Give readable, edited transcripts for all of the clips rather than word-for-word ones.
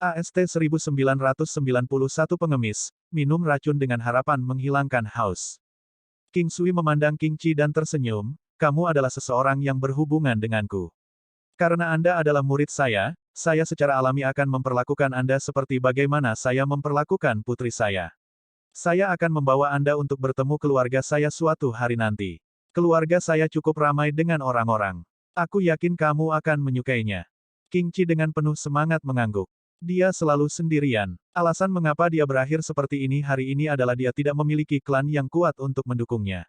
AST 1991 pengemis, minum racun dengan harapan menghilangkan haus. King Sui memandang King Qi dan tersenyum, kamu adalah seseorang yang berhubungan denganku. Karena Anda adalah murid saya secara alami akan memperlakukan Anda seperti bagaimana saya memperlakukan putri saya. Saya akan membawa Anda untuk bertemu keluarga saya suatu hari nanti. Keluarga saya cukup ramai dengan orang-orang. Aku yakin kamu akan menyukainya. King Qi dengan penuh semangat mengangguk. Dia selalu sendirian. Alasan mengapa dia berakhir seperti ini hari ini adalah dia tidak memiliki klan yang kuat untuk mendukungnya.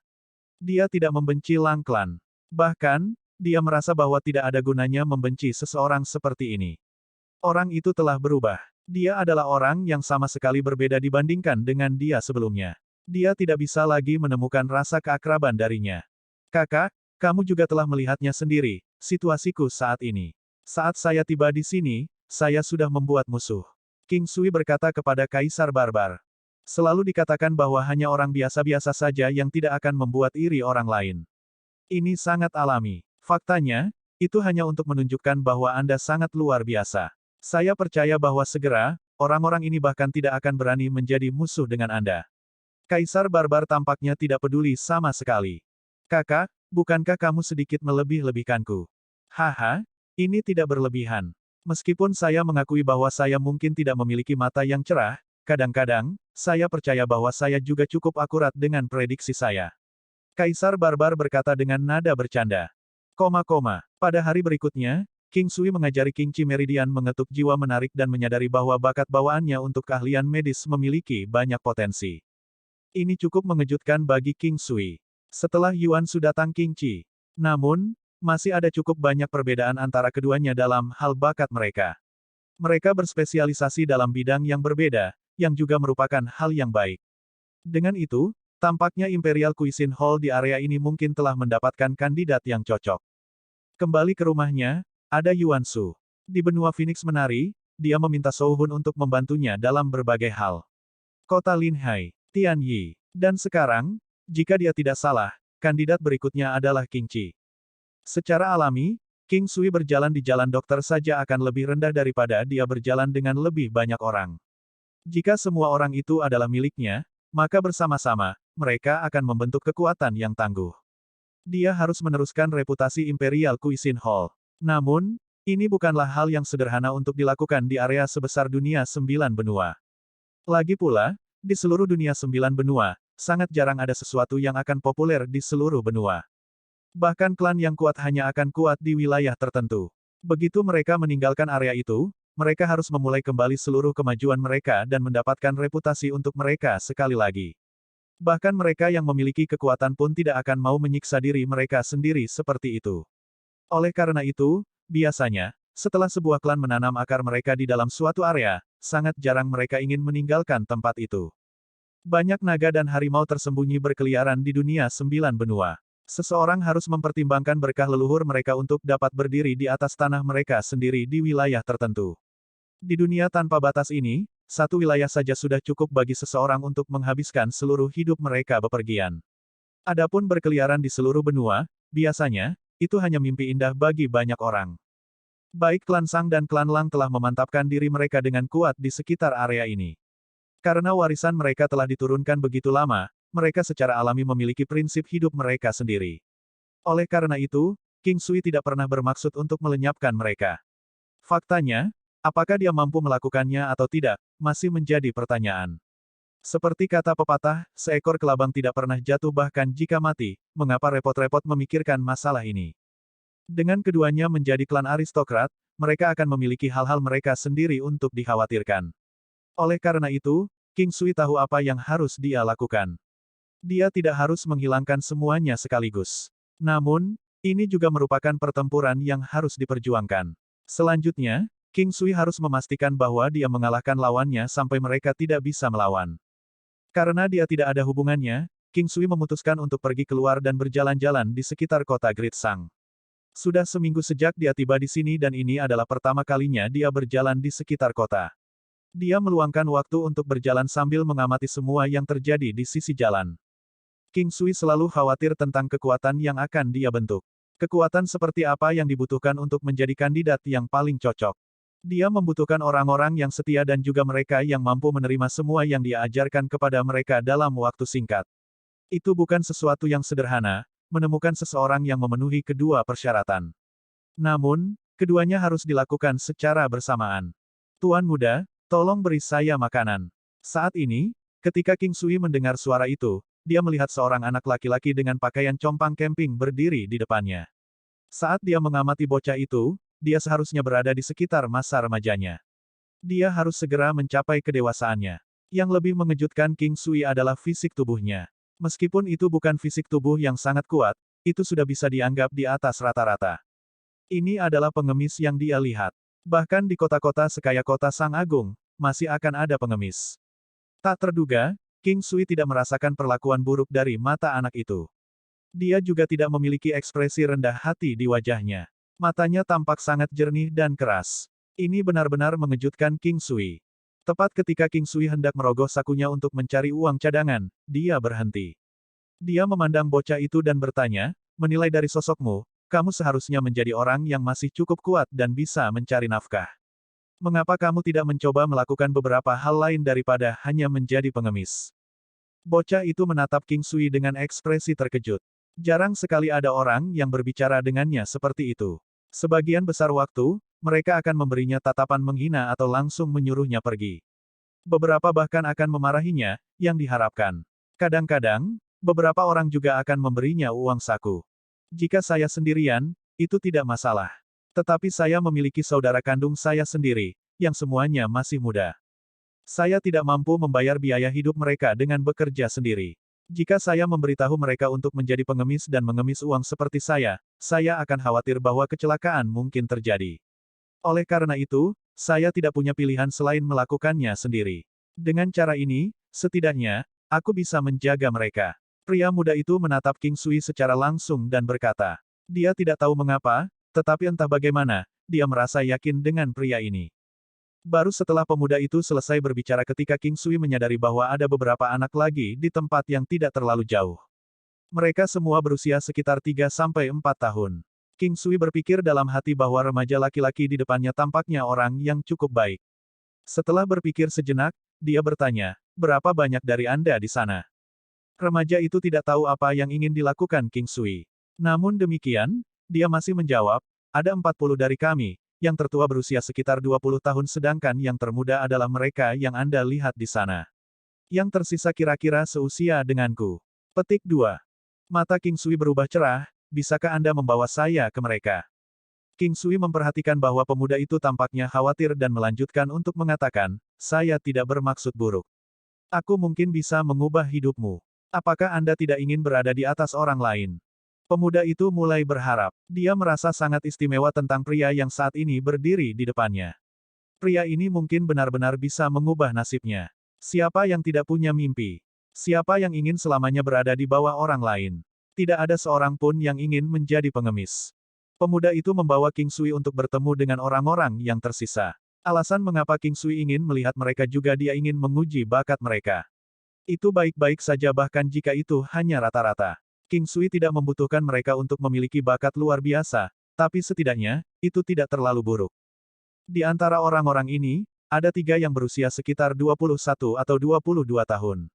Dia tidak membenci Lang Klan. Bahkan, dia merasa bahwa tidak ada gunanya membenci seseorang seperti ini. Orang itu telah berubah. Dia adalah orang yang sama sekali berbeda dibandingkan dengan dia sebelumnya. Dia tidak bisa lagi menemukan rasa keakraban darinya. Kakak, kamu juga telah melihatnya sendiri, situasiku saat ini. Saat saya tiba di sini, saya sudah membuat musuh. King Sui berkata kepada Kaisar Barbar. Selalu dikatakan bahwa hanya orang biasa-biasa saja yang tidak akan membuat iri orang lain. Ini sangat alami. Faktanya, itu hanya untuk menunjukkan bahwa Anda sangat luar biasa. Saya percaya bahwa segera, orang-orang ini bahkan tidak akan berani menjadi musuh dengan Anda. Kaisar Barbar tampaknya tidak peduli sama sekali. Kakak, bukankah kamu sedikit melebih-lebihkanku? Haha, ini tidak berlebihan. Meskipun saya mengakui bahwa saya mungkin tidak memiliki mata yang cerah, kadang-kadang, saya percaya bahwa saya juga cukup akurat dengan prediksi saya. Kaisar Barbar berkata dengan nada bercanda. Pada hari berikutnya, King Sui mengajari King Qi Meridian mengetuk jiwa menarik dan menyadari bahwa bakat bawaannya untuk keahlian medis memiliki banyak potensi. Ini cukup mengejutkan bagi King Sui. Setelah Yuan Su datang King Qi. Namun, masih ada cukup banyak perbedaan antara keduanya dalam hal bakat mereka. Mereka berspesialisasi dalam bidang yang berbeda, yang juga merupakan hal yang baik. Dengan itu, tampaknya Imperial Cuisine Hall di area ini mungkin telah mendapatkan kandidat yang cocok. Kembali ke rumahnya, ada Yuan Su. Di benua Phoenix Menari, dia meminta Shou Hun untuk membantunya dalam berbagai hal. Kota Linhai, Tianyi. Dan sekarang, jika dia tidak salah, kandidat berikutnya adalah King Qi. Secara alami, King Sui berjalan di jalan dokter saja akan lebih rendah daripada dia berjalan dengan lebih banyak orang. Jika semua orang itu adalah miliknya, maka bersama-sama, mereka akan membentuk kekuatan yang tangguh. Dia harus meneruskan reputasi Imperial Cuisine Hall. Namun, ini bukanlah hal yang sederhana untuk dilakukan di area sebesar dunia 9 benua. Lagi pula, di seluruh dunia 9 benua, sangat jarang ada sesuatu yang akan populer di seluruh benua. Bahkan klan yang kuat hanya akan kuat di wilayah tertentu. Begitu mereka meninggalkan area itu, mereka harus memulai kembali seluruh kemajuan mereka dan mendapatkan reputasi untuk mereka sekali lagi. Bahkan mereka yang memiliki kekuatan pun tidak akan mau menyiksa diri mereka sendiri seperti itu. Oleh karena itu, biasanya, setelah sebuah klan menanam akar mereka di dalam suatu area, sangat jarang mereka ingin meninggalkan tempat itu. Banyak naga dan harimau tersembunyi berkeliaran di dunia 9 benua. Seseorang harus mempertimbangkan berkah leluhur mereka untuk dapat berdiri di atas tanah mereka sendiri di wilayah tertentu. Di dunia tanpa batas ini, satu wilayah saja sudah cukup bagi seseorang untuk menghabiskan seluruh hidup mereka bepergian. Adapun berkeliaran di seluruh benua, biasanya, itu hanya mimpi indah bagi banyak orang. Baik klan Sang dan klan Lang telah memantapkan diri mereka dengan kuat di sekitar area ini. Karena warisan mereka telah diturunkan begitu lama, mereka secara alami memiliki prinsip hidup mereka sendiri. Oleh karena itu, King Sui tidak pernah bermaksud untuk melenyapkan mereka. Faktanya, apakah dia mampu melakukannya atau tidak, masih menjadi pertanyaan. Seperti kata pepatah, seekor kelabang tidak pernah jatuh bahkan jika mati, mengapa repot-repot memikirkan masalah ini? Dengan keduanya menjadi klan aristokrat, mereka akan memiliki hal-hal mereka sendiri untuk dikhawatirkan. Oleh karena itu, King Sui tahu apa yang harus dia lakukan. Dia tidak harus menghilangkan semuanya sekaligus. Namun, ini juga merupakan pertempuran yang harus diperjuangkan. Selanjutnya, King Sui harus memastikan bahwa dia mengalahkan lawannya sampai mereka tidak bisa melawan. Karena dia tidak ada hubungannya, King Sui memutuskan untuk pergi keluar dan berjalan-jalan di sekitar kota Great Sang. Sudah seminggu sejak dia tiba di sini dan ini adalah pertama kalinya dia berjalan di sekitar kota. Dia meluangkan waktu untuk berjalan sambil mengamati semua yang terjadi di sisi jalan. King Sui selalu khawatir tentang kekuatan yang akan dia bentuk. Kekuatan seperti apa yang dibutuhkan untuk menjadi kandidat yang paling cocok. Dia membutuhkan orang-orang yang setia dan juga mereka yang mampu menerima semua yang dia ajarkan kepada mereka dalam waktu singkat. Itu bukan sesuatu yang sederhana, menemukan seseorang yang memenuhi kedua persyaratan. Namun, keduanya harus dilakukan secara bersamaan. Tuan muda, tolong beri saya makanan. Saat ini, ketika King Sui mendengar suara itu, dia melihat seorang anak laki-laki dengan pakaian compang camping berdiri di depannya. Saat dia mengamati bocah itu, dia seharusnya berada di sekitar masa remajanya. Dia harus segera mencapai kedewasaannya. Yang lebih mengejutkan King Sui adalah fisik tubuhnya. Meskipun itu bukan fisik tubuh yang sangat kuat, itu sudah bisa dianggap di atas rata-rata. Ini adalah pengemis yang dia lihat. Bahkan di kota-kota sekaya kota Sang Agung, masih akan ada pengemis. Tak terduga, King Sui tidak merasakan perlakuan buruk dari mata anak itu. Dia juga tidak memiliki ekspresi rendah hati di wajahnya. Matanya tampak sangat jernih dan keras. Ini benar-benar mengejutkan King Sui. Tepat ketika King Sui hendak merogoh sakunya untuk mencari uang cadangan, dia berhenti. Dia memandang bocah itu dan bertanya, menilai dari sosokmu, kamu seharusnya menjadi orang yang masih cukup kuat dan bisa mencari nafkah. Mengapa kamu tidak mencoba melakukan beberapa hal lain daripada hanya menjadi pengemis? Bocah itu menatap King Sui dengan ekspresi terkejut. Jarang sekali ada orang yang berbicara dengannya seperti itu. Sebagian besar waktu, mereka akan memberinya tatapan menghina atau langsung menyuruhnya pergi. Beberapa bahkan akan memarahinya, yang diharapkan. Kadang-kadang, beberapa orang juga akan memberinya uang saku. Jika saya sendirian, itu tidak masalah. Tetapi saya memiliki saudara kandung saya sendiri, yang semuanya masih muda. Saya tidak mampu membayar biaya hidup mereka dengan bekerja sendiri. Jika saya memberitahu mereka untuk menjadi pengemis dan mengemis uang seperti saya akan khawatir bahwa kecelakaan mungkin terjadi. Oleh karena itu, saya tidak punya pilihan selain melakukannya sendiri. Dengan cara ini, setidaknya, aku bisa menjaga mereka. Pria muda itu menatap King Sui secara langsung dan berkata, dia tidak tahu mengapa, tetapi entah bagaimana, dia merasa yakin dengan pria ini. Baru setelah pemuda itu selesai berbicara ketika King Sui menyadari bahwa ada beberapa anak lagi di tempat yang tidak terlalu jauh. Mereka semua berusia sekitar 3-4 tahun. King Sui berpikir dalam hati bahwa remaja laki-laki di depannya tampaknya orang yang cukup baik. Setelah berpikir sejenak, dia bertanya, berapa banyak dari Anda di sana? Remaja itu tidak tahu apa yang ingin dilakukan King Sui. Namun demikian, dia masih menjawab, ada 40 dari kami, yang tertua berusia sekitar 20 tahun sedangkan yang termuda adalah mereka yang Anda lihat di sana. Yang tersisa kira-kira seusia denganku. Petik 2. Mata King Sui berubah cerah, bisakah Anda membawa saya ke mereka? King Sui memperhatikan bahwa pemuda itu tampaknya khawatir dan melanjutkan untuk mengatakan, saya tidak bermaksud buruk. Aku mungkin bisa mengubah hidupmu. Apakah Anda tidak ingin berada di atas orang lain? Pemuda itu mulai berharap. Dia merasa sangat istimewa tentang pria yang saat ini berdiri di depannya. Pria ini mungkin benar-benar bisa mengubah nasibnya. Siapa yang tidak punya mimpi? Siapa yang ingin selamanya berada di bawah orang lain? Tidak ada seorang pun yang ingin menjadi pengemis. Pemuda itu membawa King Sui untuk bertemu dengan orang-orang yang tersisa. Alasan mengapa King Sui ingin melihat mereka juga dia ingin menguji bakat mereka. Itu baik-baik saja bahkan jika itu hanya rata-rata. King Sui tidak membutuhkan mereka untuk memiliki bakat luar biasa, tapi setidaknya, itu tidak terlalu buruk. Di antara orang-orang ini, ada 3 yang berusia sekitar 21 atau 22 tahun.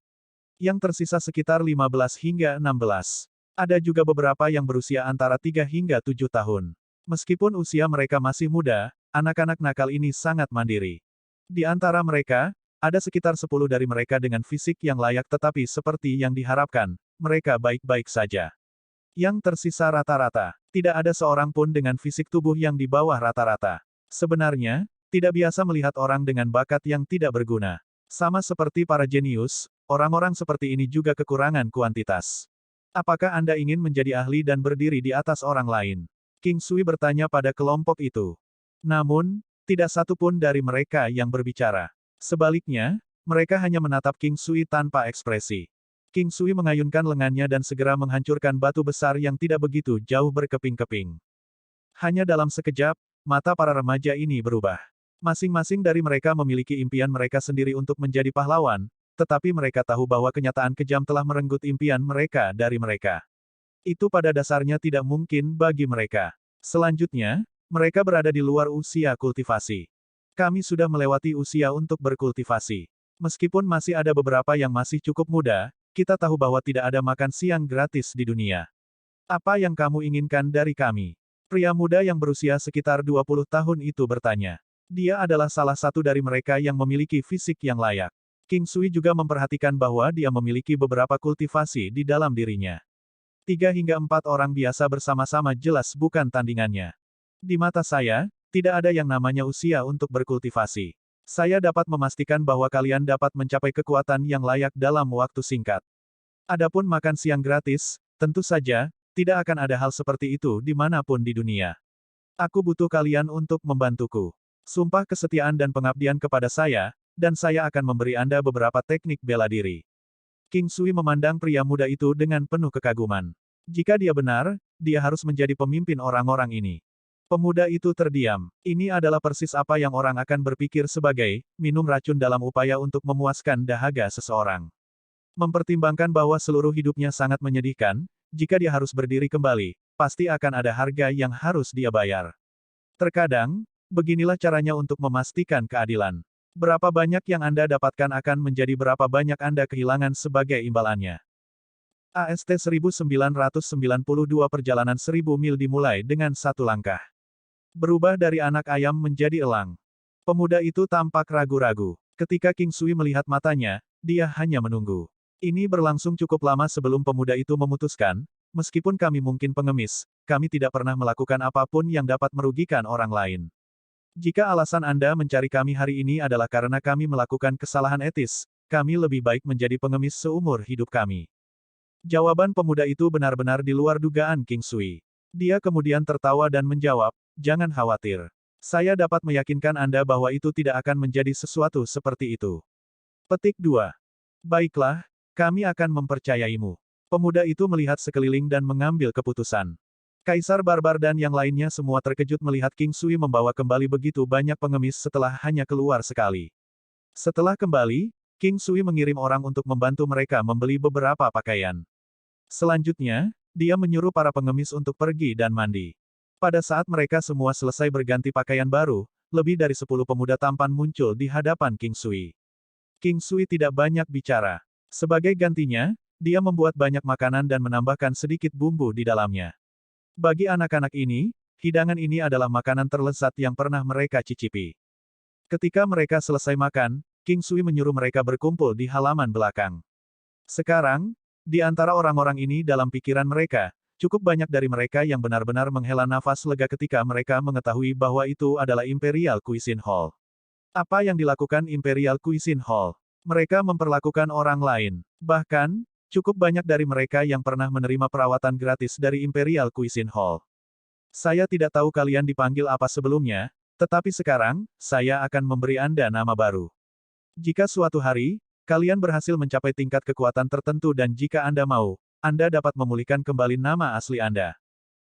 Yang tersisa sekitar 15 hingga 16. Ada juga beberapa yang berusia antara 3 hingga 7 tahun. Meskipun usia mereka masih muda, anak-anak nakal ini sangat mandiri. Di antara mereka, ada sekitar 10 dari mereka dengan fisik yang layak tetapi seperti yang diharapkan, mereka baik-baik saja. Yang tersisa rata-rata, tidak ada seorang pun dengan fisik tubuh yang di bawah rata-rata. Sebenarnya, tidak biasa melihat orang dengan bakat yang tidak berguna. Sama seperti para jenius, orang-orang seperti ini juga kekurangan kuantitas. Apakah Anda ingin menjadi ahli dan berdiri di atas orang lain? King Sui bertanya pada kelompok itu. Namun, tidak satu pun dari mereka yang berbicara. Sebaliknya, mereka hanya menatap King Sui tanpa ekspresi. King Sui mengayunkan lengannya dan segera menghancurkan batu besar yang tidak begitu jauh berkeping-keping. Hanya dalam sekejap, mata para remaja ini berubah. Masing-masing dari mereka memiliki impian mereka sendiri untuk menjadi pahlawan, tetapi mereka tahu bahwa kenyataan kejam telah merenggut impian mereka dari mereka. Itu pada dasarnya tidak mungkin bagi mereka. Selanjutnya, mereka berada di luar usia kultivasi. Kami sudah melewati usia untuk berkultivasi. Meskipun masih ada beberapa yang masih cukup muda, kita tahu bahwa tidak ada makan siang gratis di dunia. Apa yang kamu inginkan dari kami? Pria muda yang berusia sekitar 20 tahun itu bertanya. Dia adalah salah satu dari mereka yang memiliki fisik yang layak. King Sui juga memperhatikan bahwa dia memiliki beberapa kultivasi di dalam dirinya. 3 hingga 4 orang biasa bersama-sama jelas bukan tandingannya. Di mata saya, tidak ada yang namanya usia untuk berkultivasi. Saya dapat memastikan bahwa kalian dapat mencapai kekuatan yang layak dalam waktu singkat. Adapun makan siang gratis, tentu saja, tidak akan ada hal seperti itu dimanapun di dunia. Aku butuh kalian untuk membantuku. Sumpah kesetiaan dan pengabdian kepada saya, dan saya akan memberi Anda beberapa teknik bela diri. King Sui memandang pria muda itu dengan penuh kekaguman. Jika dia benar, dia harus menjadi pemimpin orang-orang ini. Pemuda itu terdiam. Ini adalah persis apa yang orang akan berpikir sebagai minum racun dalam upaya untuk memuaskan dahaga seseorang. Mempertimbangkan bahwa seluruh hidupnya sangat menyedihkan, jika dia harus berdiri kembali, pasti akan ada harga yang harus dia bayar. Terkadang, beginilah caranya untuk memastikan keadilan. Berapa banyak yang Anda dapatkan akan menjadi berapa banyak Anda kehilangan sebagai imbalannya. AST 1992 perjalanan 1000 mil dimulai dengan satu langkah. Berubah dari anak ayam menjadi elang. Pemuda itu tampak ragu-ragu. Ketika King Sui melihat matanya, dia hanya menunggu. Ini berlangsung cukup lama sebelum pemuda itu memutuskan, meskipun kami mungkin pengemis, kami tidak pernah melakukan apapun yang dapat merugikan orang lain. Jika alasan Anda mencari kami hari ini adalah karena kami melakukan kesalahan etis, kami lebih baik menjadi pengemis seumur hidup kami. Jawaban pemuda itu benar-benar di luar dugaan King Sui. Dia kemudian tertawa dan menjawab, jangan khawatir. Saya dapat meyakinkan Anda bahwa itu tidak akan menjadi sesuatu seperti itu. Petik 2. Baiklah, kami akan mempercayaimu. Pemuda itu melihat sekeliling dan mengambil keputusan. Kaisar Barbar dan yang lainnya semua terkejut melihat King Sui membawa kembali begitu banyak pengemis setelah hanya keluar sekali. Setelah kembali, King Sui mengirim orang untuk membantu mereka membeli beberapa pakaian. Selanjutnya, dia menyuruh para pengemis untuk pergi dan mandi. Pada saat mereka semua selesai berganti pakaian baru, lebih dari 10 pemuda tampan muncul di hadapan King Sui. King Sui tidak banyak bicara. Sebagai gantinya, dia membuat banyak makanan dan menambahkan sedikit bumbu di dalamnya. Bagi anak-anak ini, hidangan ini adalah makanan terlezat yang pernah mereka cicipi. Ketika mereka selesai makan, King Sui menyuruh mereka berkumpul di halaman belakang. Sekarang, di antara orang-orang ini dalam pikiran mereka, cukup banyak dari mereka yang benar-benar menghela nafas lega ketika mereka mengetahui bahwa itu adalah Imperial Cuisine Hall. Apa yang dilakukan Imperial Cuisine Hall? Mereka memperlakukan orang lain. Bahkan, cukup banyak dari mereka yang pernah menerima perawatan gratis dari Imperial Cuisine Hall. Saya tidak tahu kalian dipanggil apa sebelumnya, tetapi sekarang, saya akan memberi Anda nama baru. Jika suatu hari, kalian berhasil mencapai tingkat kekuatan tertentu dan jika Anda mau, Anda dapat memulihkan kembali nama asli Anda.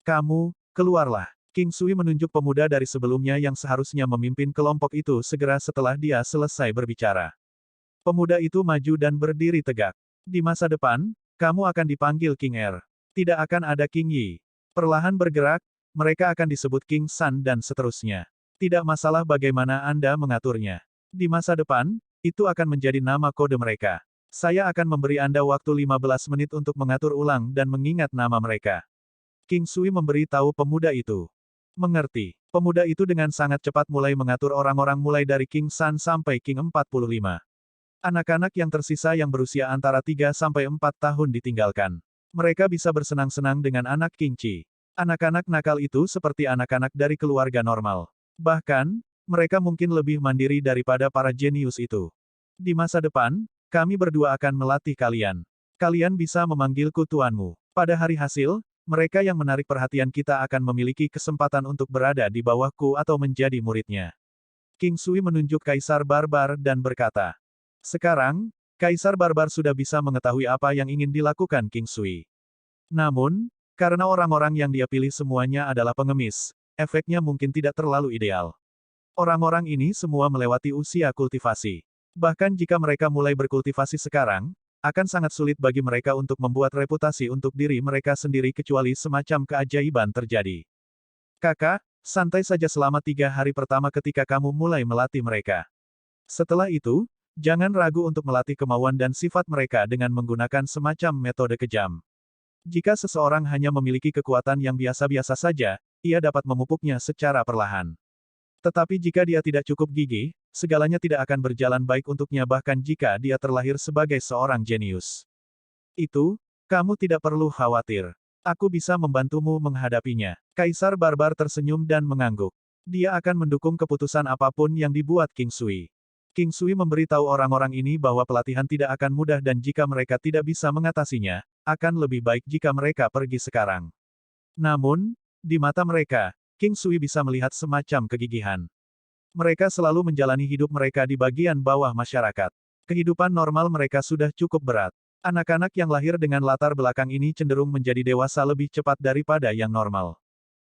Kamu, keluarlah. King Sui menunjuk pemuda dari sebelumnya yang seharusnya memimpin kelompok itu segera setelah dia selesai berbicara. Pemuda itu maju dan berdiri tegak. Di masa depan, kamu akan dipanggil King Er. Tidak akan ada King Yi. Perlahan bergerak, mereka akan disebut King San dan seterusnya. Tidak masalah bagaimana Anda mengaturnya. Di masa depan, itu akan menjadi nama kode mereka. Saya akan memberi Anda waktu 15 menit untuk mengatur ulang dan mengingat nama mereka. King Sui memberi tahu pemuda itu. Mengerti. Pemuda itu dengan sangat cepat mulai mengatur orang-orang mulai dari King San sampai King 45. Anak-anak yang tersisa yang berusia antara 3 sampai 4 tahun ditinggalkan. Mereka bisa bersenang-senang dengan anak King Chi. Anak-anak nakal itu seperti anak-anak dari keluarga normal. Bahkan, mereka mungkin lebih mandiri daripada para jenius itu. Di masa depan, kami berdua akan melatih kalian. Kalian bisa memanggilku tuanmu. Pada hari hasil, mereka yang menarik perhatian kita akan memiliki kesempatan untuk berada di bawahku atau menjadi muridnya. King Sui menunjuk Kaisar Barbar dan berkata, sekarang, Kaisar Barbar sudah bisa mengetahui apa yang ingin dilakukan King Sui. Namun, karena orang-orang yang dia pilih semuanya adalah pengemis, efeknya mungkin tidak terlalu ideal. Orang-orang ini semua melewati usia kultivasi. Bahkan jika mereka mulai berkultivasi sekarang, akan sangat sulit bagi mereka untuk membuat reputasi untuk diri mereka sendiri kecuali semacam keajaiban terjadi. Kakak, santai saja selama 3 hari pertama ketika kamu mulai melatih mereka. Setelah itu, jangan ragu untuk melatih kemauan dan sifat mereka dengan menggunakan semacam metode kejam. Jika seseorang hanya memiliki kekuatan yang biasa-biasa saja, ia dapat memupuknya secara perlahan. Tetapi jika dia tidak cukup gigih, segalanya tidak akan berjalan baik untuknya bahkan jika dia terlahir sebagai seorang jenius. Itu, kamu tidak perlu khawatir. Aku bisa membantumu menghadapinya. Kaisar Barbar tersenyum dan mengangguk. Dia akan mendukung keputusan apapun yang dibuat King Sui. King Sui memberitahu orang-orang ini bahwa pelatihan tidak akan mudah dan jika mereka tidak bisa mengatasinya, akan lebih baik jika mereka pergi sekarang. Namun, di mata mereka, King Sui bisa melihat semacam kegigihan. Mereka selalu menjalani hidup mereka di bagian bawah masyarakat. Kehidupan normal mereka sudah cukup berat. Anak-anak yang lahir dengan latar belakang ini cenderung menjadi dewasa lebih cepat daripada yang normal.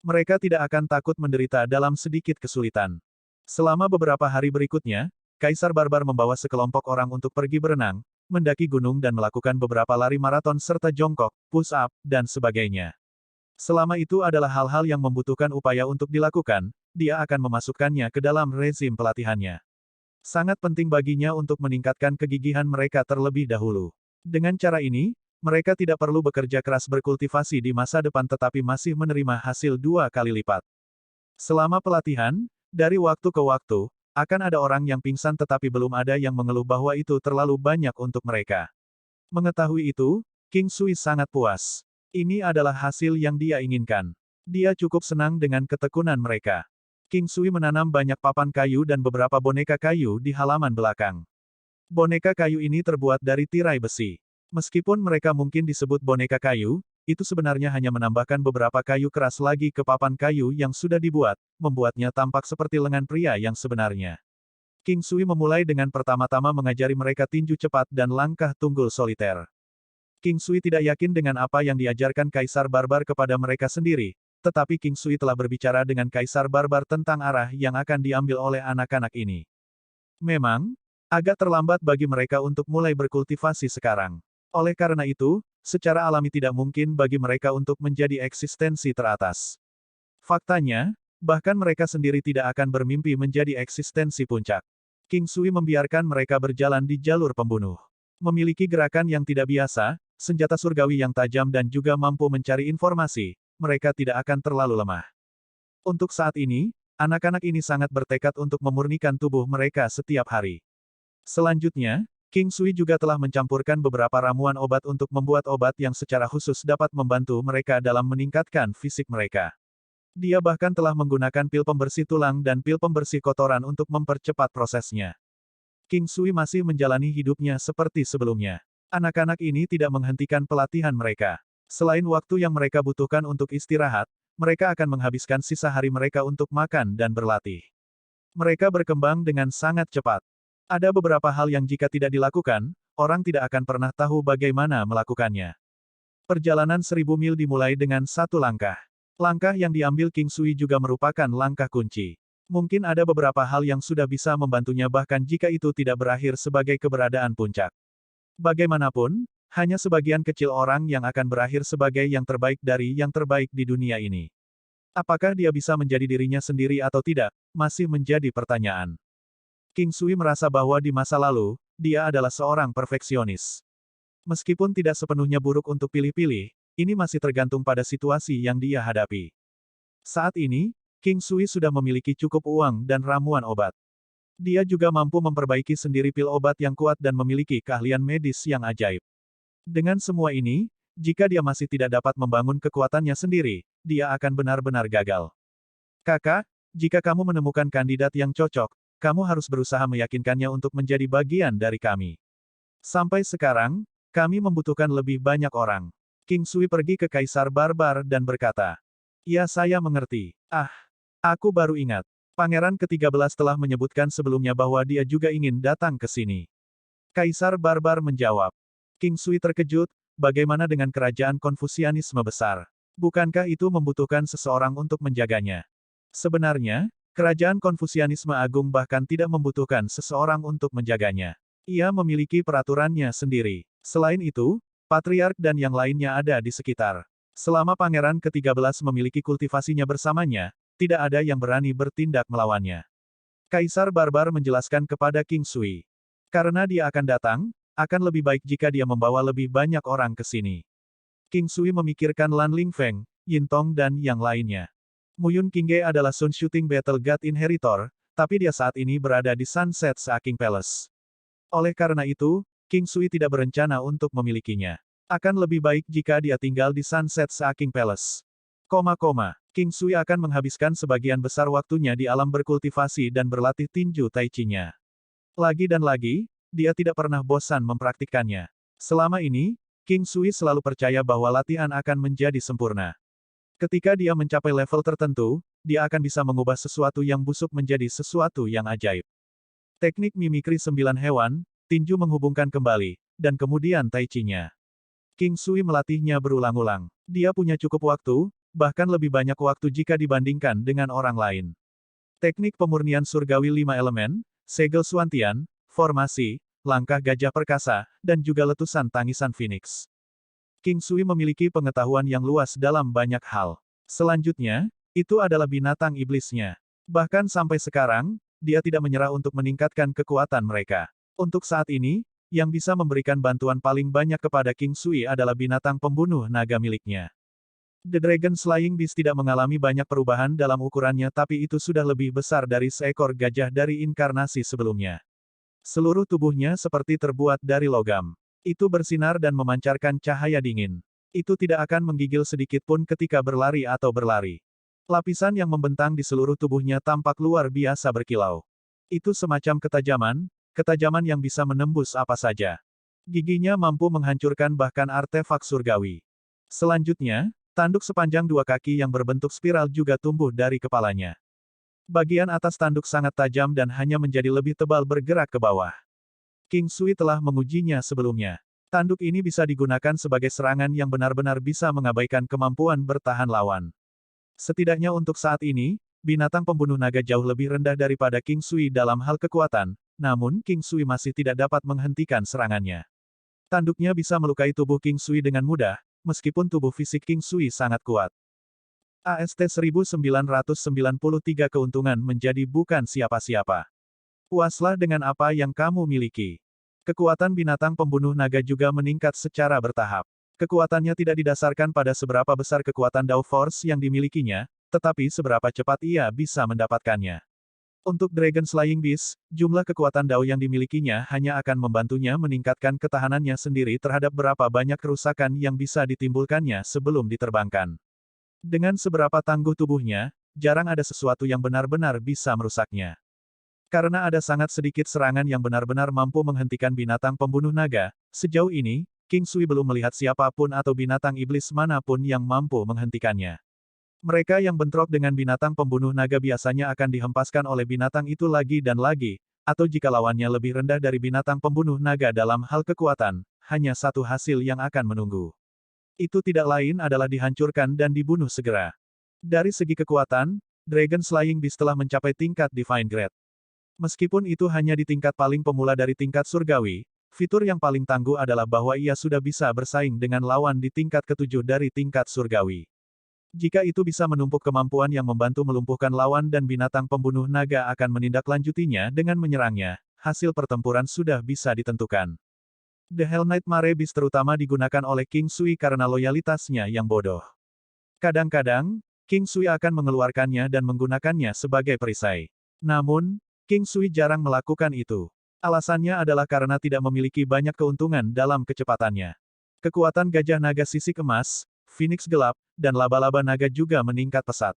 Mereka tidak akan takut menderita dalam sedikit kesulitan. Selama beberapa hari berikutnya, Kaisar Barbar membawa sekelompok orang untuk pergi berenang, mendaki gunung dan melakukan beberapa lari maraton serta jongkok, push up, dan sebagainya. Selama itu adalah hal-hal yang membutuhkan upaya untuk dilakukan, dia akan memasukkannya ke dalam rezim pelatihannya. Sangat penting baginya untuk meningkatkan kegigihan mereka terlebih dahulu. Dengan cara ini, mereka tidak perlu bekerja keras berkultivasi di masa depan tetapi masih menerima hasil 2 kali lipat. Selama pelatihan, dari waktu ke waktu, akan ada orang yang pingsan tetapi belum ada yang mengeluh bahwa itu terlalu banyak untuk mereka. Mengetahui itu, King Sui sangat puas. Ini adalah hasil yang dia inginkan. Dia cukup senang dengan ketekunan mereka. King Sui menanam banyak papan kayu dan beberapa boneka kayu di halaman belakang. Boneka kayu ini terbuat dari tirai besi. Meskipun mereka mungkin disebut boneka kayu, itu sebenarnya hanya menambahkan beberapa kayu keras lagi ke papan kayu yang sudah dibuat, membuatnya tampak seperti lengan pria yang sebenarnya. King Sui memulai dengan pertama-tama mengajari mereka tinju cepat dan langkah tunggul soliter. King Sui tidak yakin dengan apa yang diajarkan Kaisar Barbar kepada mereka sendiri, tetapi King Sui telah berbicara dengan Kaisar Barbar tentang arah yang akan diambil oleh anak-anak ini. Memang, agak terlambat bagi mereka untuk mulai berkultivasi sekarang. Oleh karena itu, secara alami tidak mungkin bagi mereka untuk menjadi eksistensi teratas. Faktanya, bahkan mereka sendiri tidak akan bermimpi menjadi eksistensi puncak. King Sui membiarkan mereka berjalan di jalur pembunuh. Memiliki gerakan yang tidak biasa, senjata surgawi yang tajam dan juga mampu mencari informasi, mereka tidak akan terlalu lemah. Untuk saat ini, anak-anak ini sangat bertekad untuk memurnikan tubuh mereka setiap hari. Selanjutnya, King Sui juga telah mencampurkan beberapa ramuan obat untuk membuat obat yang secara khusus dapat membantu mereka dalam meningkatkan fisik mereka. Dia bahkan telah menggunakan pil pembersih tulang dan pil pembersih kotoran untuk mempercepat prosesnya. King Sui masih menjalani hidupnya seperti sebelumnya. Anak-anak ini tidak menghentikan pelatihan mereka. Selain waktu yang mereka butuhkan untuk istirahat, mereka akan menghabiskan sisa hari mereka untuk makan dan berlatih. Mereka berkembang dengan sangat cepat. Ada beberapa hal yang jika tidak dilakukan, orang tidak akan pernah tahu bagaimana melakukannya. Perjalanan 1000 mil dimulai dengan satu langkah. Langkah yang diambil King Sui juga merupakan langkah kunci. Mungkin ada beberapa hal yang sudah bisa membantunya bahkan jika itu tidak berakhir sebagai keberadaan puncak. Bagaimanapun, hanya sebagian kecil orang yang akan berakhir sebagai yang terbaik dari yang terbaik di dunia ini. Apakah dia bisa menjadi dirinya sendiri atau tidak, masih menjadi pertanyaan. King Sui merasa bahwa di masa lalu, dia adalah seorang perfeksionis. Meskipun tidak sepenuhnya buruk untuk pilih-pilih, ini masih tergantung pada situasi yang dia hadapi. Saat ini, King Sui sudah memiliki cukup uang dan ramuan obat. Dia juga mampu memperbaiki sendiri pil obat yang kuat dan memiliki keahlian medis yang ajaib. Dengan semua ini, jika dia masih tidak dapat membangun kekuatannya sendiri, dia akan benar-benar gagal. Kakak, jika kamu menemukan kandidat yang cocok, kamu harus berusaha meyakinkannya untuk menjadi bagian dari kami. Sampai sekarang, kami membutuhkan lebih banyak orang. King Sui pergi ke Kaisar Barbar dan berkata, "Ya, saya mengerti. Aku baru ingat. Pangeran ke-13 telah menyebutkan sebelumnya bahwa dia juga ingin datang ke sini." Kaisar Barbar menjawab. King Sui terkejut, bagaimana dengan kerajaan Konfusianisme besar? Bukankah itu membutuhkan seseorang untuk menjaganya? Sebenarnya, kerajaan Konfusianisme Agung bahkan tidak membutuhkan seseorang untuk menjaganya. Ia memiliki peraturannya sendiri. Selain itu, patriark dan yang lainnya ada di sekitar. Selama Pangeran ke-13 memiliki kultivasinya bersamanya, tidak ada yang berani bertindak melawannya. Kaisar Barbar menjelaskan kepada King Sui. Karena dia akan datang, akan lebih baik jika dia membawa lebih banyak orang ke sini. King Sui memikirkan Lan Lingfeng, Yin Tong dan yang lainnya. Muyun Qingge adalah Sun Shooting Battle God Inheritor, tapi dia saat ini berada di Sunset Sea-King Palace. Oleh karena itu, King Sui tidak berencana untuk memilikinya. Akan lebih baik jika dia tinggal di Sunset Sea-King Palace. King Sui akan menghabiskan sebagian besar waktunya di alam berkultivasi dan berlatih tinju tai chi-nya. Lagi dan lagi, dia tidak pernah bosan mempraktikkannya. Selama ini, King Sui selalu percaya bahwa latihan akan menjadi sempurna. Ketika dia mencapai level tertentu, dia akan bisa mengubah sesuatu yang busuk menjadi sesuatu yang ajaib. Teknik mimikri 9 hewan, tinju menghubungkan kembali, dan kemudian tai chi-nya. King Sui melatihnya berulang-ulang. Dia punya cukup waktu, bahkan lebih banyak waktu jika dibandingkan dengan orang lain. Teknik pemurnian surgawi 5 elemen, segel Suantian, formasi, langkah gajah perkasa, dan juga letusan tangisan Phoenix. King Sui memiliki pengetahuan yang luas dalam banyak hal. Selanjutnya, itu adalah binatang iblisnya. Bahkan sampai sekarang, dia tidak menyerah untuk meningkatkan kekuatan mereka. Untuk saat ini, yang bisa memberikan bantuan paling banyak kepada King Sui adalah binatang pembunuh naga miliknya. The Dragon Slaying Beast tidak mengalami banyak perubahan dalam ukurannya tapi itu sudah lebih besar dari seekor gajah dari inkarnasi sebelumnya. Seluruh tubuhnya seperti terbuat dari logam. Itu bersinar dan memancarkan cahaya dingin. Itu tidak akan menggigil sedikit pun ketika berlari atau berlari. Lapisan yang membentang di seluruh tubuhnya tampak luar biasa berkilau. Itu semacam ketajaman yang bisa menembus apa saja. Giginya mampu menghancurkan bahkan artefak surgawi. Selanjutnya, tanduk sepanjang 2 kaki yang berbentuk spiral juga tumbuh dari kepalanya. Bagian atas tanduk sangat tajam dan hanya menjadi lebih tebal bergerak ke bawah. King Sui telah mengujinya sebelumnya. Tanduk ini bisa digunakan sebagai serangan yang benar-benar bisa mengabaikan kemampuan bertahan lawan. Setidaknya untuk saat ini, binatang pembunuh naga jauh lebih rendah daripada King Sui dalam hal kekuatan, namun King Sui masih tidak dapat menghentikan serangannya. Tanduknya bisa melukai tubuh King Sui dengan mudah, meskipun tubuh fisik King Sui sangat kuat. AST 1993 keuntungan menjadi bukan siapa-siapa. Puaslah dengan apa yang kamu miliki. Kekuatan binatang pembunuh naga juga meningkat secara bertahap. Kekuatannya tidak didasarkan pada seberapa besar kekuatan Dao Force yang dimilikinya, tetapi seberapa cepat ia bisa mendapatkannya. Untuk Dragon Slaying Beast, jumlah kekuatan Dao yang dimilikinya hanya akan membantunya meningkatkan ketahanannya sendiri terhadap berapa banyak kerusakan yang bisa ditimbulkannya sebelum diterbangkan. Dengan seberapa tangguh tubuhnya, jarang ada sesuatu yang benar-benar bisa merusaknya. Karena ada sangat sedikit serangan yang benar-benar mampu menghentikan binatang pembunuh naga, sejauh ini, King Sui belum melihat siapapun atau binatang iblis manapun yang mampu menghentikannya. Mereka yang bentrok dengan binatang pembunuh naga biasanya akan dihempaskan oleh binatang itu lagi dan lagi, atau jika lawannya lebih rendah dari binatang pembunuh naga dalam hal kekuatan, hanya satu hasil yang akan menunggu. Itu tidak lain adalah dihancurkan dan dibunuh segera. Dari segi kekuatan, Dragon Slaying Beast telah mencapai tingkat Divine Grade. Meskipun itu hanya di tingkat paling pemula dari tingkat surgawi, fitur yang paling tangguh adalah bahwa ia sudah bisa bersaing dengan lawan di tingkat ketujuh dari tingkat surgawi. Jika itu bisa menumpuk kemampuan yang membantu melumpuhkan lawan dan binatang pembunuh naga akan menindaklanjutinya dengan menyerangnya, hasil pertempuran sudah bisa ditentukan. The Hell Knight Mare Beast terutama digunakan oleh King Sui karena loyalitasnya yang bodoh. Kadang-kadang, King Sui akan mengeluarkannya dan menggunakannya sebagai perisai. Namun, King Sui jarang melakukan itu. Alasannya adalah karena tidak memiliki banyak keuntungan dalam kecepatannya. Kekuatan gajah naga sisik emas, Phoenix gelap, dan laba-laba naga juga meningkat pesat.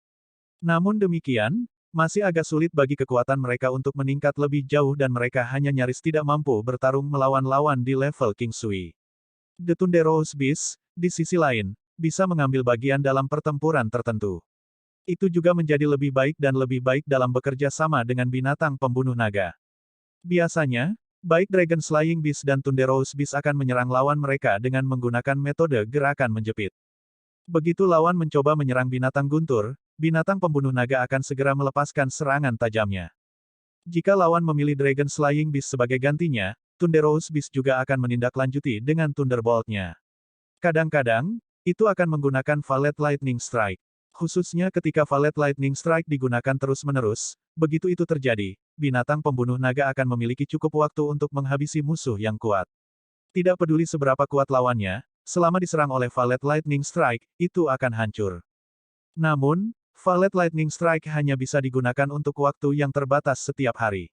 Namun demikian, masih agak sulit bagi kekuatan mereka untuk meningkat lebih jauh dan mereka hanya nyaris tidak mampu bertarung melawan lawan di level King Sui. The Thunderous Beast, di sisi lain, bisa mengambil bagian dalam pertempuran tertentu. Itu juga menjadi lebih baik dan lebih baik dalam bekerja sama dengan binatang pembunuh naga. Biasanya, baik Dragon Slaying Beast dan Thunderous Beast akan menyerang lawan mereka dengan menggunakan metode gerakan menjepit. Begitu lawan mencoba menyerang binatang guntur, binatang pembunuh naga akan segera melepaskan serangan tajamnya. Jika lawan memilih Dragon Slaying Beast sebagai gantinya, Thunderous Beast juga akan menindaklanjuti dengan Thunderbolt-nya. Kadang-kadang, itu akan menggunakan Valet Lightning Strike. Khususnya ketika Valet Lightning Strike digunakan terus-menerus, begitu itu terjadi, binatang pembunuh naga akan memiliki cukup waktu untuk menghabisi musuh yang kuat. Tidak peduli seberapa kuat lawannya, selama diserang oleh Valet Lightning Strike, itu akan hancur. Namun, Valet Lightning Strike hanya bisa digunakan untuk waktu yang terbatas setiap hari.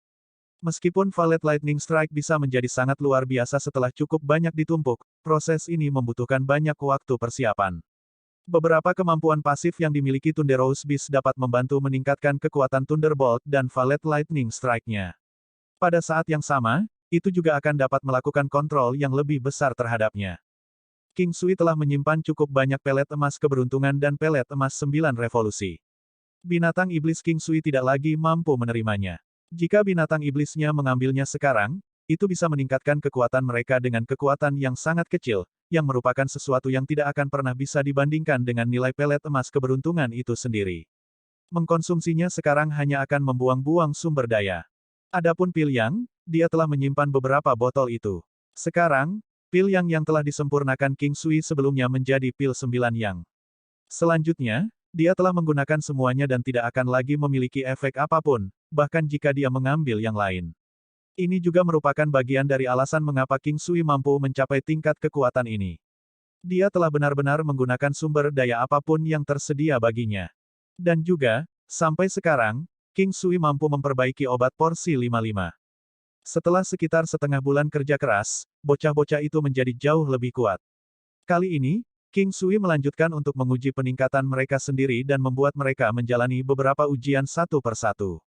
Meskipun Valet Lightning Strike bisa menjadi sangat luar biasa setelah cukup banyak ditumpuk, proses ini membutuhkan banyak waktu persiapan. Beberapa kemampuan pasif yang dimiliki Thunderous Beast dapat membantu meningkatkan kekuatan Thunderbolt dan Valet Lightning Strike-nya. Pada saat yang sama, itu juga akan dapat melakukan kontrol yang lebih besar terhadapnya. King Sui telah menyimpan cukup banyak pelet emas keberuntungan dan pelet emas 9 revolusi. Binatang iblis King Sui tidak lagi mampu menerimanya. Jika binatang iblisnya mengambilnya sekarang, itu bisa meningkatkan kekuatan mereka dengan kekuatan yang sangat kecil, yang merupakan sesuatu yang tidak akan pernah bisa dibandingkan dengan nilai pelet emas keberuntungan itu sendiri. Mengkonsumsinya sekarang hanya akan membuang-buang sumber daya. Adapun Pil Yang, dia telah menyimpan beberapa botol itu. Sekarang, Pil yang telah disempurnakan King Sui sebelumnya menjadi Pil 9 Yang. Selanjutnya, dia telah menggunakan semuanya dan tidak akan lagi memiliki efek apapun, bahkan jika dia mengambil yang lain. Ini juga merupakan bagian dari alasan mengapa King Sui mampu mencapai tingkat kekuatan ini. Dia telah benar-benar menggunakan sumber daya apapun yang tersedia baginya. Dan juga, sampai sekarang, King Sui mampu memperbaiki obat porsi 55. Setelah sekitar setengah bulan kerja keras, bocah-bocah itu menjadi jauh lebih kuat. Kali ini, King Sui melanjutkan untuk menguji peningkatan mereka sendiri dan membuat mereka menjalani beberapa ujian satu persatu.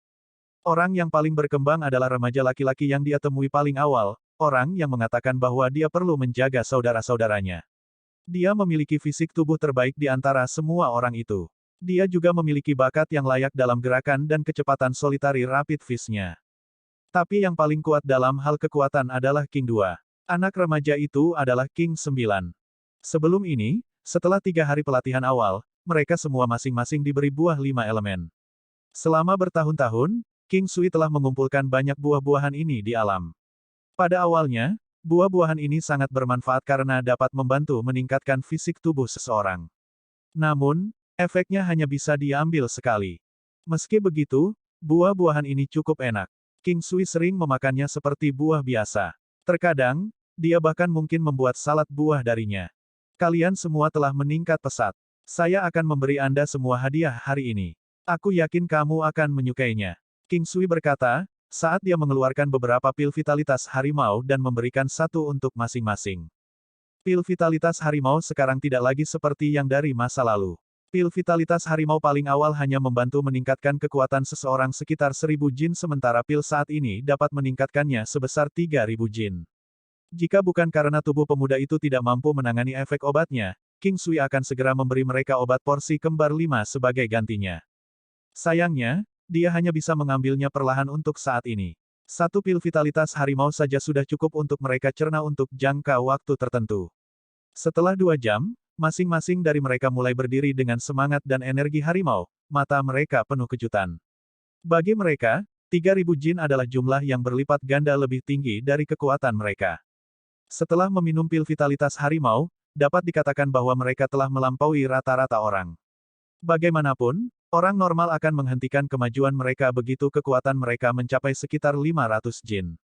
Orang yang paling berkembang adalah remaja laki-laki yang dia temui paling awal, orang yang mengatakan bahwa dia perlu menjaga saudara-saudaranya. Dia memiliki fisik tubuh terbaik di antara semua orang itu. Dia juga memiliki bakat yang layak dalam gerakan dan kecepatan solitary rapid fist-nya. Tapi yang paling kuat dalam hal kekuatan adalah King 2. Anak remaja itu adalah King 9. Sebelum ini, setelah 3 hari pelatihan awal, mereka semua masing-masing diberi buah 5 elemen. Selama bertahun-tahun, King Sui telah mengumpulkan banyak buah-buahan ini di alam. Pada awalnya, buah-buahan ini sangat bermanfaat karena dapat membantu meningkatkan fisik tubuh seseorang. Namun, efeknya hanya bisa diambil sekali. Meski begitu, buah-buahan ini cukup enak. King Sui sering memakannya seperti buah biasa. Terkadang, dia bahkan mungkin membuat salad buah darinya. Kalian semua telah meningkat pesat. Saya akan memberi Anda semua hadiah hari ini. Aku yakin kamu akan menyukainya. King Sui berkata, saat dia mengeluarkan beberapa pil vitalitas harimau dan memberikan satu untuk masing-masing. Pil vitalitas harimau sekarang tidak lagi seperti yang dari masa lalu. Pil vitalitas harimau paling awal hanya membantu meningkatkan kekuatan seseorang sekitar 1000 jin sementara pil saat ini dapat meningkatkannya sebesar 3000 jin. Jika bukan karena tubuh pemuda itu tidak mampu menangani efek obatnya, King Sui akan segera memberi mereka obat porsi kembar 5 sebagai gantinya. Sayangnya, dia hanya bisa mengambilnya perlahan untuk saat ini. Satu pil vitalitas harimau saja sudah cukup untuk mereka cerna untuk jangka waktu tertentu. Setelah 2 jam, masing-masing dari mereka mulai berdiri dengan semangat dan energi harimau, mata mereka penuh kejutan. Bagi mereka, 3000 jin adalah jumlah yang berlipat ganda lebih tinggi dari kekuatan mereka. Setelah meminum pil vitalitas harimau, dapat dikatakan bahwa mereka telah melampaui rata-rata orang. Bagaimanapun, orang normal akan menghentikan kemajuan mereka begitu kekuatan mereka mencapai sekitar 500 jin.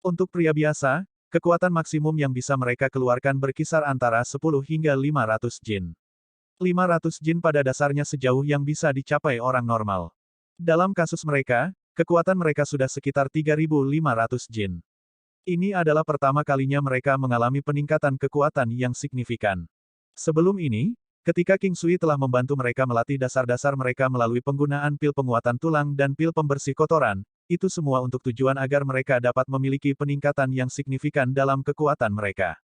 Untuk pria biasa, kekuatan maksimum yang bisa mereka keluarkan berkisar antara 10 hingga 500 jin. 500 jin pada dasarnya sejauh yang bisa dicapai orang normal. Dalam kasus mereka, kekuatan mereka sudah sekitar 3500 jin. Ini adalah pertama kalinya mereka mengalami peningkatan kekuatan yang signifikan. Sebelum ini, ketika King Sui telah membantu mereka melatih dasar-dasar mereka melalui penggunaan pil penguatan tulang dan pil pembersih kotoran, itu semua untuk tujuan agar mereka dapat memiliki peningkatan yang signifikan dalam kekuatan mereka.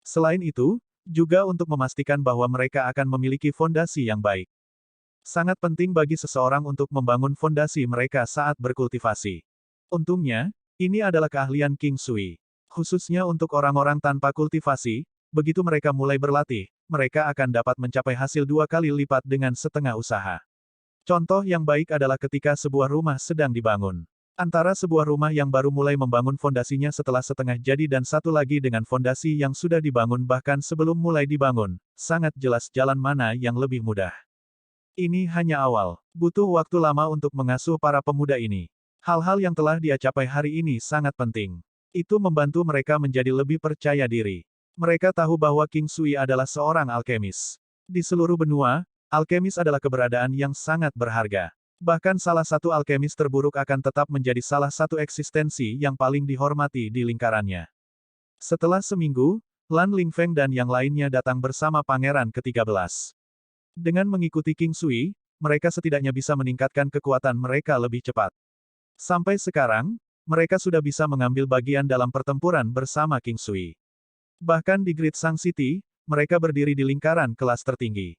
Selain itu, juga untuk memastikan bahwa mereka akan memiliki fondasi yang baik. Sangat penting bagi seseorang untuk membangun fondasi mereka saat berkultivasi. Untungnya, ini adalah keahlian King Sui. Khususnya untuk orang-orang tanpa kultivasi, begitu mereka mulai berlatih, mereka akan dapat mencapai hasil 2 kali lipat dengan setengah usaha. Contoh yang baik adalah ketika sebuah rumah sedang dibangun. Antara sebuah rumah yang baru mulai membangun fondasinya setelah setengah jadi dan satu lagi dengan fondasi yang sudah dibangun bahkan sebelum mulai dibangun, sangat jelas jalan mana yang lebih mudah. Ini hanya awal. Butuh waktu lama untuk mengasuh para pemuda ini. Hal-hal yang telah dia capai hari ini sangat penting. Itu membantu mereka menjadi lebih percaya diri. Mereka tahu bahwa King Sui adalah seorang alkemis. Di seluruh benua, alkemis adalah keberadaan yang sangat berharga. Bahkan salah satu alkemis terburuk akan tetap menjadi salah satu eksistensi yang paling dihormati di lingkarannya. Setelah seminggu, Lan Lingfeng dan yang lainnya datang bersama pangeran ke-13. Dengan mengikuti King Sui, mereka setidaknya bisa meningkatkan kekuatan mereka lebih cepat. Sampai sekarang, mereka sudah bisa mengambil bagian dalam pertempuran bersama King Sui. Bahkan di Great Sang City, mereka berdiri di lingkaran kelas tertinggi.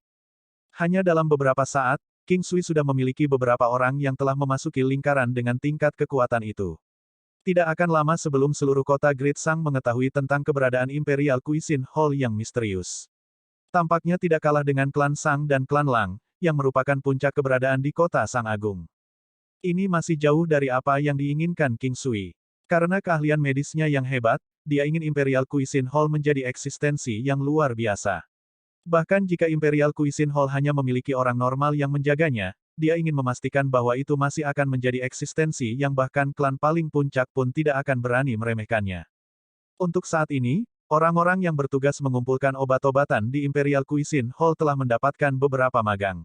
Hanya dalam beberapa saat, King Sui sudah memiliki beberapa orang yang telah memasuki lingkaran dengan tingkat kekuatan itu. Tidak akan lama sebelum seluruh kota Great Sang mengetahui tentang keberadaan Imperial Cuisine Hall yang misterius. Tampaknya tidak kalah dengan klan Sang dan klan Lang, yang merupakan puncak keberadaan di kota Sang Agung. Ini masih jauh dari apa yang diinginkan King Sui. Karena keahlian medisnya yang hebat, dia ingin Imperial Cuisine Hall menjadi eksistensi yang luar biasa. Bahkan jika Imperial Cuisine Hall hanya memiliki orang normal yang menjaganya, dia ingin memastikan bahwa itu masih akan menjadi eksistensi yang bahkan klan paling puncak pun tidak akan berani meremehkannya. Untuk saat ini, orang-orang yang bertugas mengumpulkan obat-obatan di Imperial Cuisine Hall telah mendapatkan beberapa magang.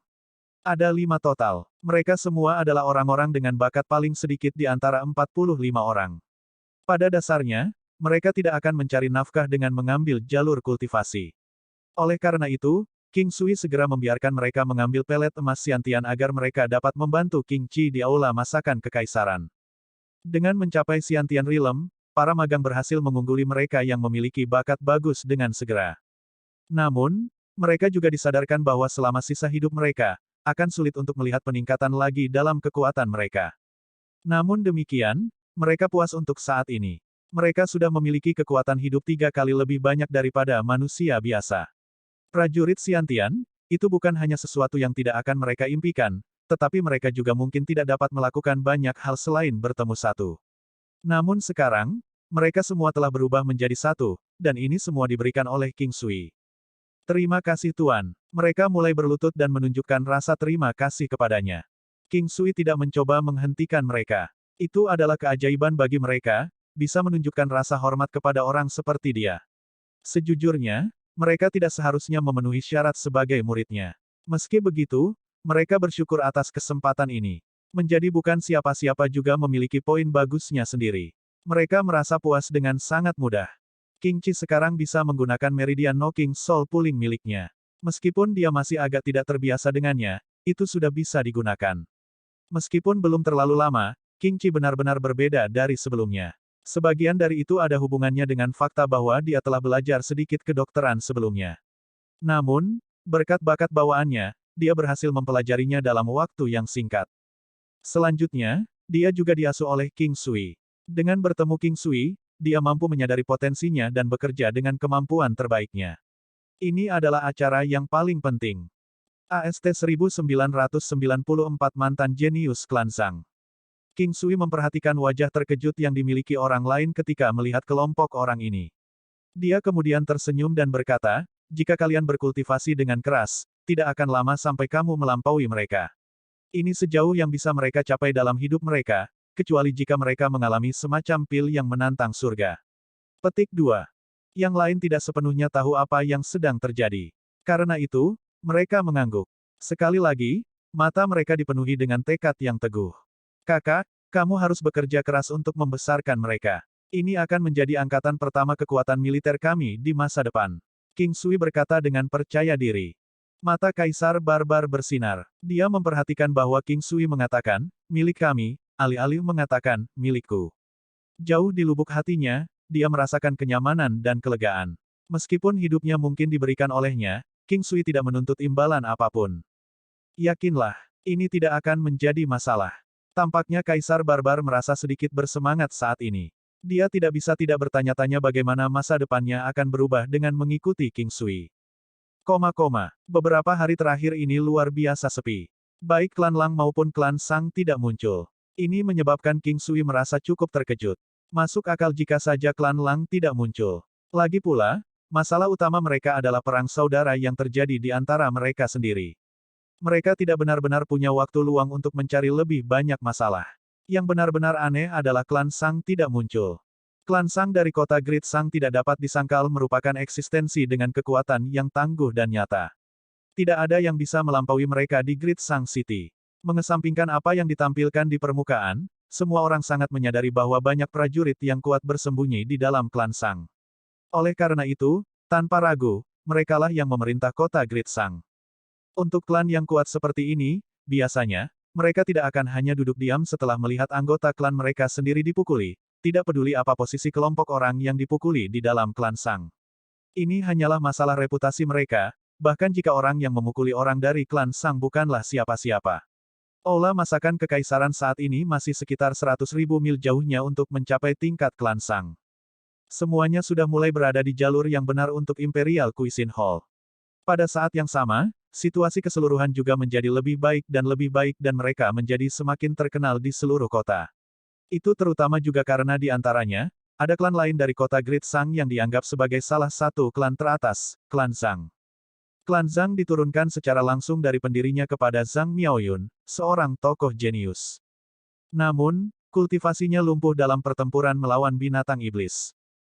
Ada 5 total. Mereka semua adalah orang-orang dengan bakat paling sedikit di antara 45 orang. Pada dasarnya, mereka tidak akan mencari nafkah dengan mengambil jalur kultivasi. Oleh karena itu, King Sui segera membiarkan mereka mengambil pelet emas Xiantian agar mereka dapat membantu King Qi di aula masakan kekaisaran. Dengan mencapai Xiantian Realm, para magang berhasil mengungguli mereka yang memiliki bakat bagus dengan segera. Namun, mereka juga disadarkan bahwa selama sisa hidup mereka, akan sulit untuk melihat peningkatan lagi dalam kekuatan mereka. Namun demikian, mereka puas untuk saat ini. Mereka sudah memiliki kekuatan hidup 3 kali lebih banyak daripada manusia biasa. Prajurit Xiantian, itu bukan hanya sesuatu yang tidak akan mereka impikan, tetapi mereka juga mungkin tidak dapat melakukan banyak hal selain bertemu satu. Namun sekarang, mereka semua telah berubah menjadi satu, dan ini semua diberikan oleh King Sui. Terima kasih Tuan. Mereka mulai berlutut dan menunjukkan rasa terima kasih kepadanya. King Sui tidak mencoba menghentikan mereka. Itu adalah keajaiban bagi mereka, bisa menunjukkan rasa hormat kepada orang seperti dia. Sejujurnya, mereka tidak seharusnya memenuhi syarat sebagai muridnya. Meski begitu, mereka bersyukur atas kesempatan ini. Menjadi bukan siapa-siapa juga memiliki poin bagusnya sendiri. Mereka merasa puas dengan sangat mudah. King Qi sekarang bisa menggunakan Meridian Knocking Soul Pulling miliknya. Meskipun dia masih agak tidak terbiasa dengannya, itu sudah bisa digunakan. Meskipun belum terlalu lama, King Qi benar-benar berbeda dari sebelumnya. Sebagian dari itu ada hubungannya dengan fakta bahwa dia telah belajar sedikit kedokteran sebelumnya. Namun, berkat bakat bawaannya, dia berhasil mempelajarinya dalam waktu yang singkat. Selanjutnya, dia juga diasuh oleh King Sui. Dengan bertemu King Sui, dia mampu menyadari potensinya dan bekerja dengan kemampuan terbaiknya. Ini adalah acara yang paling penting. AST 1994 Mantan Jenius Klan Zhang. King Sui memperhatikan wajah terkejut yang dimiliki orang lain ketika melihat kelompok orang ini. Dia kemudian tersenyum dan berkata, jika kalian berkultivasi dengan keras, tidak akan lama sampai kamu melampaui mereka. Ini sejauh yang bisa mereka capai dalam hidup mereka, kecuali jika mereka mengalami semacam pil yang menantang surga. Petik 2. Yang lain tidak sepenuhnya tahu apa yang sedang terjadi. Karena itu, mereka mengangguk. Sekali lagi, mata mereka dipenuhi dengan tekad yang teguh. Kakak, kamu harus bekerja keras untuk membesarkan mereka. Ini akan menjadi angkatan pertama kekuatan militer kami di masa depan. King Sui berkata dengan percaya diri. Mata Kaisar Barbar bersinar. Dia memperhatikan bahwa King Sui mengatakan, milik kami, alih-alih mengatakan, milikku. Jauh di lubuk hatinya, dia merasakan kenyamanan dan kelegaan. Meskipun hidupnya mungkin diberikan olehnya, King Sui tidak menuntut imbalan apapun. Yakinlah, ini tidak akan menjadi masalah. Tampaknya Kaisar Barbar merasa sedikit bersemangat saat ini. Dia tidak bisa tidak bertanya-tanya bagaimana masa depannya akan berubah dengan mengikuti King Sui. Beberapa hari terakhir ini luar biasa sepi. Baik klan Lang maupun klan Sang tidak muncul. Ini menyebabkan King Sui merasa cukup terkejut. Masuk akal jika saja klan Lang tidak muncul. Lagi pula, masalah utama mereka adalah perang saudara yang terjadi di antara mereka sendiri. Mereka tidak benar-benar punya waktu luang untuk mencari lebih banyak masalah. Yang benar-benar aneh adalah klan Sang tidak muncul. Klan Sang dari kota Great Sang tidak dapat disangkal merupakan eksistensi dengan kekuatan yang tangguh dan nyata. Tidak ada yang bisa melampaui mereka di Great Sang City. Mengesampingkan apa yang ditampilkan di permukaan, semua orang sangat menyadari bahwa banyak prajurit yang kuat bersembunyi di dalam klan Sang. Oleh karena itu, tanpa ragu, merekalah yang memerintah kota Great Sang. Untuk klan yang kuat seperti ini, biasanya, mereka tidak akan hanya duduk diam setelah melihat anggota klan mereka sendiri dipukuli, tidak peduli apa posisi kelompok orang yang dipukuli di dalam klan Sang. Ini hanyalah masalah reputasi mereka, bahkan jika orang yang memukuli orang dari klan Sang bukanlah siapa-siapa. Aula masakan kekaisaran saat ini masih sekitar 100.000 mil jauhnya untuk mencapai tingkat klan Sang. Semuanya sudah mulai berada di jalur yang benar untuk Imperial Cuisine Hall. Pada saat yang sama, situasi keseluruhan juga menjadi lebih baik dan mereka menjadi semakin terkenal di seluruh kota. Itu terutama juga karena di antaranya, ada klan lain dari kota Great Sang yang dianggap sebagai salah satu klan teratas, klan Zhang. Klan Zhang diturunkan secara langsung dari pendirinya kepada Zhang Miaoyun, seorang tokoh jenius. Namun, kultivasinya lumpuh dalam pertempuran melawan binatang iblis.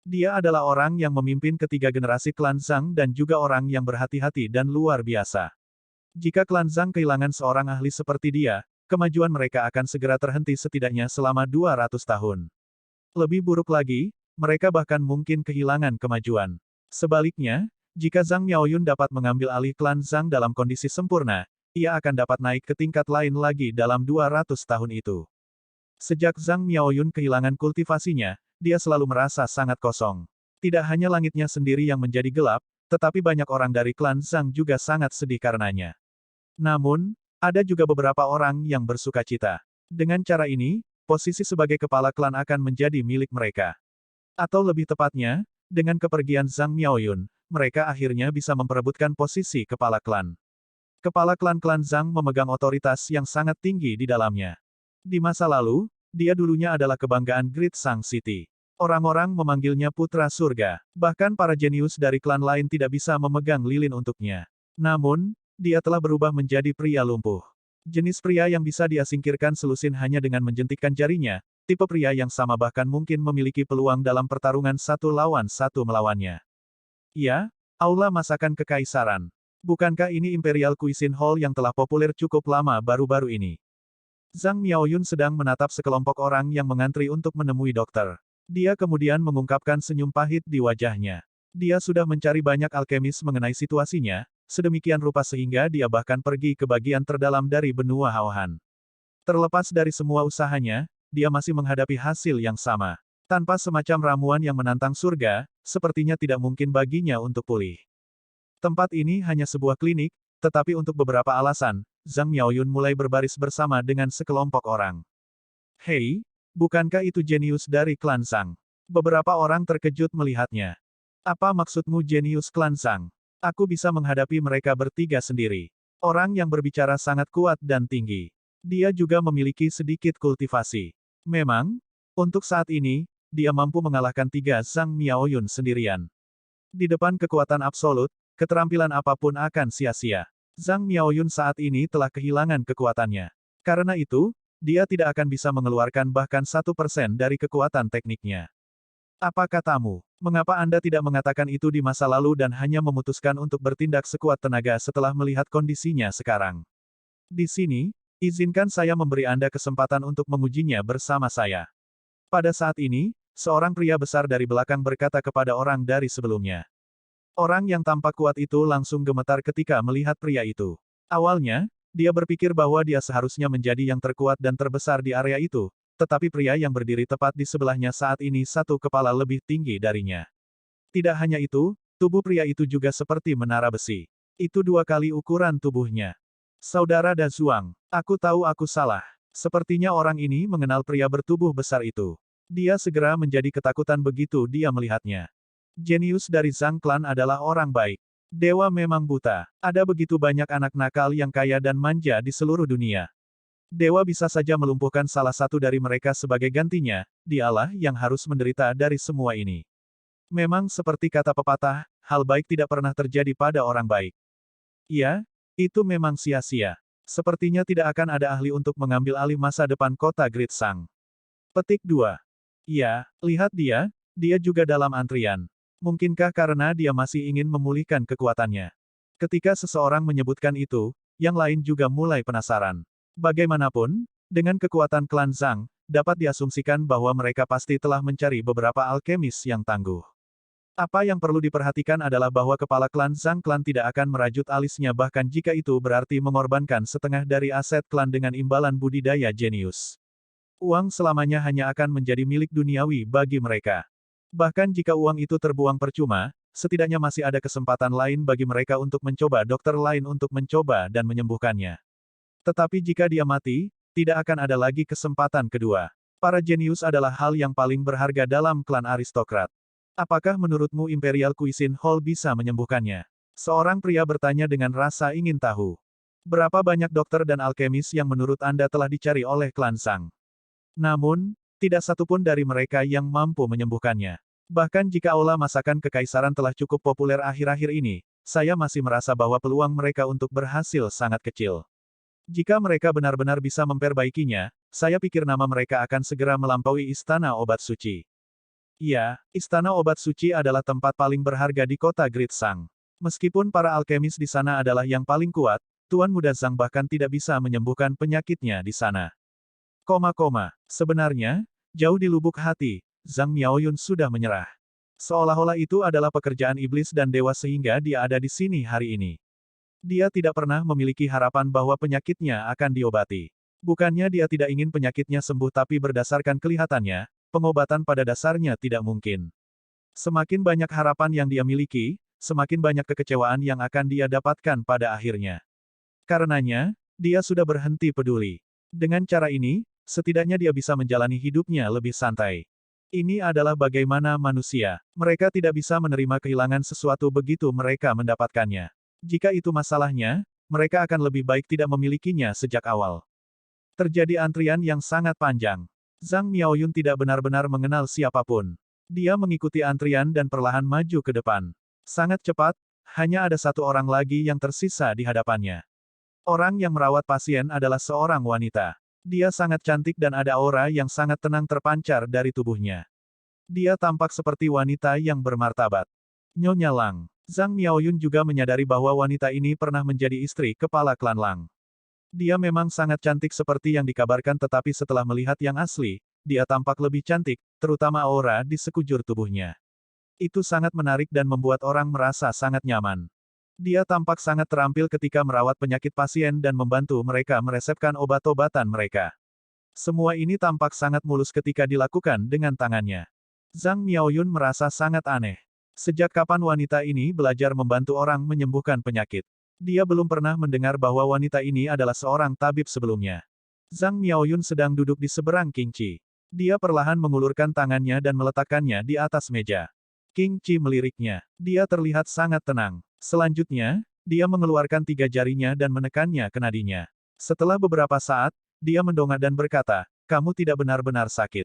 Dia adalah orang yang memimpin ketiga generasi klan Zhang dan juga orang yang berhati-hati dan luar biasa. Jika klan Zhang kehilangan seorang ahli seperti dia, kemajuan mereka akan segera terhenti setidaknya selama 200 tahun. Lebih buruk lagi, mereka bahkan mungkin kehilangan kemajuan. Sebaliknya, jika Zhang Miaoyun dapat mengambil alih klan Zhang dalam kondisi sempurna, ia akan dapat naik ke tingkat lain lagi dalam 200 tahun itu. Sejak Zhang Miaoyun kehilangan kultivasinya, dia selalu merasa sangat kosong. Tidak hanya langitnya sendiri yang menjadi gelap, tetapi banyak orang dari klan Zhang juga sangat sedih karenanya. Namun, ada juga beberapa orang yang bersukacita. Dengan cara ini, posisi sebagai kepala klan akan menjadi milik mereka. Atau lebih tepatnya, dengan kepergian Zhang Miaoyun, mereka akhirnya bisa memperebutkan posisi kepala klan. Kepala klan-klan Zhang memegang otoritas yang sangat tinggi di dalamnya. Di masa lalu, dia dulunya adalah kebanggaan Great Sang City. Orang-orang memanggilnya Putra Surga. Bahkan para jenius dari klan lain tidak bisa memegang lilin untuknya. Namun, dia telah berubah menjadi pria lumpuh. Jenis pria yang bisa dia singkirkan selusin hanya dengan menjentikkan jarinya, tipe pria yang sama bahkan mungkin memiliki peluang dalam pertarungan satu lawan satu melawannya. Ya, Aula Masakan Kekaisaran. Bukankah ini Imperial Cuisine Hall yang telah populer cukup lama baru-baru ini? Zhang Miaoyun sedang menatap sekelompok orang yang mengantri untuk menemui dokter. Dia kemudian mengungkapkan senyum pahit di wajahnya. Dia sudah mencari banyak alkemis mengenai situasinya, sedemikian rupa sehingga dia bahkan pergi ke bagian terdalam dari benua Haohan. Terlepas dari semua usahanya, dia masih menghadapi hasil yang sama. Tanpa semacam ramuan yang menantang surga, sepertinya tidak mungkin baginya untuk pulih. Tempat ini hanya sebuah klinik, tetapi untuk beberapa alasan, Zhang Miaoyun mulai berbaris bersama dengan sekelompok orang. Hei, bukankah itu jenius dari klan Zhang? Beberapa orang terkejut melihatnya. Apa maksudmu jenius klan Zhang? Aku bisa menghadapi mereka bertiga sendiri. Orang yang berbicara sangat kuat dan tinggi. Dia juga memiliki sedikit kultivasi. Memang, untuk saat ini, dia mampu mengalahkan tiga Zhang Miaoyun sendirian. Di depan kekuatan absolut, keterampilan apapun akan sia-sia. Zhang Miaoyun saat ini telah kehilangan kekuatannya. Karena itu, dia tidak akan bisa mengeluarkan bahkan 1% dari kekuatan tekniknya. Apa katamu? Mengapa Anda tidak mengatakan itu di masa lalu dan hanya memutuskan untuk bertindak sekuat tenaga setelah melihat kondisinya sekarang? Di sini, izinkan saya memberi Anda kesempatan untuk mengujinya bersama saya. Pada saat ini, seorang pria besar dari belakang berkata kepada orang dari sebelumnya. Orang yang tampak kuat itu langsung gemetar ketika melihat pria itu. Awalnya, dia berpikir bahwa dia seharusnya menjadi yang terkuat dan terbesar di area itu, tetapi pria yang berdiri tepat di sebelahnya saat ini satu kepala lebih tinggi darinya. Tidak hanya itu, tubuh pria itu juga seperti menara besi. Itu 2 kali ukuran tubuhnya. Saudara Da Zuang, aku tahu aku salah. Sepertinya orang ini mengenal pria bertubuh besar itu. Dia segera menjadi ketakutan begitu dia melihatnya. Jenius dari Zhang Clan adalah orang baik. Dewa memang buta. Ada begitu banyak anak nakal yang kaya dan manja di seluruh dunia. Dewa bisa saja melumpuhkan salah satu dari mereka sebagai gantinya, dialah yang harus menderita dari semua ini. Memang seperti kata pepatah, hal baik tidak pernah terjadi pada orang baik. Ya, Itu memang sia-sia. Sepertinya tidak akan ada ahli untuk mengambil alih masa depan kota Great Sang. Petik 2. Ya, lihat dia juga dalam antrian. Mungkinkah karena dia masih ingin memulihkan kekuatannya? Ketika seseorang menyebutkan itu, yang lain juga mulai penasaran. Bagaimanapun, dengan kekuatan klan Zhang, dapat diasumsikan bahwa mereka pasti telah mencari beberapa alkemis yang tangguh. Apa yang perlu diperhatikan adalah bahwa kepala klan Zhang klan tidak akan merajut alisnya bahkan jika itu berarti mengorbankan setengah dari aset klan dengan imbalan budidaya jenius. Uang selamanya hanya akan menjadi milik duniawi bagi mereka. Bahkan jika uang itu terbuang percuma, setidaknya masih ada kesempatan lain bagi mereka untuk mencoba dokter lain untuk mencoba dan menyembuhkannya. Tetapi jika dia mati, tidak akan ada lagi kesempatan kedua. Para jenius adalah hal yang paling berharga dalam klan aristokrat. Apakah menurutmu Imperial Cuisine Hall bisa menyembuhkannya? Seorang pria bertanya dengan rasa ingin tahu. Berapa banyak dokter dan alkemis yang menurut Anda telah dicari oleh klan Zhang? Namun, tidak satupun dari mereka yang mampu menyembuhkannya. Bahkan jika aula masakan kekaisaran telah cukup populer akhir-akhir ini, saya masih merasa bahwa peluang mereka untuk berhasil sangat kecil. Jika mereka benar-benar bisa memperbaikinya, saya pikir nama mereka akan segera melampaui Istana Obat Suci. Iya, Istana Obat Suci adalah tempat paling berharga di kota Great Sang. Meskipun para alkemis di sana adalah yang paling kuat, Tuan Muda Zhang bahkan tidak bisa menyembuhkan penyakitnya di sana. Sebenarnya, jauh di lubuk hati, Zhang Miaoyun sudah menyerah. Seolah-olah itu adalah pekerjaan iblis dan dewa sehingga dia ada di sini hari ini. Dia tidak pernah memiliki harapan bahwa penyakitnya akan diobati. Bukannya dia tidak ingin penyakitnya sembuh tapi berdasarkan kelihatannya, pengobatan pada dasarnya tidak mungkin. Semakin banyak harapan yang dia miliki, semakin banyak kekecewaan yang akan dia dapatkan pada akhirnya. Karenanya, dia sudah berhenti peduli. Dengan cara ini, setidaknya dia bisa menjalani hidupnya lebih santai. Ini adalah bagaimana manusia. Mereka tidak bisa menerima kehilangan sesuatu begitu mereka mendapatkannya. Jika itu masalahnya, mereka akan lebih baik tidak memilikinya sejak awal. Terjadi antrian yang sangat panjang. Zhang Miaoyun tidak benar-benar mengenal siapapun. Dia mengikuti antrian dan perlahan maju ke depan. Sangat cepat, hanya ada satu orang lagi yang tersisa di hadapannya. Orang yang merawat pasien adalah seorang wanita. Dia sangat cantik dan ada aura yang sangat tenang terpancar dari tubuhnya. Dia tampak seperti wanita yang bermartabat. Nyonya Lang. Zhang Miaoyun juga menyadari bahwa wanita ini pernah menjadi istri kepala klan Lang. Dia memang sangat cantik seperti yang dikabarkan tetapi setelah melihat yang asli, dia tampak lebih cantik, terutama aura di sekujur tubuhnya. Itu sangat menarik dan membuat orang merasa sangat nyaman. Dia tampak sangat terampil ketika merawat penyakit pasien dan membantu mereka meresepkan obat-obatan mereka. Semua ini tampak sangat mulus ketika dilakukan dengan tangannya. Zhang Miaoyun merasa sangat aneh. Sejak kapan wanita ini belajar membantu orang menyembuhkan penyakit? Dia belum pernah mendengar bahwa wanita ini adalah seorang tabib sebelumnya. Zhang Miaoyun sedang duduk di seberang King Qi. Dia perlahan mengulurkan tangannya dan meletakkannya di atas meja. King Qi meliriknya. Dia terlihat sangat tenang. Selanjutnya, dia mengeluarkan 3 jarinya dan menekannya ke nadinya. Setelah beberapa saat, dia mendongak dan berkata, "Kamu tidak benar-benar sakit.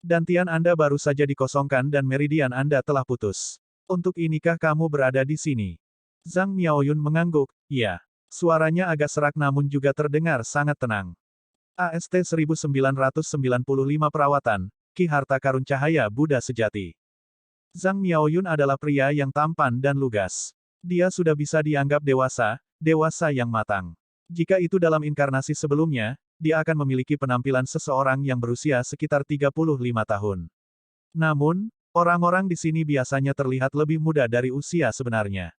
Dantian Anda baru saja dikosongkan dan meridian Anda telah putus. Untuk inikah kamu berada di sini?" Zhang Miaoyun mengangguk, "Iya." Suaranya agak serak namun juga terdengar sangat tenang. AST 1995 Perawatan, Ki Harta Karun Cahaya Buddha Sejati. Zhang Miaoyun adalah pria yang tampan dan lugas. Dia sudah bisa dianggap dewasa, dewasa yang matang. Jika itu dalam inkarnasi sebelumnya, dia akan memiliki penampilan seseorang yang berusia sekitar 35 tahun. Namun, orang-orang di sini biasanya terlihat lebih muda dari usia sebenarnya.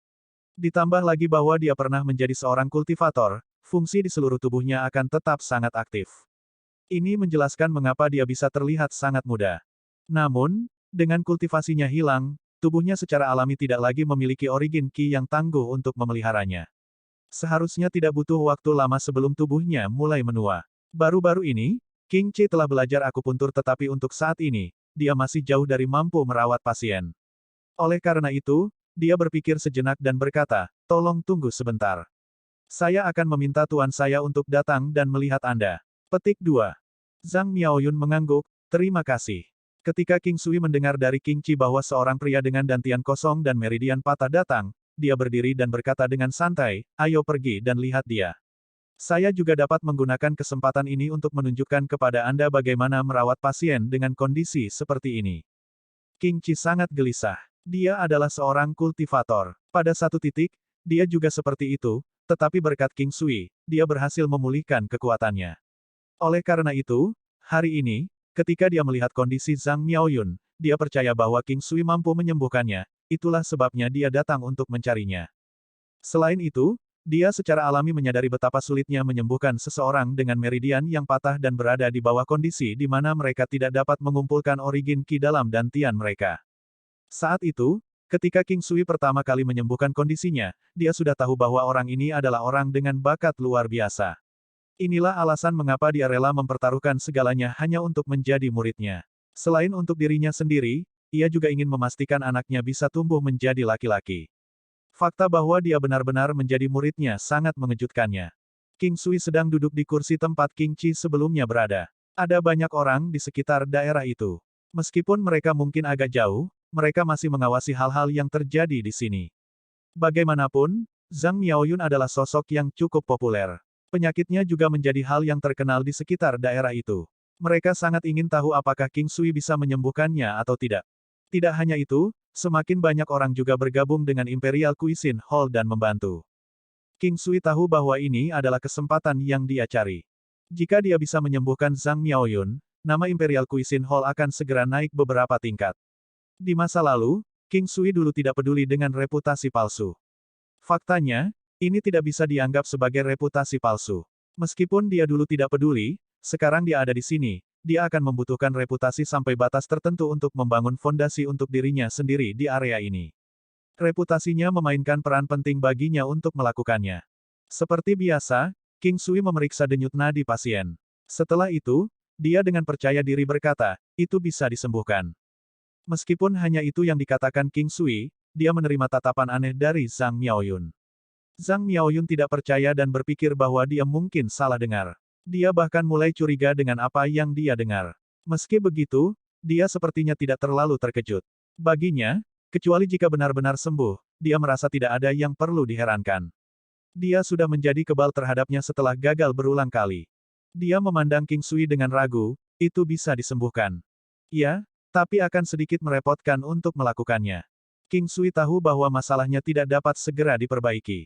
Ditambah lagi bahwa dia pernah menjadi seorang kultivator, fungsi di seluruh tubuhnya akan tetap sangat aktif. Ini menjelaskan mengapa dia bisa terlihat sangat muda. Namun, dengan kultivasinya hilang, tubuhnya secara alami tidak lagi memiliki origin Qi yang tangguh untuk memeliharanya. Seharusnya tidak butuh waktu lama sebelum tubuhnya mulai menua. Baru-baru ini, King Qi telah belajar akupuntur tetapi untuk saat ini, dia masih jauh dari mampu merawat pasien. Oleh karena itu, dia berpikir sejenak dan berkata, "Tolong tunggu sebentar. Saya akan meminta tuan saya untuk datang dan melihat Anda." Petik 2. Zhang Miaoyun mengangguk, "Terima kasih." Ketika King Sui mendengar dari King Qi bahwa seorang pria dengan dantian kosong dan meridian patah datang, dia berdiri dan berkata dengan santai, ayo pergi dan lihat dia. Saya juga dapat menggunakan kesempatan ini untuk menunjukkan kepada Anda bagaimana merawat pasien dengan kondisi seperti ini. King Qi sangat gelisah. Dia adalah seorang kultivator. Pada satu titik, dia juga seperti itu, tetapi berkat King Sui, dia berhasil memulihkan kekuatannya. Oleh karena itu, hari ini, ketika dia melihat kondisi Zhang Miaoyun, dia percaya bahwa King Sui mampu menyembuhkannya, itulah sebabnya dia datang untuk mencarinya. Selain itu, dia secara alami menyadari betapa sulitnya menyembuhkan seseorang dengan meridian yang patah dan berada di bawah kondisi di mana mereka tidak dapat mengumpulkan origin Qi dalam dantian mereka. Saat itu, ketika King Sui pertama kali menyembuhkan kondisinya, dia sudah tahu bahwa orang ini adalah orang dengan bakat luar biasa. Inilah alasan mengapa dia rela mempertaruhkan segalanya hanya untuk menjadi muridnya. Selain untuk dirinya sendiri, ia juga ingin memastikan anaknya bisa tumbuh menjadi laki-laki. Fakta bahwa dia benar-benar menjadi muridnya sangat mengejutkannya. King Sui sedang duduk di kursi tempat King Qi sebelumnya berada. Ada banyak orang di sekitar daerah itu. Meskipun mereka mungkin agak jauh, mereka masih mengawasi hal-hal yang terjadi di sini. Bagaimanapun, Zhang Miaoyun adalah sosok yang cukup populer. Penyakitnya juga menjadi hal yang terkenal di sekitar daerah itu. Mereka sangat ingin tahu apakah King Sui bisa menyembuhkannya atau tidak. Tidak hanya itu, semakin banyak orang juga bergabung dengan Imperial Cuisine Hall dan membantu. King Sui tahu bahwa ini adalah kesempatan yang dia cari. Jika dia bisa menyembuhkan Zhang Miaoyun, nama Imperial Cuisine Hall akan segera naik beberapa tingkat. Di masa lalu, King Sui dulu tidak peduli dengan reputasi palsu. Faktanya, ini tidak bisa dianggap sebagai reputasi palsu. Meskipun dia dulu tidak peduli, sekarang dia ada di sini, dia akan membutuhkan reputasi sampai batas tertentu untuk membangun fondasi untuk dirinya sendiri di area ini. Reputasinya memainkan peran penting baginya untuk melakukannya. Seperti biasa, King Sui memeriksa denyut nadi pasien. Setelah itu, dia dengan percaya diri berkata, itu bisa disembuhkan. Meskipun hanya itu yang dikatakan King Sui, dia menerima tatapan aneh dari Zhang Miaoyun. Zhang Miaoyun tidak percaya dan berpikir bahwa dia mungkin salah dengar. Dia bahkan mulai curiga dengan apa yang dia dengar. Meski begitu, dia sepertinya tidak terlalu terkejut. Baginya, kecuali jika benar-benar sembuh, dia merasa tidak ada yang perlu diherankan. Dia sudah menjadi kebal terhadapnya setelah gagal berulang kali. Dia memandang King Sui dengan ragu, itu bisa disembuhkan. Ya, tapi akan sedikit merepotkan untuk melakukannya. King Sui tahu bahwa masalahnya tidak dapat segera diperbaiki.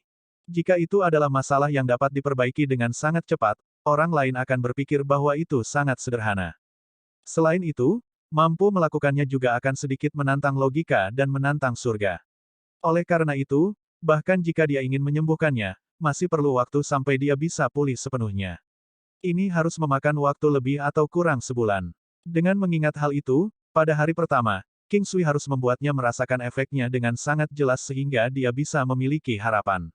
Jika itu adalah masalah yang dapat diperbaiki dengan sangat cepat, orang lain akan berpikir bahwa itu sangat sederhana. Selain itu, mampu melakukannya juga akan sedikit menantang logika dan menantang surga. Oleh karena itu, bahkan jika dia ingin menyembuhkannya, masih perlu waktu sampai dia bisa pulih sepenuhnya. Ini harus memakan waktu lebih atau kurang sebulan. Dengan mengingat hal itu, pada hari pertama, King Sui harus membuatnya merasakan efeknya dengan sangat jelas sehingga dia bisa memiliki harapan.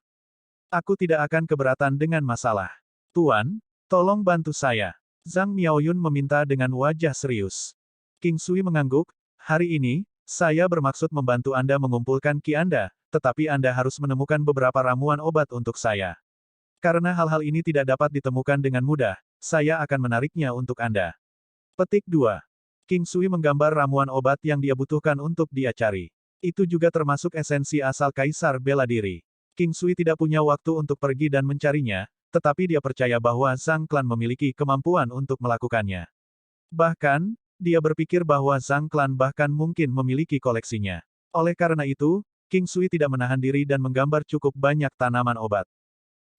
Aku tidak akan keberatan dengan masalah. Tuan, tolong bantu saya. Zhang Miaoyun meminta dengan wajah serius. King Sui mengangguk, hari ini, saya bermaksud membantu Anda mengumpulkan Qi Anda, tetapi Anda harus menemukan beberapa ramuan obat untuk saya. Karena hal-hal ini tidak dapat ditemukan dengan mudah, saya akan menariknya untuk Anda. Petik 2. King Sui menggambar ramuan obat yang dia butuhkan untuk dia cari. Itu juga termasuk esensi asal Kaisar Bela Diri. King Sui tidak punya waktu untuk pergi dan mencarinya, tetapi dia percaya bahwa Zhang Clan memiliki kemampuan untuk melakukannya. Bahkan, dia berpikir bahwa Zhang Clan bahkan mungkin memiliki koleksinya. Oleh karena itu, King Sui tidak menahan diri dan menggambar cukup banyak tanaman obat.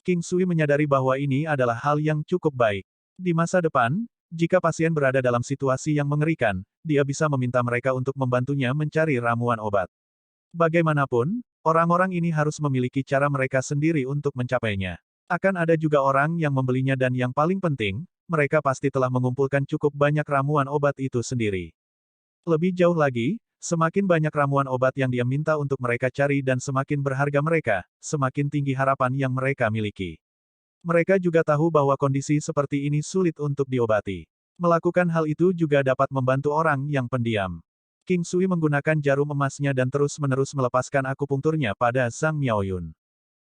King Sui menyadari bahwa ini adalah hal yang cukup baik. Di masa depan, jika pasien berada dalam situasi yang mengerikan, dia bisa meminta mereka untuk membantunya mencari ramuan obat. Bagaimanapun, orang-orang ini harus memiliki cara mereka sendiri untuk mencapainya. Akan ada juga orang yang membelinya dan yang paling penting, mereka pasti telah mengumpulkan cukup banyak ramuan obat itu sendiri. Lebih jauh lagi, semakin banyak ramuan obat yang dia minta untuk mereka cari dan semakin berharga mereka, semakin tinggi harapan yang mereka miliki. Mereka juga tahu bahwa kondisi seperti ini sulit untuk diobati. Melakukan hal itu juga dapat membantu orang yang pendiam. King Sui menggunakan jarum emasnya dan terus-menerus melepaskan akupunkturnya pada Zhang Miaoyun.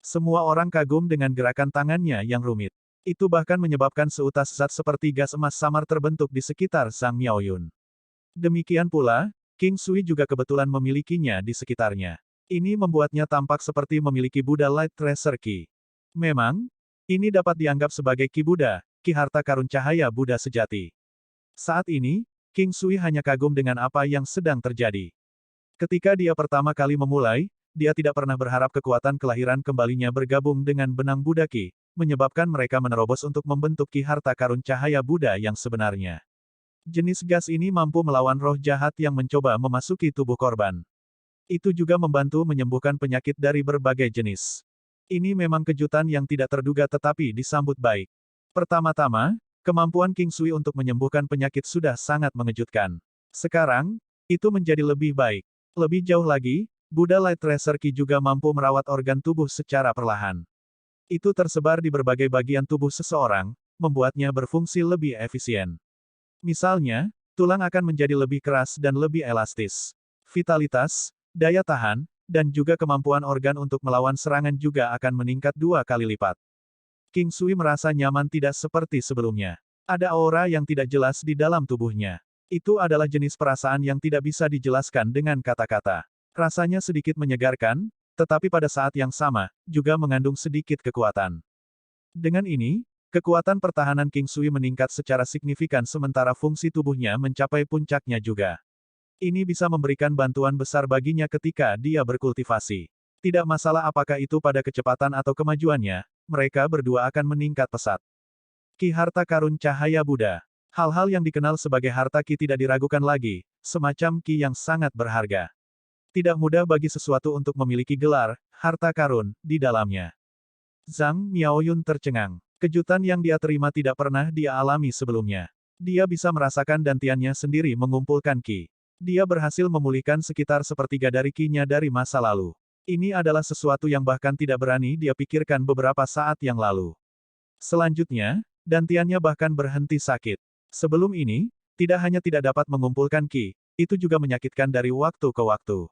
Semua orang kagum dengan gerakan tangannya yang rumit. Itu bahkan menyebabkan seutas zat seperti gas emas samar terbentuk di sekitar Zhang Miaoyun. Demikian pula, King Sui juga kebetulan memilikinya di sekitarnya. Ini membuatnya tampak seperti memiliki Buddha Light Tracer Ki. Memang, ini dapat dianggap sebagai Ki Buddha, Ki harta karun cahaya Buddha sejati. Saat ini, King Sui hanya kagum dengan apa yang sedang terjadi. Ketika dia pertama kali memulai, dia tidak pernah berharap kekuatan kelahiran kembalinya bergabung dengan benang Buddha Ki, menyebabkan mereka menerobos untuk membentuk Ki harta karun cahaya Buddha yang sebenarnya. Jenis gas ini mampu melawan roh jahat yang mencoba memasuki tubuh korban. Itu juga membantu menyembuhkan penyakit dari berbagai jenis. Ini memang kejutan yang tidak terduga tetapi disambut baik. Pertama-tama, kemampuan King Sui untuk menyembuhkan penyakit sudah sangat mengejutkan. Sekarang, itu menjadi lebih baik. Lebih jauh lagi, Buddha Light Tracer Ki juga mampu merawat organ tubuh secara perlahan. Itu tersebar di berbagai bagian tubuh seseorang, membuatnya berfungsi lebih efisien. Misalnya, tulang akan menjadi lebih keras dan lebih elastis. Vitalitas, daya tahan, dan juga kemampuan organ untuk melawan serangan juga akan meningkat 2 kali lipat. King Sui merasa nyaman tidak seperti sebelumnya. Ada aura yang tidak jelas di dalam tubuhnya. Itu adalah jenis perasaan yang tidak bisa dijelaskan dengan kata-kata. Rasanya sedikit menyegarkan, tetapi pada saat yang sama, juga mengandung sedikit kekuatan. Dengan ini, kekuatan pertahanan King Sui meningkat secara signifikan sementara fungsi tubuhnya mencapai puncaknya juga. Ini bisa memberikan bantuan besar baginya ketika dia berkultivasi. Tidak masalah apakah itu pada kecepatan atau kemajuannya, mereka berdua akan meningkat pesat. Ki harta karun cahaya Buddha. Hal-hal yang dikenal sebagai harta Ki tidak diragukan lagi, semacam Ki yang sangat berharga. Tidak mudah bagi sesuatu untuk memiliki gelar, harta karun, di dalamnya. Zhang Miaoyun tercengang. Kejutan yang dia terima tidak pernah dia alami sebelumnya. Dia bisa merasakan dantiannya sendiri mengumpulkan Ki. Dia berhasil memulihkan sekitar sepertiga dari Ki-nya dari masa lalu. Ini adalah sesuatu yang bahkan tidak berani dia pikirkan beberapa saat yang lalu. Selanjutnya, dantiannya bahkan berhenti sakit. Sebelum ini, tidak hanya tidak dapat mengumpulkan Ki, itu juga menyakitkan dari waktu ke waktu.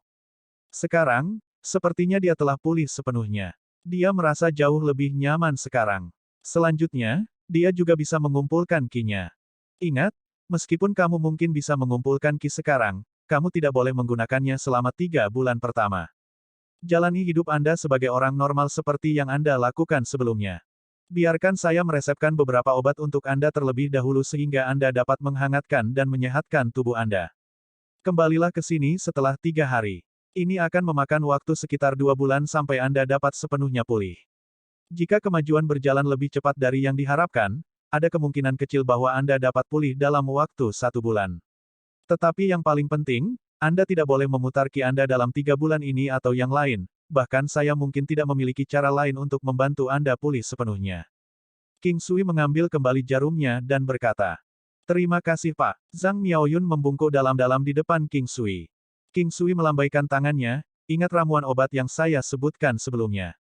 Sekarang, sepertinya dia telah pulih sepenuhnya. Dia merasa jauh lebih nyaman sekarang. Selanjutnya, dia juga bisa mengumpulkan Ki-nya. Ingat, meskipun kamu mungkin bisa mengumpulkan Ki sekarang, kamu tidak boleh menggunakannya selama 3 bulan pertama. Jalani hidup Anda sebagai orang normal seperti yang Anda lakukan sebelumnya. Biarkan saya meresepkan beberapa obat untuk Anda terlebih dahulu sehingga Anda dapat menghangatkan dan menyehatkan tubuh Anda. Kembalilah ke sini setelah 3 hari. Ini akan memakan waktu sekitar 2 bulan sampai Anda dapat sepenuhnya pulih. Jika kemajuan berjalan lebih cepat dari yang diharapkan, ada kemungkinan kecil bahwa Anda dapat pulih dalam waktu 1 bulan. Tetapi yang paling penting, Anda tidak boleh memutar Ki Anda dalam 3 bulan ini atau yang lain, bahkan saya mungkin tidak memiliki cara lain untuk membantu Anda pulih sepenuhnya. King Sui mengambil kembali jarumnya dan berkata, "Terima kasih Pak." Zhang Miaoyun membungkuk dalam-dalam di depan King Sui. King Sui melambaikan tangannya, "Ingat ramuan obat yang saya sebutkan sebelumnya.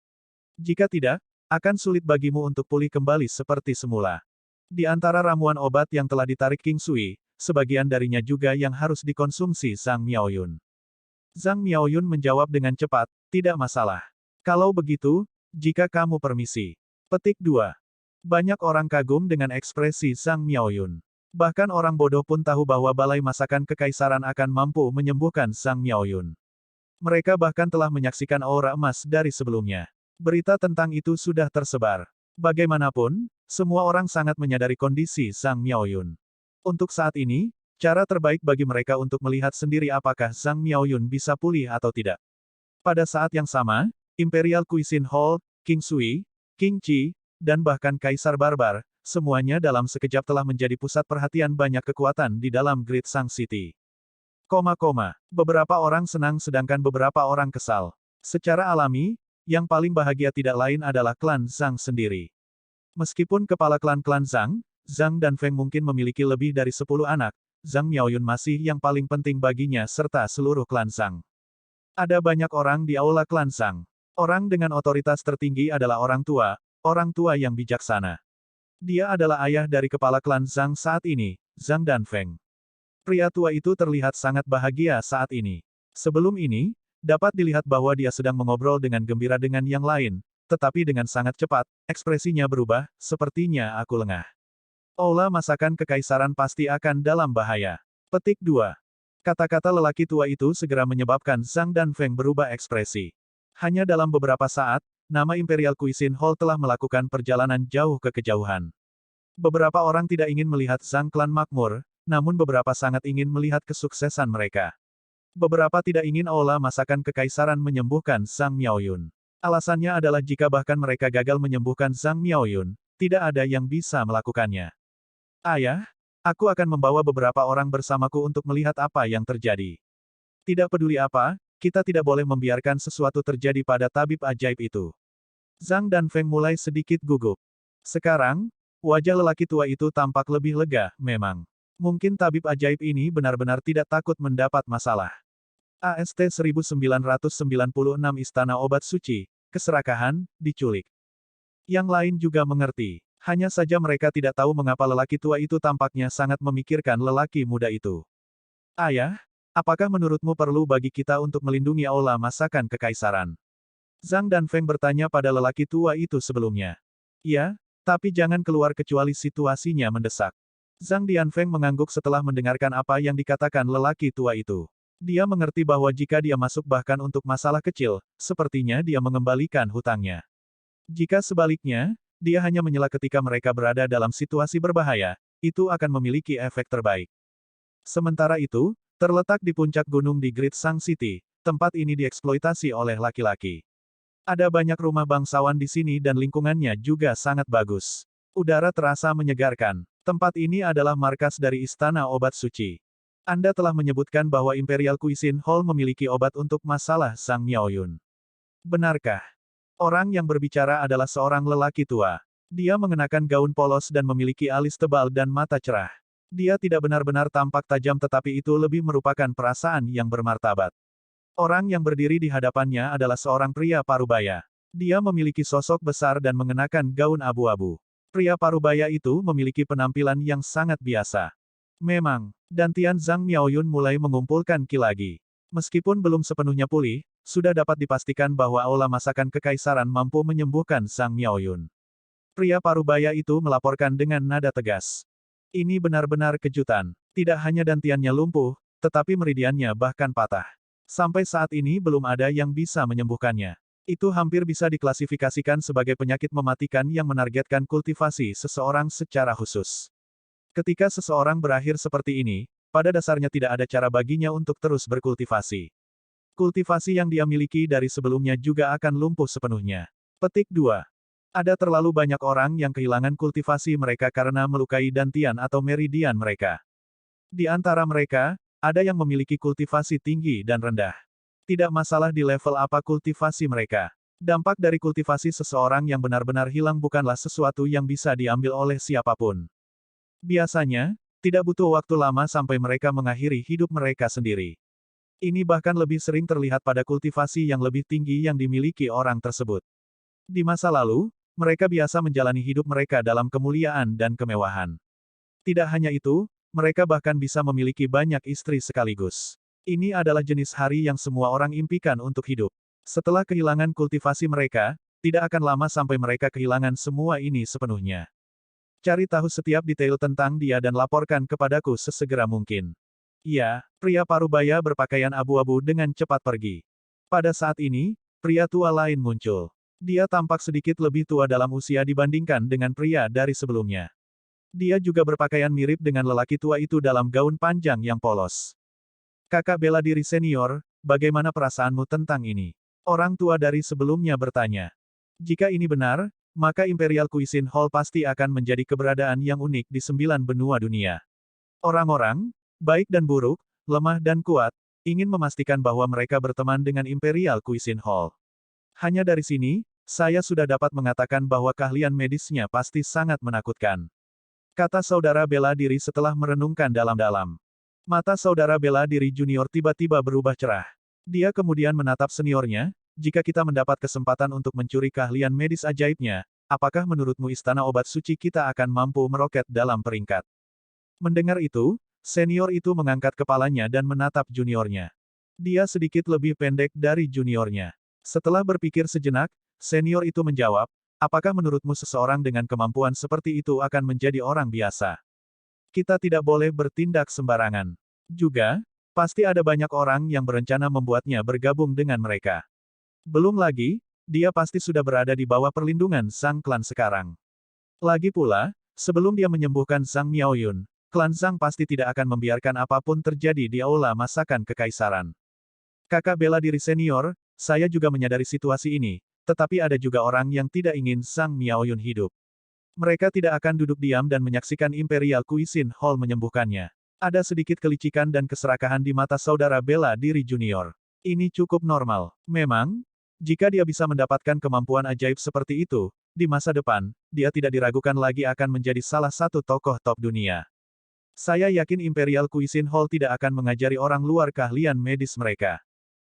Jika tidak, akan sulit bagimu untuk pulih kembali seperti semula." Di antara ramuan obat yang telah ditarik King Sui, sebagian darinya juga yang harus dikonsumsi Zhang Miaoyun. Zhang Miaoyun menjawab dengan cepat, "Tidak masalah. Kalau begitu, jika kamu permisi." Petik 2. Banyak orang kagum dengan ekspresi Zhang Miaoyun. Bahkan orang bodoh pun tahu bahwa Balai Masakan Kekaisaran akan mampu menyembuhkan Zhang Miaoyun. Mereka bahkan telah menyaksikan aura emas dari sebelumnya. Berita tentang itu sudah tersebar. Bagaimanapun, semua orang sangat menyadari kondisi Zhang Miaoyun. Untuk saat ini, cara terbaik bagi mereka untuk melihat sendiri apakah Zhang Miaoyun bisa pulih atau tidak. Pada saat yang sama, Imperial Cuisine Hall, King Sui, King Qi, dan bahkan Kaisar Barbar, semuanya dalam sekejap telah menjadi pusat perhatian banyak kekuatan di dalam Great Sang City. Beberapa orang senang sedangkan beberapa orang kesal. Secara alami, yang paling bahagia tidak lain adalah klan Zhang sendiri. Meskipun kepala klan-klan Zhang, Zhang dan Feng mungkin memiliki lebih dari 10 anak, Zhang Miaoyun masih yang paling penting baginya serta seluruh klan Zhang. Ada banyak orang di aula klan Zhang. Orang dengan otoritas tertinggi adalah orang tua yang bijaksana. Dia adalah ayah dari kepala klan Zhang saat ini, Zhang dan Feng. Pria tua itu terlihat sangat bahagia saat ini. Sebelum ini, dapat dilihat bahwa dia sedang mengobrol dengan gembira dengan yang lain, tetapi dengan sangat cepat, ekspresinya berubah, sepertinya aku lengah. Aula masakan kekaisaran pasti akan dalam bahaya. Petik 2. Kata-kata lelaki tua itu segera menyebabkan Zhang dan Feng berubah ekspresi. Hanya dalam beberapa saat, nama Imperial Cuisine Hall telah melakukan perjalanan jauh ke kejauhan. Beberapa orang tidak ingin melihat Zhang klan makmur, namun beberapa sangat ingin melihat kesuksesan mereka. Beberapa tidak ingin aula masakan kekaisaran menyembuhkan Zhang Miaoyun. Alasannya adalah jika bahkan mereka gagal menyembuhkan Zhang Miaoyun, tidak ada yang bisa melakukannya. Ayah, aku akan membawa beberapa orang bersamaku untuk melihat apa yang terjadi. Tidak peduli apa, kita tidak boleh membiarkan sesuatu terjadi pada tabib ajaib itu. Zhang dan Feng mulai sedikit gugup. Sekarang, wajah lelaki tua itu tampak lebih lega, memang. Mungkin tabib ajaib ini benar-benar tidak takut mendapat masalah. AST 1996 Istana Obat Suci, keserakahan, diculik. Yang lain juga mengerti. Hanya saja mereka tidak tahu mengapa lelaki tua itu tampaknya sangat memikirkan lelaki muda itu. Ayah, apakah menurutmu perlu bagi kita untuk melindungi aula masakan kekaisaran? Zhang dan Feng bertanya pada lelaki tua itu sebelumnya. Ya, tapi jangan keluar kecuali situasinya mendesak. Zhang Dianfeng mengangguk setelah mendengarkan apa yang dikatakan lelaki tua itu. Dia mengerti bahwa jika dia masuk bahkan untuk masalah kecil, sepertinya dia mengembalikan hutangnya. Jika sebaliknya, dia hanya menyela ketika mereka berada dalam situasi berbahaya, itu akan memiliki efek terbaik. Sementara itu, terletak di puncak gunung di Great Sang City, tempat ini dieksploitasi oleh laki-laki. Ada banyak rumah bangsawan di sini dan lingkungannya juga sangat bagus. Udara terasa menyegarkan. Tempat ini adalah markas dari Istana Obat Suci. Anda telah menyebutkan bahwa Imperial Cuisine Hall memiliki obat untuk masalah Zhang Miaoyun. Benarkah? Orang yang berbicara adalah seorang lelaki tua. Dia mengenakan gaun polos dan memiliki alis tebal dan mata cerah. Dia tidak benar-benar tampak tajam tetapi itu lebih merupakan perasaan yang bermartabat. Orang yang berdiri di hadapannya adalah seorang pria parubaya. Dia memiliki sosok besar dan mengenakan gaun abu-abu. Pria parubaya itu memiliki penampilan yang sangat biasa. Memang, dantian Zhang Miaoyun mulai mengumpulkan ki lagi. Meskipun belum sepenuhnya pulih, sudah dapat dipastikan bahwa aula masakan kekaisaran mampu menyembuhkan Zhang Miaoyun. Pria parubaya itu melaporkan dengan nada tegas. Ini benar-benar kejutan. Tidak hanya dantiannya lumpuh, tetapi meridiannya bahkan patah. Sampai saat ini belum ada yang bisa menyembuhkannya. Itu hampir bisa diklasifikasikan sebagai penyakit mematikan yang menargetkan kultivasi seseorang secara khusus. Ketika seseorang berakhir seperti ini, pada dasarnya tidak ada cara baginya untuk terus berkultivasi. Kultivasi yang dia miliki dari sebelumnya juga akan lumpuh sepenuhnya. Petik 2. Ada terlalu banyak orang yang kehilangan kultivasi mereka karena melukai dantian atau meridian mereka. Di antara mereka, ada yang memiliki kultivasi tinggi dan rendah. Tidak masalah di level apa kultivasi mereka. Dampak dari kultivasi seseorang yang benar-benar hilang bukanlah sesuatu yang bisa diambil oleh siapapun. Biasanya, tidak butuh waktu lama sampai mereka mengakhiri hidup mereka sendiri. Ini bahkan lebih sering terlihat pada kultivasi yang lebih tinggi yang dimiliki orang tersebut. Di masa lalu, mereka biasa menjalani hidup mereka dalam kemuliaan dan kemewahan. Tidak hanya itu, mereka bahkan bisa memiliki banyak istri sekaligus. Ini adalah jenis hari yang semua orang impikan untuk hidup. Setelah kehilangan kultivasi mereka, tidak akan lama sampai mereka kehilangan semua ini sepenuhnya. Cari tahu setiap detail tentang dia dan laporkan kepadaku sesegera mungkin. Iya, pria parubaya berpakaian abu-abu dengan cepat pergi. Pada saat ini, pria tua lain muncul. Dia tampak sedikit lebih tua dalam usia dibandingkan dengan pria dari sebelumnya. Dia juga berpakaian mirip dengan lelaki tua itu dalam gaun panjang yang polos. Kakak bela diri senior, bagaimana perasaanmu tentang ini? Orang tua dari sebelumnya bertanya. Jika ini benar, maka Imperial Cuisine Hall pasti akan menjadi keberadaan yang unik di 9 benua dunia. Orang-orang, baik dan buruk, lemah dan kuat, ingin memastikan bahwa mereka berteman dengan Imperial Cuisine Hall. Hanya dari sini, saya sudah dapat mengatakan bahwa keahlian medisnya pasti sangat menakutkan. Kata saudara bela diri setelah merenungkan dalam-dalam. Mata saudara bela diri junior tiba-tiba berubah cerah. Dia kemudian menatap seniornya, jika kita mendapat kesempatan untuk mencuri keahlian medis ajaibnya, apakah menurutmu Istana Obat Suci kita akan mampu meroket dalam peringkat? Mendengar itu, senior itu mengangkat kepalanya dan menatap juniornya. Dia sedikit lebih pendek dari juniornya. Setelah berpikir sejenak, senior itu menjawab, apakah menurutmu seseorang dengan kemampuan seperti itu akan menjadi orang biasa? Kita tidak boleh bertindak sembarangan. Juga, Pasti ada banyak orang yang berencana membuatnya bergabung dengan mereka. Belum lagi, dia pasti sudah berada di bawah perlindungan Sang Klan sekarang. Lagi pula, sebelum dia menyembuhkan Zhang Miaoyun, klan Zhang pasti tidak akan membiarkan apapun terjadi di aula masakan kekaisaran. Kakak bela diri senior, saya juga menyadari situasi ini, tetapi ada juga orang yang tidak ingin Zhang Miaoyun hidup. Mereka tidak akan duduk diam dan menyaksikan Imperial Cuisine Hall menyembuhkannya. Ada sedikit kelicikan dan keserakahan di mata saudara bela diri junior. Ini cukup normal. Memang, jika dia bisa mendapatkan kemampuan ajaib seperti itu, di masa depan, dia tidak diragukan lagi akan menjadi salah satu tokoh top dunia. Saya yakin Imperial Cuisine Hall tidak akan mengajari orang luar keahlian medis mereka.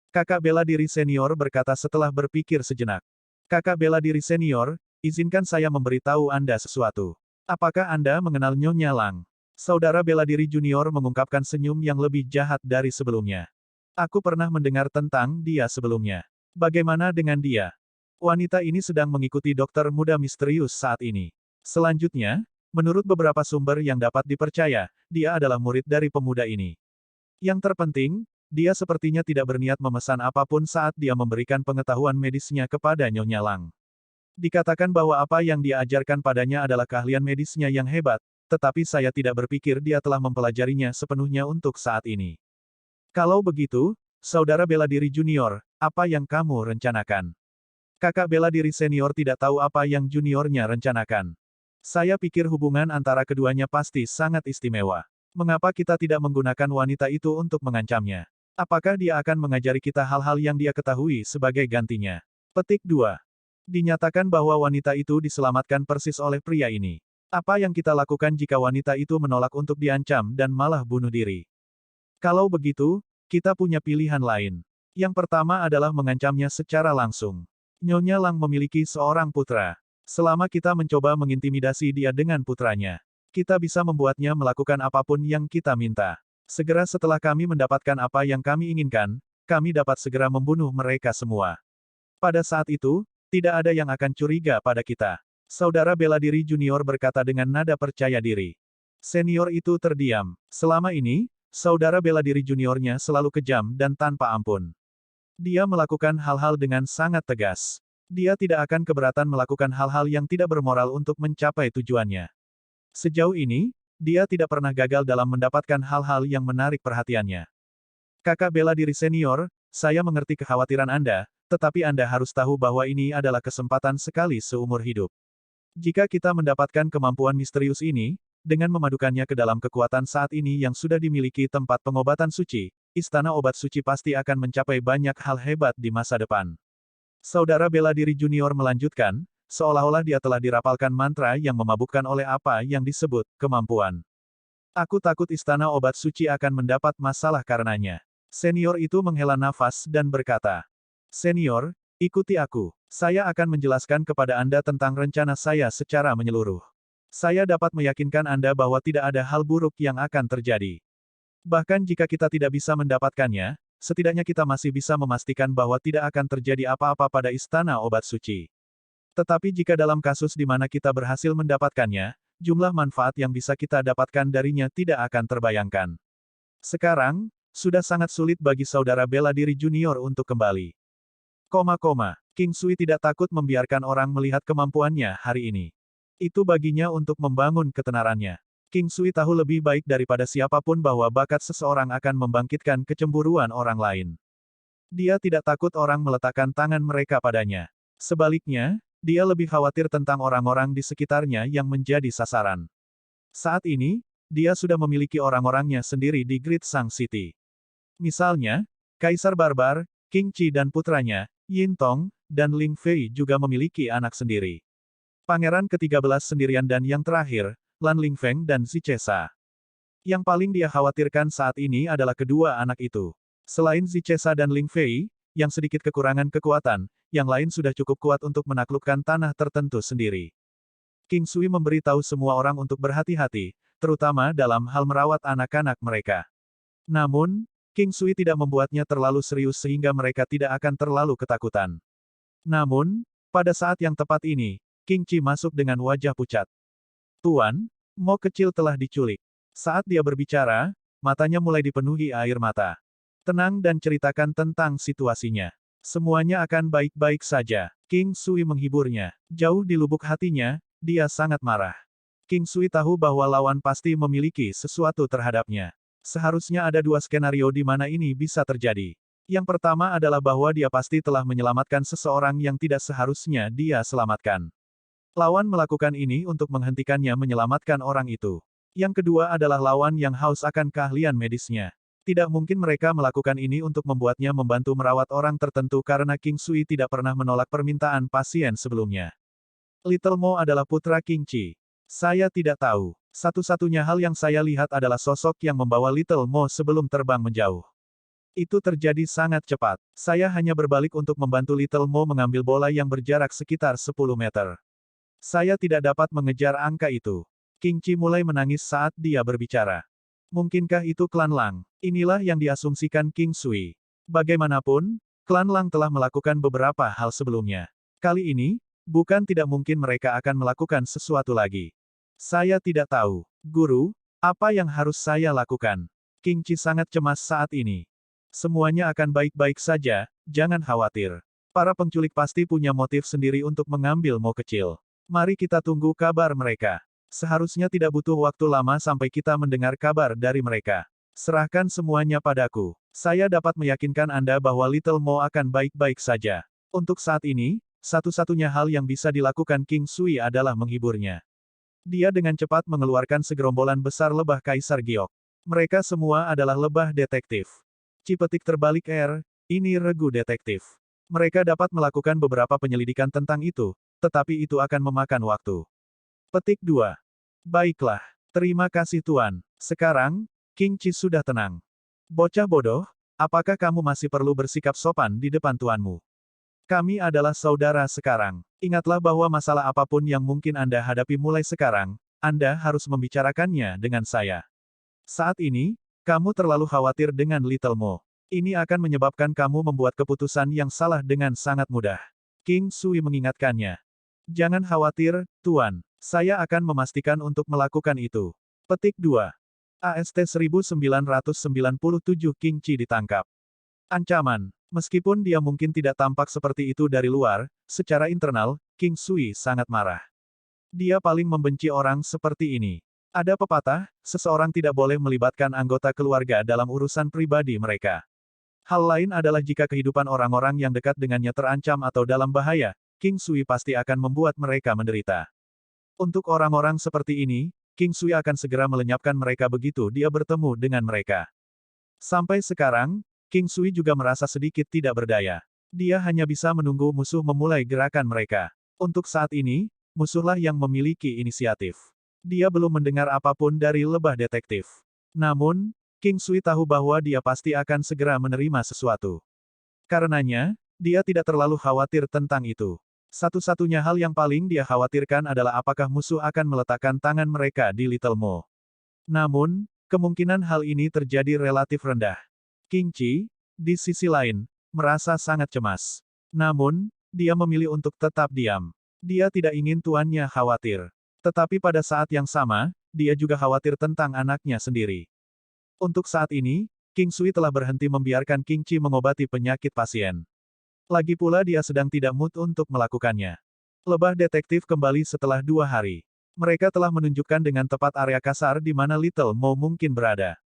Kakak bela diri senior berkata setelah berpikir sejenak. Kakak bela diri senior, izinkan saya memberitahu Anda sesuatu. Apakah Anda mengenal Nyonya Lang? Saudara bela diri junior mengungkapkan senyum yang lebih jahat dari sebelumnya. Aku pernah mendengar tentang dia sebelumnya. Bagaimana dengan dia? Wanita ini sedang mengikuti dokter muda misterius saat ini. Selanjutnya, menurut beberapa sumber yang dapat dipercaya, dia adalah murid dari pemuda ini. Yang terpenting, dia sepertinya tidak berniat memesan apapun saat dia memberikan pengetahuan medisnya kepada Nyonya Lang. Dikatakan bahwa apa yang dia ajarkan padanya adalah keahlian medisnya yang hebat, tetapi saya tidak berpikir dia telah mempelajarinya sepenuhnya untuk saat ini. Kalau begitu, saudara bela diri junior, apa yang kamu rencanakan? Kakak bela diri senior tidak tahu apa yang juniornya rencanakan. Saya pikir hubungan antara keduanya pasti sangat istimewa. Mengapa kita tidak menggunakan wanita itu untuk mengancamnya? Apakah dia akan mengajari kita hal-hal yang dia ketahui sebagai gantinya? Petik 2. Dinyatakan bahwa wanita itu diselamatkan persis oleh pria ini. Apa yang kita lakukan jika wanita itu menolak untuk diancam dan malah bunuh diri? Kalau begitu, kita punya pilihan lain. Yang pertama adalah mengancamnya secara langsung. Nyonya Lang memiliki seorang putra. Selama kita mencoba mengintimidasi dia dengan putranya, kita bisa membuatnya melakukan apapun yang kita minta. Segera setelah kami mendapatkan apa yang kami inginkan, kami dapat segera membunuh mereka semua. Pada saat itu, tidak ada yang akan curiga pada kita. Saudara bela diri junior berkata dengan nada percaya diri. Senior itu terdiam. Selama ini, saudara bela diri juniornya selalu kejam dan tanpa ampun. Dia melakukan hal-hal dengan sangat tegas. Dia tidak akan keberatan melakukan hal-hal yang tidak bermoral untuk mencapai tujuannya. Sejauh ini, dia tidak pernah gagal dalam mendapatkan hal-hal yang menarik perhatiannya. Kakak bela diri senior, saya mengerti kekhawatiran Anda, tetapi Anda harus tahu bahwa ini adalah kesempatan sekali seumur hidup. Jika kita mendapatkan kemampuan misterius ini, dengan memadukannya ke dalam kekuatan saat ini yang sudah dimiliki tempat pengobatan suci, Istana Obat Suci pasti akan mencapai banyak hal hebat di masa depan. Saudara bela diri junior melanjutkan, seolah-olah dia telah dirapalkan mantra yang memabukkan oleh apa yang disebut kemampuan. Aku takut Istana Obat Suci akan mendapat masalah karenanya. Senior itu menghela nafas dan berkata, Senior, ikuti aku. Saya akan menjelaskan kepada Anda tentang rencana saya secara menyeluruh. Saya dapat meyakinkan Anda bahwa tidak ada hal buruk yang akan terjadi. Bahkan jika kita tidak bisa mendapatkannya, setidaknya kita masih bisa memastikan bahwa tidak akan terjadi apa-apa pada Istana Obat Suci. Tetapi jika dalam kasus di mana kita berhasil mendapatkannya, jumlah manfaat yang bisa kita dapatkan darinya tidak akan terbayangkan. Sekarang, sudah sangat sulit bagi saudara bela diri junior untuk kembali. King Sui tidak takut membiarkan orang melihat kemampuannya hari ini. Itu baginya untuk membangun ketenarannya. King Sui tahu lebih baik daripada siapapun bahwa bakat seseorang akan membangkitkan kecemburuan orang lain. Dia tidak takut orang meletakkan tangan mereka padanya. Sebaliknya, dia lebih khawatir tentang orang-orang di sekitarnya yang menjadi sasaran. Saat ini, dia sudah memiliki orang-orangnya sendiri di Great Sang City. Misalnya, Kaisar Barbar, King Qi dan putranya, Yin Tong, dan Ling Fei juga memiliki anak sendiri. Pangeran ke-13 sendirian dan yang terakhir, Lan Lingfeng dan Zichesa. Yang paling dia khawatirkan saat ini adalah kedua anak itu. Selain Zichesa dan Ling Fei, yang sedikit kekurangan kekuatan, yang lain sudah cukup kuat untuk menaklukkan tanah tertentu sendiri. King Sui memberitahu semua orang untuk berhati-hati, terutama dalam hal merawat anak-anak mereka. Namun, King Sui tidak membuatnya terlalu serius sehingga mereka tidak akan terlalu ketakutan. Namun, pada saat yang tepat ini, King Qi masuk dengan wajah pucat. Tuan, Mo kecil telah diculik. Saat dia berbicara, matanya mulai dipenuhi air mata. Tenang dan ceritakan tentang situasinya. Semuanya akan baik-baik saja. King Sui menghiburnya. Jauh di lubuk hatinya, dia sangat marah. King Sui tahu bahwa lawan pasti memiliki sesuatu terhadapnya. Seharusnya ada dua skenario di mana ini bisa terjadi. Yang pertama adalah bahwa dia pasti telah menyelamatkan seseorang yang tidak seharusnya dia selamatkan. Lawan melakukan ini untuk menghentikannya menyelamatkan orang itu. Yang kedua adalah lawan yang haus akan keahlian medisnya. Tidak mungkin mereka melakukan ini untuk membuatnya membantu merawat orang tertentu karena King Sui tidak pernah menolak permintaan pasien sebelumnya. Little Mo adalah putra King Qi. Saya tidak tahu. Satu-satunya hal yang saya lihat adalah sosok yang membawa Little Mo sebelum terbang menjauh. Itu terjadi sangat cepat. Saya hanya berbalik untuk membantu Little Mo mengambil bola yang berjarak sekitar 10 meter. Saya tidak dapat mengejar angka itu. King Qi mulai menangis saat dia berbicara. Mungkinkah itu klan Lang? Inilah yang diasumsikan King Sui. Bagaimanapun, klan Lang telah melakukan beberapa hal sebelumnya. Kali ini, bukan tidak mungkin mereka akan melakukan sesuatu lagi. Saya tidak tahu. Guru, apa yang harus saya lakukan? King Qi sangat cemas saat ini. Semuanya akan baik-baik saja, jangan khawatir. Para penculik pasti punya motif sendiri untuk mengambil Mo kecil. Mari kita tunggu kabar mereka. Seharusnya tidak butuh waktu lama sampai kita mendengar kabar dari mereka. Serahkan semuanya padaku. Saya dapat meyakinkan Anda bahwa Little Mo akan baik-baik saja. Untuk saat ini, satu-satunya hal yang bisa dilakukan King Sui adalah menghiburnya. Dia dengan cepat mengeluarkan segerombolan besar lebah Kaisar Giok. Mereka semua adalah lebah detektif. Cipetik terbalik ini regu detektif. Mereka dapat melakukan beberapa penyelidikan tentang itu, tetapi itu akan memakan waktu. Petik 2. Baiklah. Terima kasih Tuan. Sekarang, King Qi sudah tenang. Bocah bodoh, apakah kamu masih perlu bersikap sopan di depan tuanmu? Kami adalah saudara sekarang. Ingatlah bahwa masalah apapun yang mungkin Anda hadapi mulai sekarang, Anda harus membicarakannya dengan saya. Saat ini, kamu terlalu khawatir dengan Little Mo. Ini akan menyebabkan kamu membuat keputusan yang salah dengan sangat mudah. King Sui mengingatkannya. Jangan khawatir, Tuan. Saya akan memastikan untuk melakukan itu. Petik 2. AST 1997 King Qi ditangkap. Ancaman. Meskipun dia mungkin tidak tampak seperti itu dari luar, secara internal, King Sui sangat marah. Dia paling membenci orang seperti ini. Ada pepatah, seseorang tidak boleh melibatkan anggota keluarga dalam urusan pribadi mereka. Hal lain adalah jika kehidupan orang-orang yang dekat dengannya terancam atau dalam bahaya, King Sui pasti akan membuat mereka menderita. Untuk orang-orang seperti ini, King Sui akan segera melenyapkan mereka begitu dia bertemu dengan mereka. Sampai sekarang, King Sui juga merasa sedikit tidak berdaya. Dia hanya bisa menunggu musuh memulai gerakan mereka. Untuk saat ini, musuhlah yang memiliki inisiatif. Dia belum mendengar apapun dari lebah detektif. Namun, King Sui tahu bahwa dia pasti akan segera menerima sesuatu. Karenanya, dia tidak terlalu khawatir tentang itu. Satu-satunya hal yang paling dia khawatirkan adalah apakah musuh akan meletakkan tangan mereka di Little Mo. Namun, kemungkinan hal ini terjadi relatif rendah. King Qi, di sisi lain, merasa sangat cemas. Namun, dia memilih untuk tetap diam. Dia tidak ingin tuannya khawatir. Tetapi pada saat yang sama, dia juga khawatir tentang anaknya sendiri. Untuk saat ini, King Sui telah berhenti membiarkan King Qi mengobati penyakit pasien. Lagi pula dia sedang tidak mood untuk melakukannya. Lebah detektif kembali setelah 2 hari. Mereka telah menunjukkan dengan tepat area kasar di mana Little Mo mungkin berada.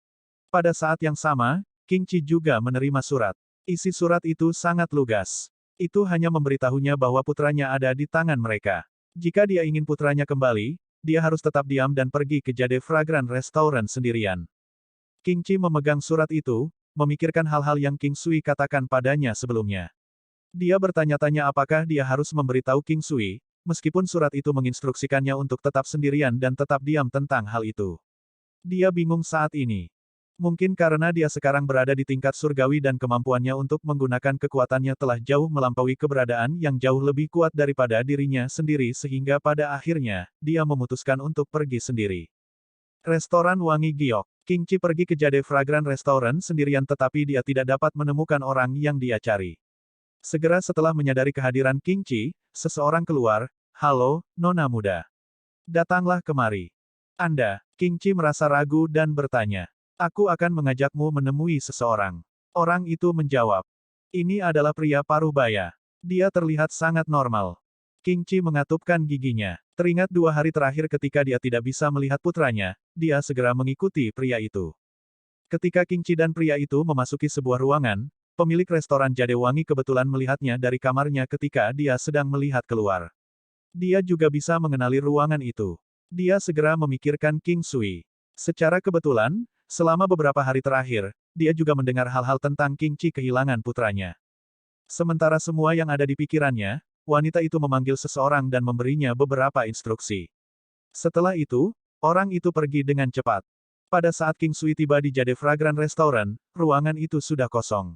Pada saat yang sama, King Qi juga menerima surat. Isi surat itu sangat lugas. Itu hanya memberitahunya bahwa putranya ada di tangan mereka. Jika dia ingin putranya kembali, dia harus tetap diam dan pergi ke Jade Fragrant Restaurant sendirian. King Qi memegang surat itu, memikirkan hal-hal yang King Sui katakan padanya sebelumnya. Dia bertanya-tanya apakah dia harus memberitahu King Sui, meskipun surat itu menginstruksikannya untuk tetap sendirian dan tetap diam tentang hal itu. Dia bingung saat ini. Mungkin karena dia sekarang berada di tingkat surgawi dan kemampuannya untuk menggunakan kekuatannya telah jauh melampaui keberadaan yang jauh lebih kuat daripada dirinya sendiri sehingga pada akhirnya, dia memutuskan untuk pergi sendiri. Restoran Wangi Giok. King Qi pergi ke Jade Fragrant Restaurant sendirian tetapi dia tidak dapat menemukan orang yang dia cari. Segera setelah menyadari kehadiran King Qi, seseorang keluar, "Halo, Nona muda. Datanglah kemari." Anda, King Qi merasa ragu dan bertanya. Aku akan mengajakmu menemui seseorang. Orang itu menjawab. Ini adalah pria paruh baya. Dia terlihat sangat normal. King Qi mengatupkan giginya. Teringat 2 hari terakhir ketika dia tidak bisa melihat putranya, dia segera mengikuti pria itu. Ketika King Qi dan pria itu memasuki sebuah ruangan, pemilik restoran Jade Wangi kebetulan melihatnya dari kamarnya ketika dia sedang melihat keluar. Dia juga bisa mengenali ruangan itu. Dia segera memikirkan King Sui. Secara kebetulan, selama beberapa hari terakhir, dia juga mendengar hal-hal tentang King Qi kehilangan putranya. Sementara semua yang ada di pikirannya, wanita itu memanggil seseorang dan memberinya beberapa instruksi. Setelah itu, orang itu pergi dengan cepat. Pada saat King Sui tiba di Jade Fragrant Restaurant, ruangan itu sudah kosong.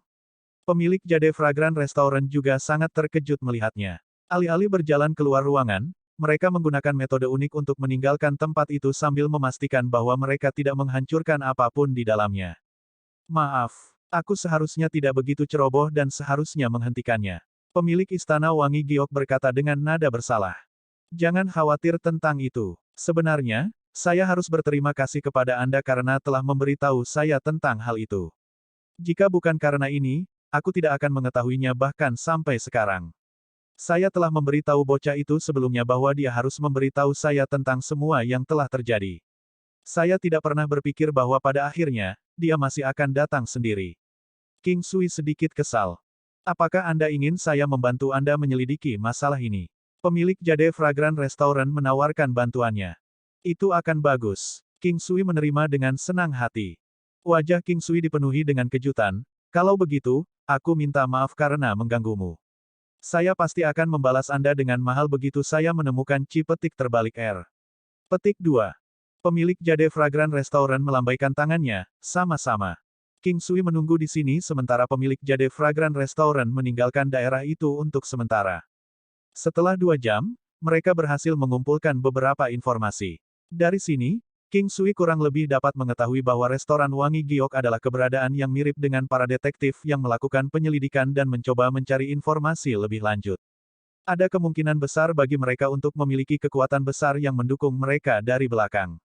Pemilik Jade Fragrant Restaurant juga sangat terkejut melihatnya. Alih-alih berjalan keluar ruangan, mereka menggunakan metode unik untuk meninggalkan tempat itu sambil memastikan bahwa mereka tidak menghancurkan apapun di dalamnya. Maaf, aku seharusnya tidak begitu ceroboh dan seharusnya menghentikannya. Pemilik Istana Wangi Giok berkata dengan nada bersalah. Jangan khawatir tentang itu. Sebenarnya, saya harus berterima kasih kepada Anda karena telah memberitahu saya tentang hal itu. Jika bukan karena ini, aku tidak akan mengetahuinya bahkan sampai sekarang. Saya telah memberitahu bocah itu sebelumnya bahwa dia harus memberitahu saya tentang semua yang telah terjadi. Saya tidak pernah berpikir bahwa pada akhirnya, dia masih akan datang sendiri. King Sui sedikit kesal. Apakah Anda ingin saya membantu Anda menyelidiki masalah ini? Pemilik Jade Fragrant Restaurant menawarkan bantuannya. Itu akan bagus. King Sui menerima dengan senang hati. Wajah King Sui dipenuhi dengan kejutan. Kalau begitu, aku minta maaf karena mengganggumu. Saya pasti akan membalas Anda dengan mahal begitu saya menemukan Ci petik terbalik R. Petik 2. Pemilik Jade Fragrant Restaurant melambaikan tangannya, sama-sama. King Sui menunggu di sini sementara pemilik Jade Fragrant Restaurant meninggalkan daerah itu untuk sementara. Setelah 2 jam, mereka berhasil mengumpulkan beberapa informasi. Dari sini, King Sui kurang lebih dapat mengetahui bahwa restoran Wangi Giok adalah keberadaan yang mirip dengan para detektif yang melakukan penyelidikan dan mencoba mencari informasi lebih lanjut. Ada kemungkinan besar bagi mereka untuk memiliki kekuatan besar yang mendukung mereka dari belakang.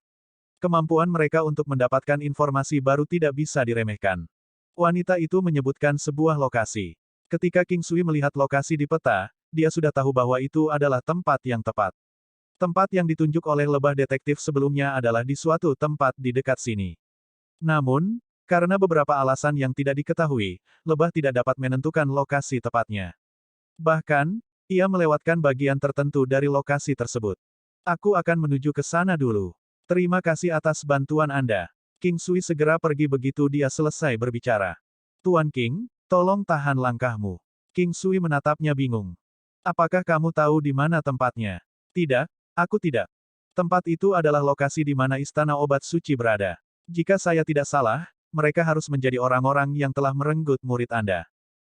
Kemampuan mereka untuk mendapatkan informasi baru tidak bisa diremehkan. Wanita itu menyebutkan sebuah lokasi. Ketika King Sui melihat lokasi di peta, dia sudah tahu bahwa itu adalah tempat yang tepat. Tempat yang ditunjuk oleh lebah detektif sebelumnya adalah di suatu tempat di dekat sini. Namun, karena beberapa alasan yang tidak diketahui, lebah tidak dapat menentukan lokasi tepatnya. Bahkan, ia melewatkan bagian tertentu dari lokasi tersebut. Aku akan menuju ke sana dulu. Terima kasih atas bantuan Anda. King Sui segera pergi begitu dia selesai berbicara. Tuan King, tolong tahan langkahmu. King Sui menatapnya bingung. Apakah kamu tahu di mana tempatnya? Tidak, aku tidak. Tempat itu adalah lokasi di mana Istana Obat Suci berada. Jika saya tidak salah, mereka harus menjadi orang-orang yang telah merenggut murid Anda.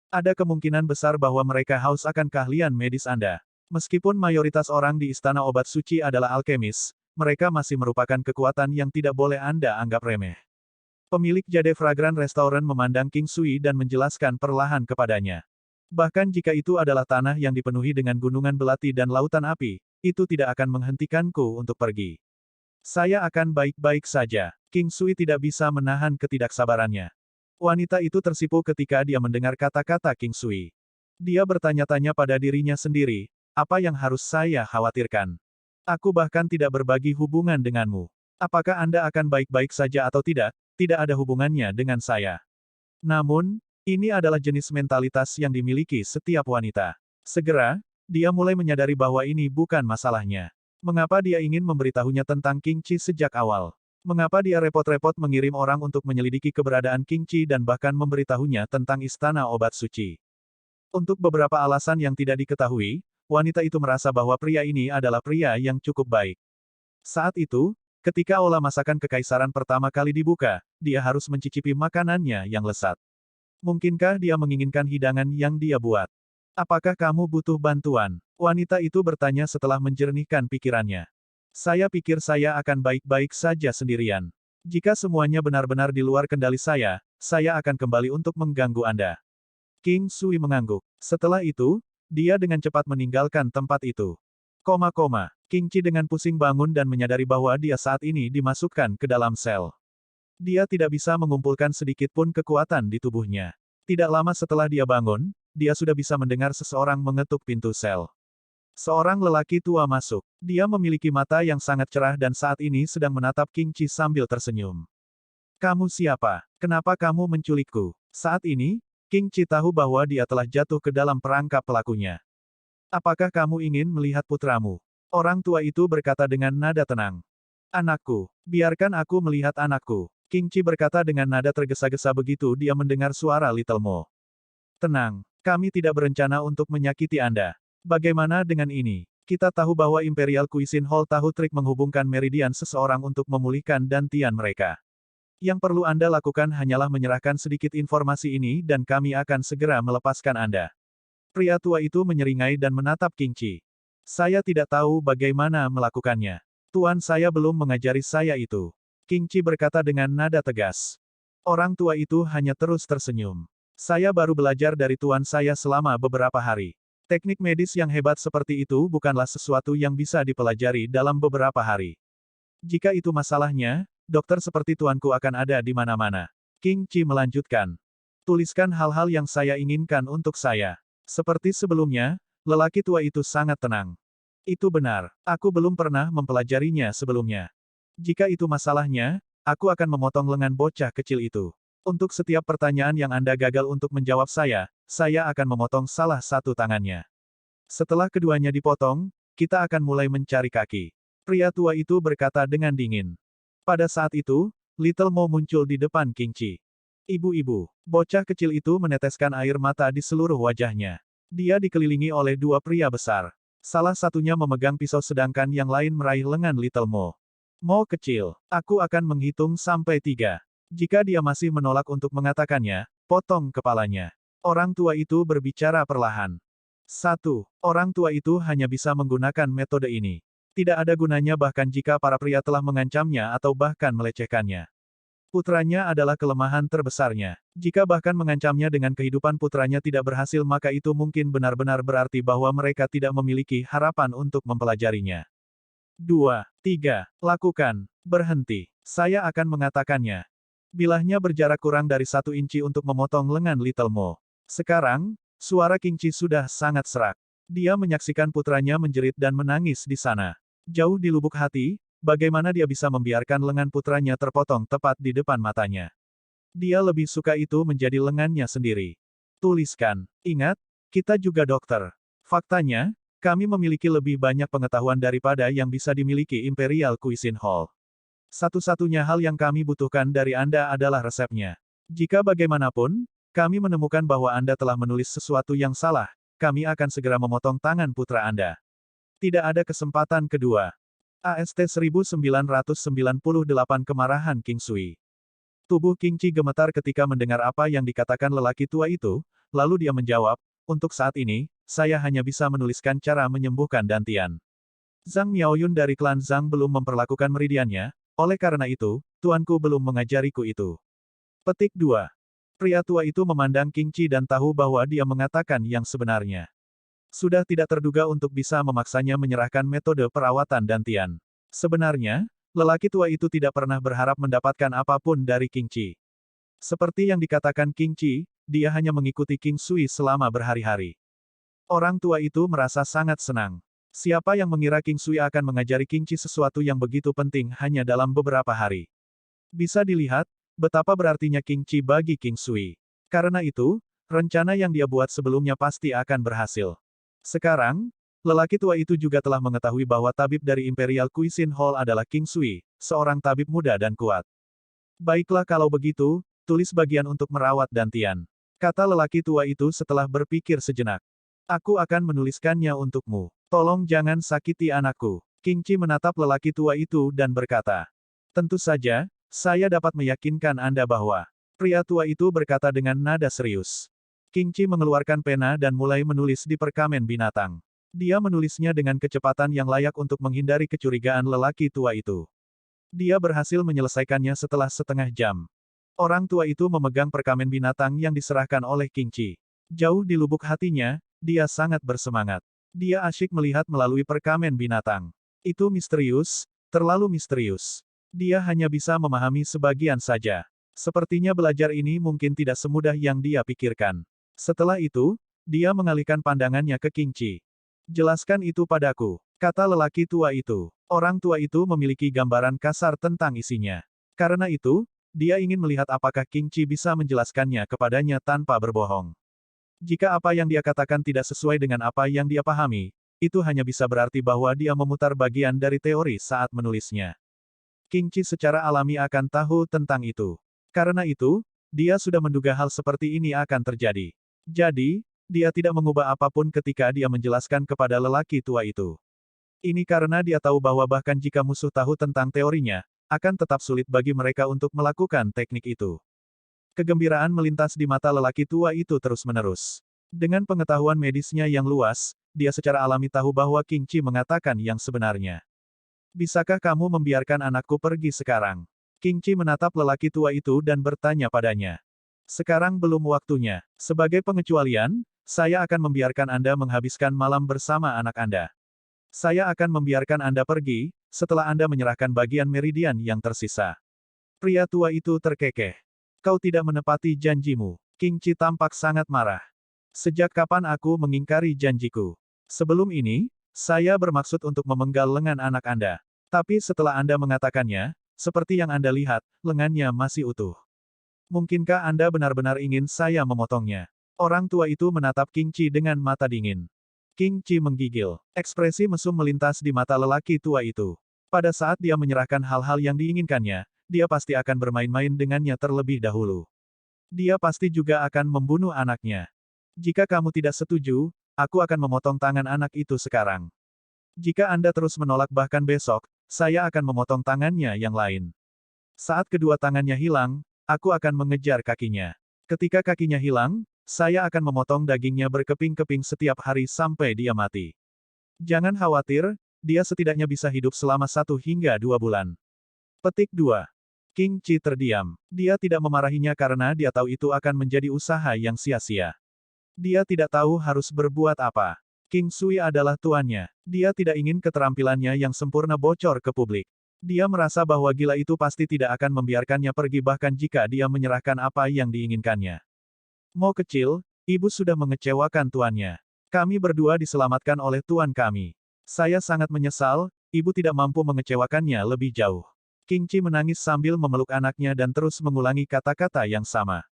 Ada kemungkinan besar bahwa mereka haus akan keahlian medis Anda. Meskipun mayoritas orang di Istana Obat Suci adalah alkemis, mereka masih merupakan kekuatan yang tidak boleh Anda anggap remeh. Pemilik Jade Fragrant Restaurant memandang King Sui dan menjelaskan perlahan kepadanya. Bahkan jika itu adalah tanah yang dipenuhi dengan gunungan belati dan lautan api, itu tidak akan menghentikanku untuk pergi. Saya akan baik-baik saja. King Sui tidak bisa menahan ketidaksabarannya. Wanita itu tersipu ketika dia mendengar kata-kata King Sui. Dia bertanya-tanya pada dirinya sendiri, apa yang harus saya khawatirkan? Aku bahkan tidak berbagi hubungan denganmu. Apakah Anda akan baik-baik saja atau tidak, tidak ada hubungannya dengan saya. Namun, ini adalah jenis mentalitas yang dimiliki setiap wanita. Segera, dia mulai menyadari bahwa ini bukan masalahnya. Mengapa dia ingin memberitahunya tentang King Qi sejak awal? Mengapa dia repot-repot mengirim orang untuk menyelidiki keberadaan King Qi dan bahkan memberitahunya tentang Istana Obat Suci? Untuk beberapa alasan yang tidak diketahui, wanita itu merasa bahwa pria ini adalah pria yang cukup baik. Saat itu, ketika olah masakan kekaisaran pertama kali dibuka, dia harus mencicipi makanannya yang lezat. Mungkinkah dia menginginkan hidangan yang dia buat? Apakah kamu butuh bantuan? Wanita itu bertanya setelah menjernihkan pikirannya. Saya pikir saya akan baik-baik saja sendirian. Jika semuanya benar-benar di luar kendali saya akan kembali untuk mengganggu Anda. King Sui mengangguk. Setelah itu, dia dengan cepat meninggalkan tempat itu. King Qi dengan pusing bangun dan menyadari bahwa dia saat ini dimasukkan ke dalam sel. Dia tidak bisa mengumpulkan sedikit pun kekuatan di tubuhnya. Tidak lama setelah dia bangun, dia sudah bisa mendengar seseorang mengetuk pintu sel. Seorang lelaki tua masuk. Dia memiliki mata yang sangat cerah dan saat ini sedang menatap King Chi sambil tersenyum. Kamu siapa? Kenapa kamu menculikku? Saat ini, King Chi tahu bahwa dia telah jatuh ke dalam perangkap pelakunya. Apakah kamu ingin melihat putramu? Orang tua itu berkata dengan nada tenang. Anakku, biarkan aku melihat anakku. King Chi berkata dengan nada tergesa-gesa begitu dia mendengar suara Little Mo. Tenang, kami tidak berencana untuk menyakiti Anda. Bagaimana dengan ini? Kita tahu bahwa Imperial Cuisine Hall tahu trik menghubungkan meridian seseorang untuk memulihkan dantian mereka. Yang perlu Anda lakukan hanyalah menyerahkan sedikit informasi ini dan kami akan segera melepaskan Anda. Pria tua itu menyeringai dan menatap King Chi. Saya tidak tahu bagaimana melakukannya. Tuan saya belum mengajari saya itu. King Chi berkata dengan nada tegas. Orang tua itu hanya terus tersenyum. Saya baru belajar dari tuan saya selama beberapa hari. Teknik medis yang hebat seperti itu bukanlah sesuatu yang bisa dipelajari dalam beberapa hari. Jika itu masalahnya, dokter seperti tuanku akan ada di mana-mana. King Chi melanjutkan. Tuliskan hal-hal yang saya inginkan untuk saya. Seperti sebelumnya, lelaki tua itu sangat tenang. Itu benar, aku belum pernah mempelajarinya sebelumnya. Jika itu masalahnya, aku akan memotong lengan bocah kecil itu. Untuk setiap pertanyaan yang Anda gagal untuk menjawab saya akan memotong salah satu tangannya. Setelah keduanya dipotong, kita akan mulai mencari kaki. Pria tua itu berkata dengan dingin. Pada saat itu, Little Mo muncul di depan King Chi. Ibu-ibu, bocah kecil itu meneteskan air mata di seluruh wajahnya. Dia dikelilingi oleh dua pria besar. Salah satunya memegang pisau sedangkan yang lain meraih lengan Little Mo. Mo kecil, aku akan menghitung sampai 3. Jika dia masih menolak untuk mengatakannya, potong kepalanya. Orang tua itu berbicara perlahan. 1. Orang tua itu hanya bisa menggunakan metode ini. Tidak ada gunanya bahkan jika para pria telah mengancamnya atau bahkan melecehkannya. Putranya adalah kelemahan terbesarnya. Jika bahkan mengancamnya dengan kehidupan putranya tidak berhasil maka itu mungkin benar-benar berarti bahwa mereka tidak memiliki harapan untuk mempelajarinya. 2. 3. Lakukan. Berhenti. Saya akan mengatakannya. Bilahnya berjarak kurang dari 1 inci untuk memotong lengan Little Mo. Sekarang, suara King Chi sudah sangat serak. Dia menyaksikan putranya menjerit dan menangis di sana. Jauh di lubuk hati, bagaimana dia bisa membiarkan lengan putranya terpotong tepat di depan matanya. Dia lebih suka itu menjadi lengannya sendiri. Tuliskan. Ingat, kita juga dokter. Faktanya, kami memiliki lebih banyak pengetahuan daripada yang bisa dimiliki Imperial Cuisine Hall. Satu-satunya hal yang kami butuhkan dari Anda adalah resepnya. Jika bagaimanapun, kami menemukan bahwa Anda telah menulis sesuatu yang salah, kami akan segera memotong tangan putra Anda. Tidak ada kesempatan kedua. AST 1998 Kemarahan King Sui. Tubuh King Chi gemetar ketika mendengar apa yang dikatakan lelaki tua itu, lalu dia menjawab, untuk saat ini, saya hanya bisa menuliskan cara menyembuhkan dantian. Zhang Miaoyun dari klan Zhang belum memperlakukan meridiannya, oleh karena itu, tuanku belum mengajariku itu. Petik 2. Pria tua itu memandang King Chi dan tahu bahwa dia mengatakan yang sebenarnya. Sudah tidak terduga untuk bisa memaksanya menyerahkan metode perawatan dantian. Sebenarnya, lelaki tua itu tidak pernah berharap mendapatkan apapun dari King Chi. Seperti yang dikatakan King Chi, dia hanya mengikuti King Sui selama berhari-hari. Orang tua itu merasa sangat senang. Siapa yang mengira King Sui akan mengajari King Chi sesuatu yang begitu penting hanya dalam beberapa hari? Bisa dilihat, betapa berartinya King Chi bagi King Sui. Karena itu, rencana yang dia buat sebelumnya pasti akan berhasil. Sekarang, lelaki tua itu juga telah mengetahui bahwa tabib dari Imperial Cuisine Hall adalah King Sui, seorang tabib muda dan kuat. Baiklah kalau begitu, tulis bagian untuk merawat dantian. Kata lelaki tua itu setelah berpikir sejenak. Aku akan menuliskannya untukmu. Tolong jangan sakiti anakku. King Chi menatap lelaki tua itu dan berkata. Tentu saja, saya dapat meyakinkan Anda bahwa. Pria tua itu berkata dengan nada serius. King Chi mengeluarkan pena dan mulai menulis di perkamen binatang. Dia menulisnya dengan kecepatan yang layak untuk menghindari kecurigaan lelaki tua itu. Dia berhasil menyelesaikannya setelah setengah jam. Orang tua itu memegang perkamen binatang yang diserahkan oleh King Chi. Jauh di lubuk hatinya, dia sangat bersemangat. Dia asyik melihat melalui perkamen binatang. Itu misterius, terlalu misterius. Dia hanya bisa memahami sebagian saja. Sepertinya belajar ini mungkin tidak semudah yang dia pikirkan. Setelah itu, dia mengalihkan pandangannya ke King Qi. Jelaskan itu padaku, kata lelaki tua itu. Orang tua itu memiliki gambaran kasar tentang isinya. Karena itu, dia ingin melihat apakah King Qi bisa menjelaskannya kepadanya tanpa berbohong. Jika apa yang dia katakan tidak sesuai dengan apa yang dia pahami, itu hanya bisa berarti bahwa dia memutar bagian dari teori saat menulisnya. King Qi secara alami akan tahu tentang itu. Karena itu, dia sudah menduga hal seperti ini akan terjadi. Jadi, dia tidak mengubah apapun ketika dia menjelaskan kepada lelaki tua itu. Ini karena dia tahu bahwa bahkan jika musuh tahu tentang teorinya, akan tetap sulit bagi mereka untuk melakukan teknik itu. Kegembiraan melintas di mata lelaki tua itu terus-menerus. Dengan pengetahuan medisnya yang luas, dia secara alami tahu bahwa King Qi mengatakan yang sebenarnya. Bisakah kamu membiarkan anakku pergi sekarang? King Qi menatap lelaki tua itu dan bertanya padanya. Sekarang belum waktunya. Sebagai pengecualian, saya akan membiarkan Anda menghabiskan malam bersama anak Anda. Saya akan membiarkan Anda pergi, setelah Anda menyerahkan bagian meridian yang tersisa. Pria tua itu terkekeh. Kau tidak menepati janjimu. King Qi tampak sangat marah. Sejak kapan aku mengingkari janjiku? Sebelum ini, saya bermaksud untuk memenggal lengan anak Anda. Tapi setelah Anda mengatakannya, seperti yang Anda lihat, lengannya masih utuh. Mungkinkah Anda benar-benar ingin saya memotongnya? Orang tua itu menatap King Qi dengan mata dingin. King Qi menggigil. Ekspresi mesum melintas di mata lelaki tua itu. Pada saat dia menyerahkan hal-hal yang diinginkannya, dia pasti akan bermain-main dengannya terlebih dahulu. Dia pasti juga akan membunuh anaknya. Jika kamu tidak setuju, aku akan memotong tangan anak itu sekarang. Jika Anda terus menolak bahkan besok, saya akan memotong tangannya yang lain. Saat kedua tangannya hilang, aku akan mengejar kakinya. Ketika kakinya hilang, saya akan memotong dagingnya berkeping-keping setiap hari sampai dia mati. Jangan khawatir, dia setidaknya bisa hidup selama 1 hingga 2 bulan. Petik 2. King Qi terdiam. Dia tidak memarahinya karena dia tahu itu akan menjadi usaha yang sia-sia. Dia tidak tahu harus berbuat apa. King Sui adalah tuannya. Dia tidak ingin keterampilannya yang sempurna bocor ke publik. Dia merasa bahwa gila itu pasti tidak akan membiarkannya pergi bahkan jika dia menyerahkan apa yang diinginkannya. Mo kecil, ibu sudah mengecewakan tuannya. Kami berdua diselamatkan oleh tuan kami. Saya sangat menyesal, ibu tidak mampu mengecewakannya lebih jauh. King Qi menangis sambil memeluk anaknya dan terus mengulangi kata-kata yang sama.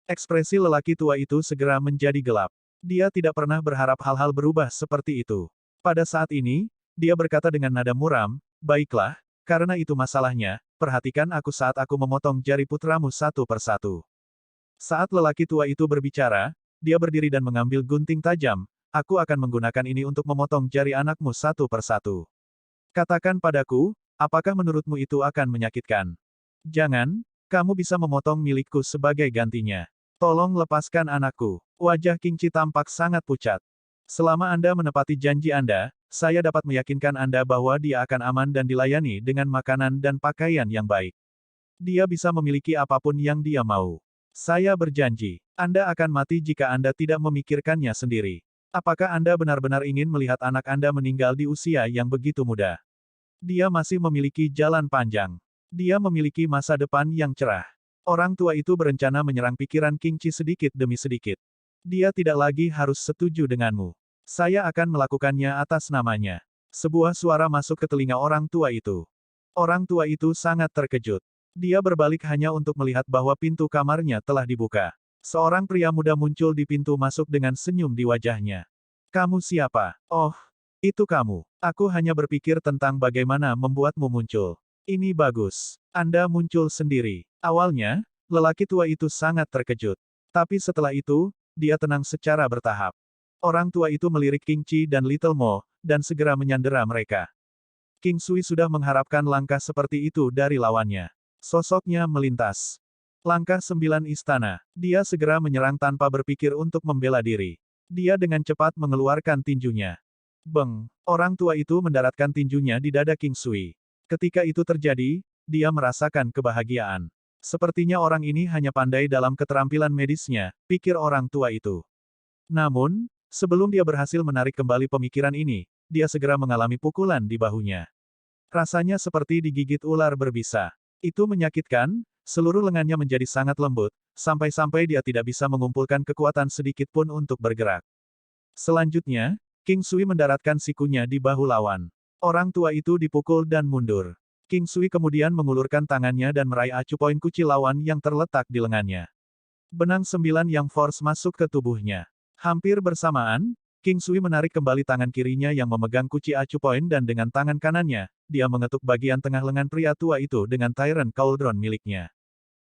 Ekspresi lelaki tua itu segera menjadi gelap. Dia tidak pernah berharap hal-hal berubah seperti itu. Pada saat ini, dia berkata dengan nada muram, baiklah, karena itu masalahnya, perhatikan aku saat aku memotong jari putramu satu persatu. Saat lelaki tua itu berbicara, dia berdiri dan mengambil gunting tajam, aku akan menggunakan ini untuk memotong jari anakmu satu persatu. Katakan padaku, apakah menurutmu itu akan menyakitkan? Jangan, kamu bisa memotong milikku sebagai gantinya. Tolong lepaskan anakku. Wajah King Qi tampak sangat pucat. Selama Anda menepati janji Anda, saya dapat meyakinkan Anda bahwa dia akan aman dan dilayani dengan makanan dan pakaian yang baik. Dia bisa memiliki apapun yang dia mau. Saya berjanji, Anda akan mati jika Anda tidak memikirkannya sendiri. Apakah Anda benar-benar ingin melihat anak Anda meninggal di usia yang begitu muda? Dia masih memiliki jalan panjang. Dia memiliki masa depan yang cerah. Orang tua itu berencana menyerang pikiran King Qi sedikit demi sedikit. Dia tidak lagi harus setuju denganmu. Saya akan melakukannya atas namanya. Sebuah suara masuk ke telinga orang tua itu. Orang tua itu sangat terkejut. Dia berbalik hanya untuk melihat bahwa pintu kamarnya telah dibuka. Seorang pria muda muncul di pintu masuk dengan senyum di wajahnya. Kamu siapa? Oh, itu kamu. Aku hanya berpikir tentang bagaimana membuatmu muncul. Ini bagus. Anda muncul sendiri. Awalnya, lelaki tua itu sangat terkejut. Tapi setelah itu, dia tenang secara bertahap. Orang tua itu melirik King Qi dan Little Mo, dan segera menyandera mereka. King Sui sudah mengharapkan langkah seperti itu dari lawannya. Sosoknya melintas. Langkah 9 istana. Dia segera menyerang tanpa berpikir untuk membela diri. Dia dengan cepat mengeluarkan tinjunya. Beng! Orang tua itu mendaratkan tinjunya di dada King Sui. Ketika itu terjadi, dia merasakan kebahagiaan. Sepertinya orang ini hanya pandai dalam keterampilan medisnya, pikir orang tua itu. Namun, sebelum dia berhasil menarik kembali pemikiran ini, dia segera mengalami pukulan di bahunya. Rasanya seperti digigit ular berbisa. Itu menyakitkan, seluruh lengannya menjadi sangat lembut, sampai-sampai dia tidak bisa mengumpulkan kekuatan sedikit pun untuk bergerak. Selanjutnya, King Sui mendaratkan sikunya di bahu lawan. Orang tua itu dipukul dan mundur. King Sui kemudian mengulurkan tangannya dan meraih acu poin kuci lawan yang terletak di lengannya. Benang 9 yang force masuk ke tubuhnya. Hampir bersamaan, King Sui menarik kembali tangan kirinya yang memegang kunci acu poin dan dengan tangan kanannya, dia mengetuk bagian tengah lengan pria tua itu dengan Tyrant Cauldron miliknya.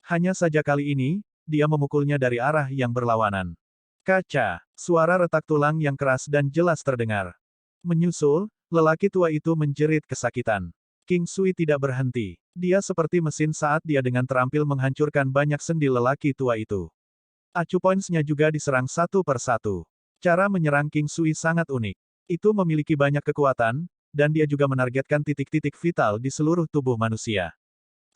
Hanya saja kali ini, dia memukulnya dari arah yang berlawanan. Kaca, suara retak tulang yang keras dan jelas terdengar. Menyusul, lelaki tua itu menjerit kesakitan. King Sui tidak berhenti. Dia seperti mesin saat dia dengan terampil menghancurkan banyak sendi lelaki tua itu. Acu points-nya juga diserang satu per satu. Cara menyerang King Sui sangat unik. Itu memiliki banyak kekuatan, dan dia juga menargetkan titik-titik vital di seluruh tubuh manusia.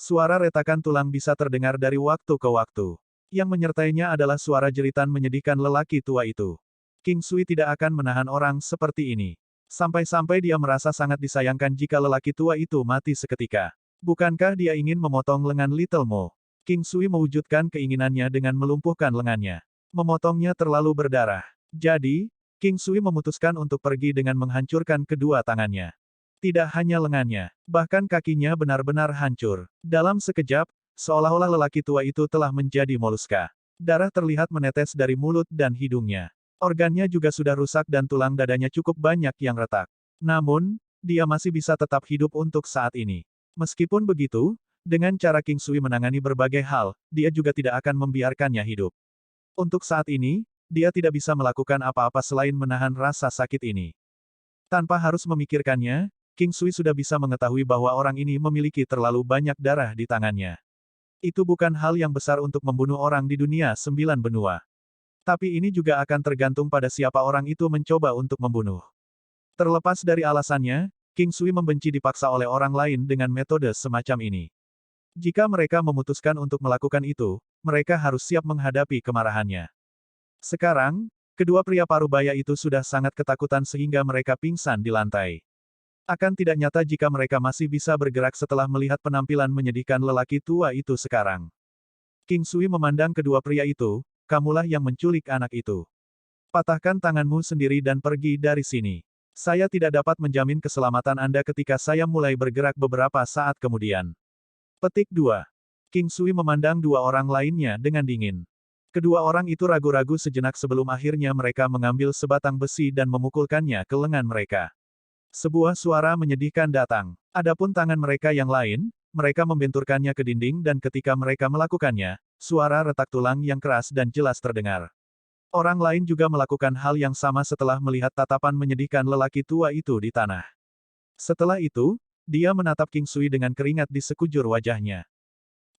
Suara retakan tulang bisa terdengar dari waktu ke waktu. Yang menyertainya adalah suara jeritan menyedihkan lelaki tua itu. King Sui tidak akan menahan orang seperti ini. Sampai-sampai dia merasa sangat disayangkan jika lelaki tua itu mati seketika. Bukankah dia ingin memotong lengan Little Mo? King Sui mewujudkan keinginannya dengan melumpuhkan lengannya. Memotongnya terlalu berdarah. Jadi, King Sui memutuskan untuk pergi dengan menghancurkan kedua tangannya. Tidak hanya lengannya, bahkan kakinya benar-benar hancur. Dalam sekejap, seolah-olah lelaki tua itu telah menjadi moluska. Darah terlihat menetes dari mulut dan hidungnya. Organnya juga sudah rusak dan tulang dadanya cukup banyak yang retak. Namun, dia masih bisa tetap hidup untuk saat ini. Meskipun begitu, dengan cara King Sui menangani berbagai hal, dia juga tidak akan membiarkannya hidup. Untuk saat ini, dia tidak bisa melakukan apa-apa selain menahan rasa sakit ini. Tanpa harus memikirkannya, King Sui sudah bisa mengetahui bahwa orang ini memiliki terlalu banyak darah di tangannya. Itu bukan hal yang besar untuk membunuh orang di dunia 9 benua. Tapi ini juga akan tergantung pada siapa orang itu mencoba untuk membunuh. Terlepas dari alasannya, King Sui membenci dipaksa oleh orang lain dengan metode semacam ini. Jika mereka memutuskan untuk melakukan itu, mereka harus siap menghadapi kemarahannya. Sekarang, kedua pria parubaya itu sudah sangat ketakutan sehingga mereka pingsan di lantai. Akan tidak nyata jika mereka masih bisa bergerak setelah melihat penampilan menyedihkan lelaki tua itu sekarang. King Sui memandang kedua pria itu, kamulah yang menculik anak itu. Patahkan tanganmu sendiri dan pergi dari sini. Saya tidak dapat menjamin keselamatan Anda ketika saya mulai bergerak beberapa saat kemudian. Petik 2. King Sui memandang dua orang lainnya dengan dingin. Kedua orang itu ragu-ragu sejenak sebelum akhirnya mereka mengambil sebatang besi dan memukulkannya ke lengan mereka. Sebuah suara menyedihkan datang. Adapun tangan mereka yang lain, mereka membenturkannya ke dinding dan ketika mereka melakukannya, suara retak tulang yang keras dan jelas terdengar. Orang lain juga melakukan hal yang sama setelah melihat tatapan menyedihkan lelaki tua itu di tanah. Setelah itu, dia menatap King Sui dengan keringat di sekujur wajahnya.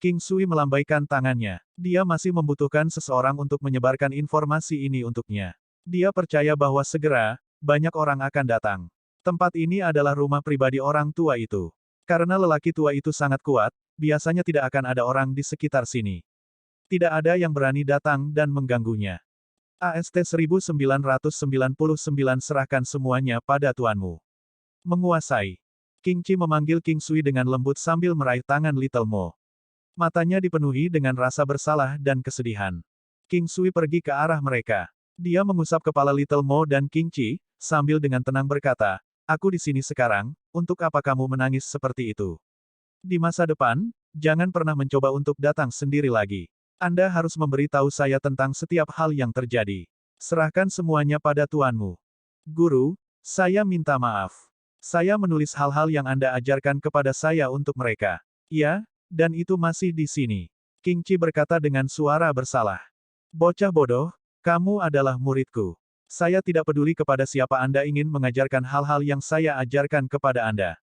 King Sui melambaikan tangannya. Dia masih membutuhkan seseorang untuk menyebarkan informasi ini untuknya. Dia percaya bahwa segera, banyak orang akan datang. Tempat ini adalah rumah pribadi orang tua itu. Karena lelaki tua itu sangat kuat, biasanya tidak akan ada orang di sekitar sini. Tidak ada yang berani datang dan mengganggunya. AST 1999 serahkan semuanya pada tuanmu. Menguasai. King Chi memanggil King Sui dengan lembut sambil meraih tangan Little Mo. Matanya dipenuhi dengan rasa bersalah dan kesedihan. King Sui pergi ke arah mereka. Dia mengusap kepala Little Mo dan King Chi, sambil dengan tenang berkata, "Aku di sini sekarang, untuk apa kamu menangis seperti itu? Di masa depan, jangan pernah mencoba untuk datang sendiri lagi. Anda harus memberi tahu saya tentang setiap hal yang terjadi. Serahkan semuanya pada tuanmu. Guru, saya minta maaf. Saya menulis hal-hal yang Anda ajarkan kepada saya untuk mereka. Ya, dan itu masih di sini." King Chi berkata dengan suara bersalah. "Bocah bodoh, kamu adalah muridku. Saya tidak peduli kepada siapa Anda ingin mengajarkan hal-hal yang saya ajarkan kepada Anda.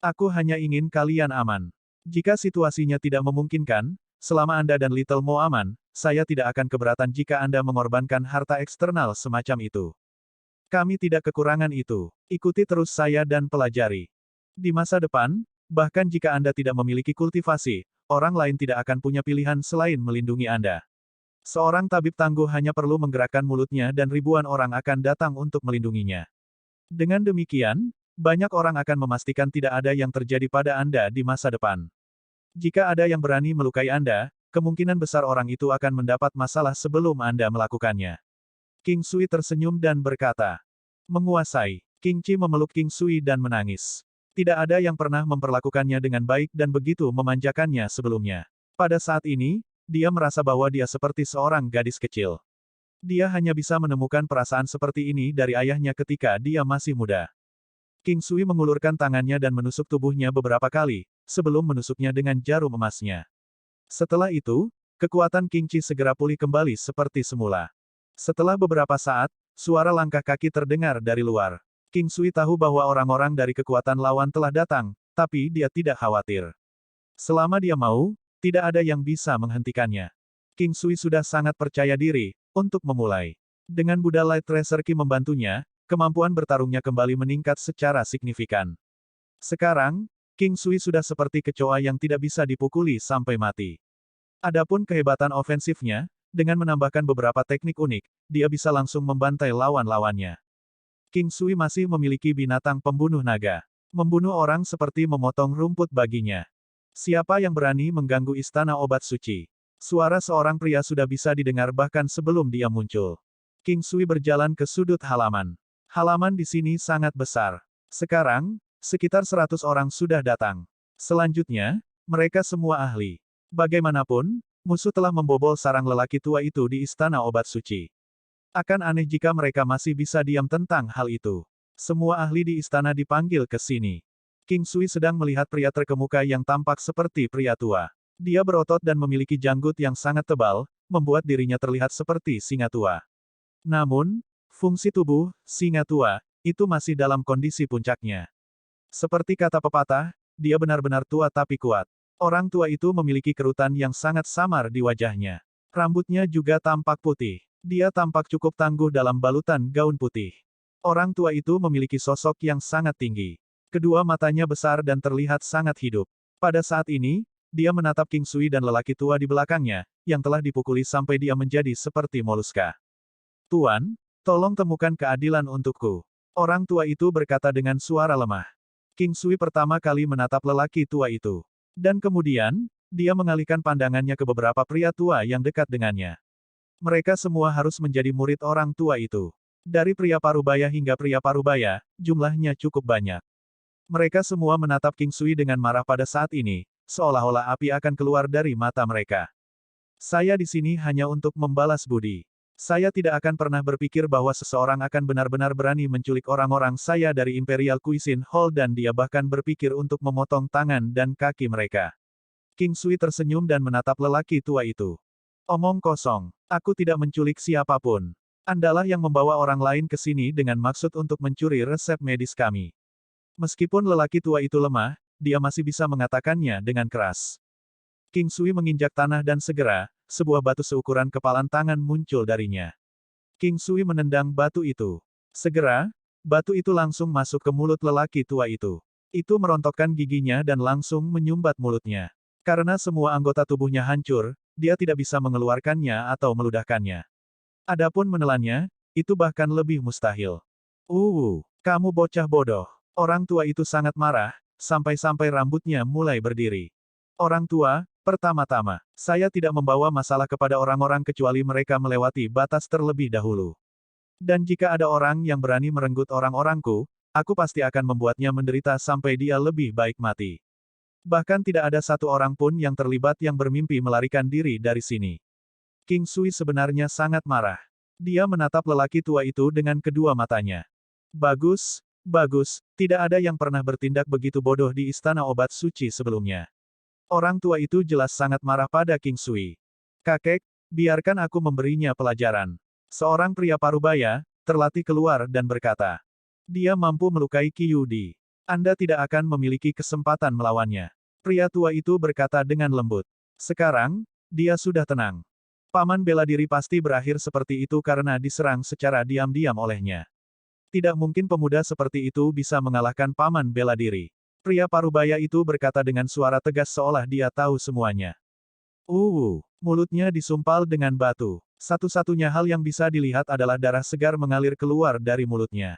Aku hanya ingin kalian aman. Jika situasinya tidak memungkinkan, selama Anda dan Little Mo aman, saya tidak akan keberatan jika Anda mengorbankan harta eksternal semacam itu. Kami tidak kekurangan itu. Ikuti terus saya dan pelajari. Di masa depan, bahkan jika Anda tidak memiliki kultivasi, orang lain tidak akan punya pilihan selain melindungi Anda. Seorang tabib tangguh hanya perlu menggerakkan mulutnya dan ribuan orang akan datang untuk melindunginya. Dengan demikian, Banyak orang akan memastikan tidak ada yang terjadi pada Anda di masa depan. Jika ada yang berani melukai Anda, kemungkinan besar orang itu akan mendapat masalah sebelum Anda melakukannya. King Sui tersenyum dan berkata, menguasai. King Qi memeluk King Sui dan menangis. Tidak ada yang pernah memperlakukannya dengan baik dan begitu memanjakannya sebelumnya. Pada saat ini, dia merasa bahwa dia seperti seorang gadis kecil. Dia hanya bisa menemukan perasaan seperti ini dari ayahnya ketika dia masih muda. King Sui mengulurkan tangannya dan menusuk tubuhnya beberapa kali, sebelum menusuknya dengan jarum emasnya. Setelah itu, kekuatan King Qi segera pulih kembali seperti semula. Setelah beberapa saat, suara langkah kaki terdengar dari luar. King Sui tahu bahwa orang-orang dari kekuatan lawan telah datang, tapi dia tidak khawatir. Selama dia mau, tidak ada yang bisa menghentikannya. King Sui sudah sangat percaya diri untuk memulai. Dengan Buddha Light Tracer Qi membantunya, kemampuan bertarungnya kembali meningkat secara signifikan. Sekarang, King Sui sudah seperti kecoa yang tidak bisa dipukuli sampai mati. Adapun kehebatan ofensifnya, dengan menambahkan beberapa teknik unik, dia bisa langsung membantai lawan-lawannya. King Sui masih memiliki binatang pembunuh naga. Membunuh orang seperti memotong rumput baginya. Siapa yang berani mengganggu istana obat suci? Suara seorang pria sudah bisa didengar bahkan sebelum dia muncul. King Sui berjalan ke sudut halaman. Halaman di sini sangat besar. Sekarang, sekitar 100 orang sudah datang. Selanjutnya, mereka semua ahli. Bagaimanapun, musuh telah membobol sarang lelaki tua itu di istana obat suci. Akan aneh jika mereka masih bisa diam tentang hal itu. Semua ahli di istana dipanggil ke sini. King Sui sedang melihat pria terkemuka yang tampak seperti pria tua. Dia berotot dan memiliki janggut yang sangat tebal, membuat dirinya terlihat seperti singa tua. Namun, fungsi tubuh singa tua itu masih dalam kondisi puncaknya. Seperti kata pepatah, dia benar-benar tua tapi kuat. Orang tua itu memiliki kerutan yang sangat samar di wajahnya. Rambutnya juga tampak putih. Dia tampak cukup tangguh dalam balutan gaun putih. Orang tua itu memiliki sosok yang sangat tinggi. Kedua matanya besar dan terlihat sangat hidup. Pada saat ini, dia menatap King Sui dan lelaki tua di belakangnya, yang telah dipukuli sampai dia menjadi seperti moluska. Tuan, tolong temukan keadilan untukku. Orang tua itu berkata dengan suara lemah. King Sui pertama kali menatap lelaki tua itu. Dan kemudian, dia mengalihkan pandangannya ke beberapa pria tua yang dekat dengannya. Mereka semua harus menjadi murid orang tua itu. Dari pria parubaya hingga pria parubaya, jumlahnya cukup banyak. Mereka semua menatap King Sui dengan marah pada saat ini, seolah-olah api akan keluar dari mata mereka. Saya di sini hanya untuk membalas budi. Saya tidak akan pernah berpikir bahwa seseorang akan benar-benar berani menculik orang-orang saya dari Imperial Cuisine Hall dan dia bahkan berpikir untuk memotong tangan dan kaki mereka. King Sui tersenyum dan menatap lelaki tua itu. Omong kosong. Aku tidak menculik siapapun. Andalah yang membawa orang lain ke sini dengan maksud untuk mencuri resep medis kami. Meskipun lelaki tua itu lemah, dia masih bisa mengatakannya dengan keras. King Sui menginjak tanah dan segera, sebuah batu seukuran kepalan tangan muncul darinya. King Sui menendang batu itu. Segera, batu itu langsung masuk ke mulut lelaki tua itu. Itu merontokkan giginya dan langsung menyumbat mulutnya. Karena semua anggota tubuhnya hancur, dia tidak bisa mengeluarkannya atau meludahkannya. Adapun menelannya, itu bahkan lebih mustahil. Kamu bocah bodoh. Orang tua itu sangat marah, sampai-sampai rambutnya mulai berdiri. Orang tua, pertama-tama, saya tidak membawa masalah kepada orang-orang kecuali mereka melewati batas terlebih dahulu. Dan jika ada orang yang berani merenggut orang-orangku, aku pasti akan membuatnya menderita sampai dia lebih baik mati. Bahkan tidak ada satu orang pun yang terlibat yang bermimpi melarikan diri dari sini. King Sui sebenarnya sangat marah. Dia menatap lelaki tua itu dengan kedua matanya. Bagus, bagus, tidak ada yang pernah bertindak begitu bodoh di istana obat suci sebelumnya. Orang tua itu jelas sangat marah pada King Sui. Kakek, biarkan aku memberinya pelajaran. Seorang pria parubaya, terlatih keluar dan berkata. Dia mampu melukai Qi Yudi. Anda tidak akan memiliki kesempatan melawannya. Pria tua itu berkata dengan lembut. Sekarang, dia sudah tenang. Paman bela diri pasti berakhir seperti itu karena diserang secara diam-diam olehnya. Tidak mungkin pemuda seperti itu bisa mengalahkan paman bela diri. Pria parubaya itu berkata dengan suara tegas seolah dia tahu semuanya. Mulutnya disumpal dengan batu. Satu-satunya hal yang bisa dilihat adalah darah segar mengalir keluar dari mulutnya.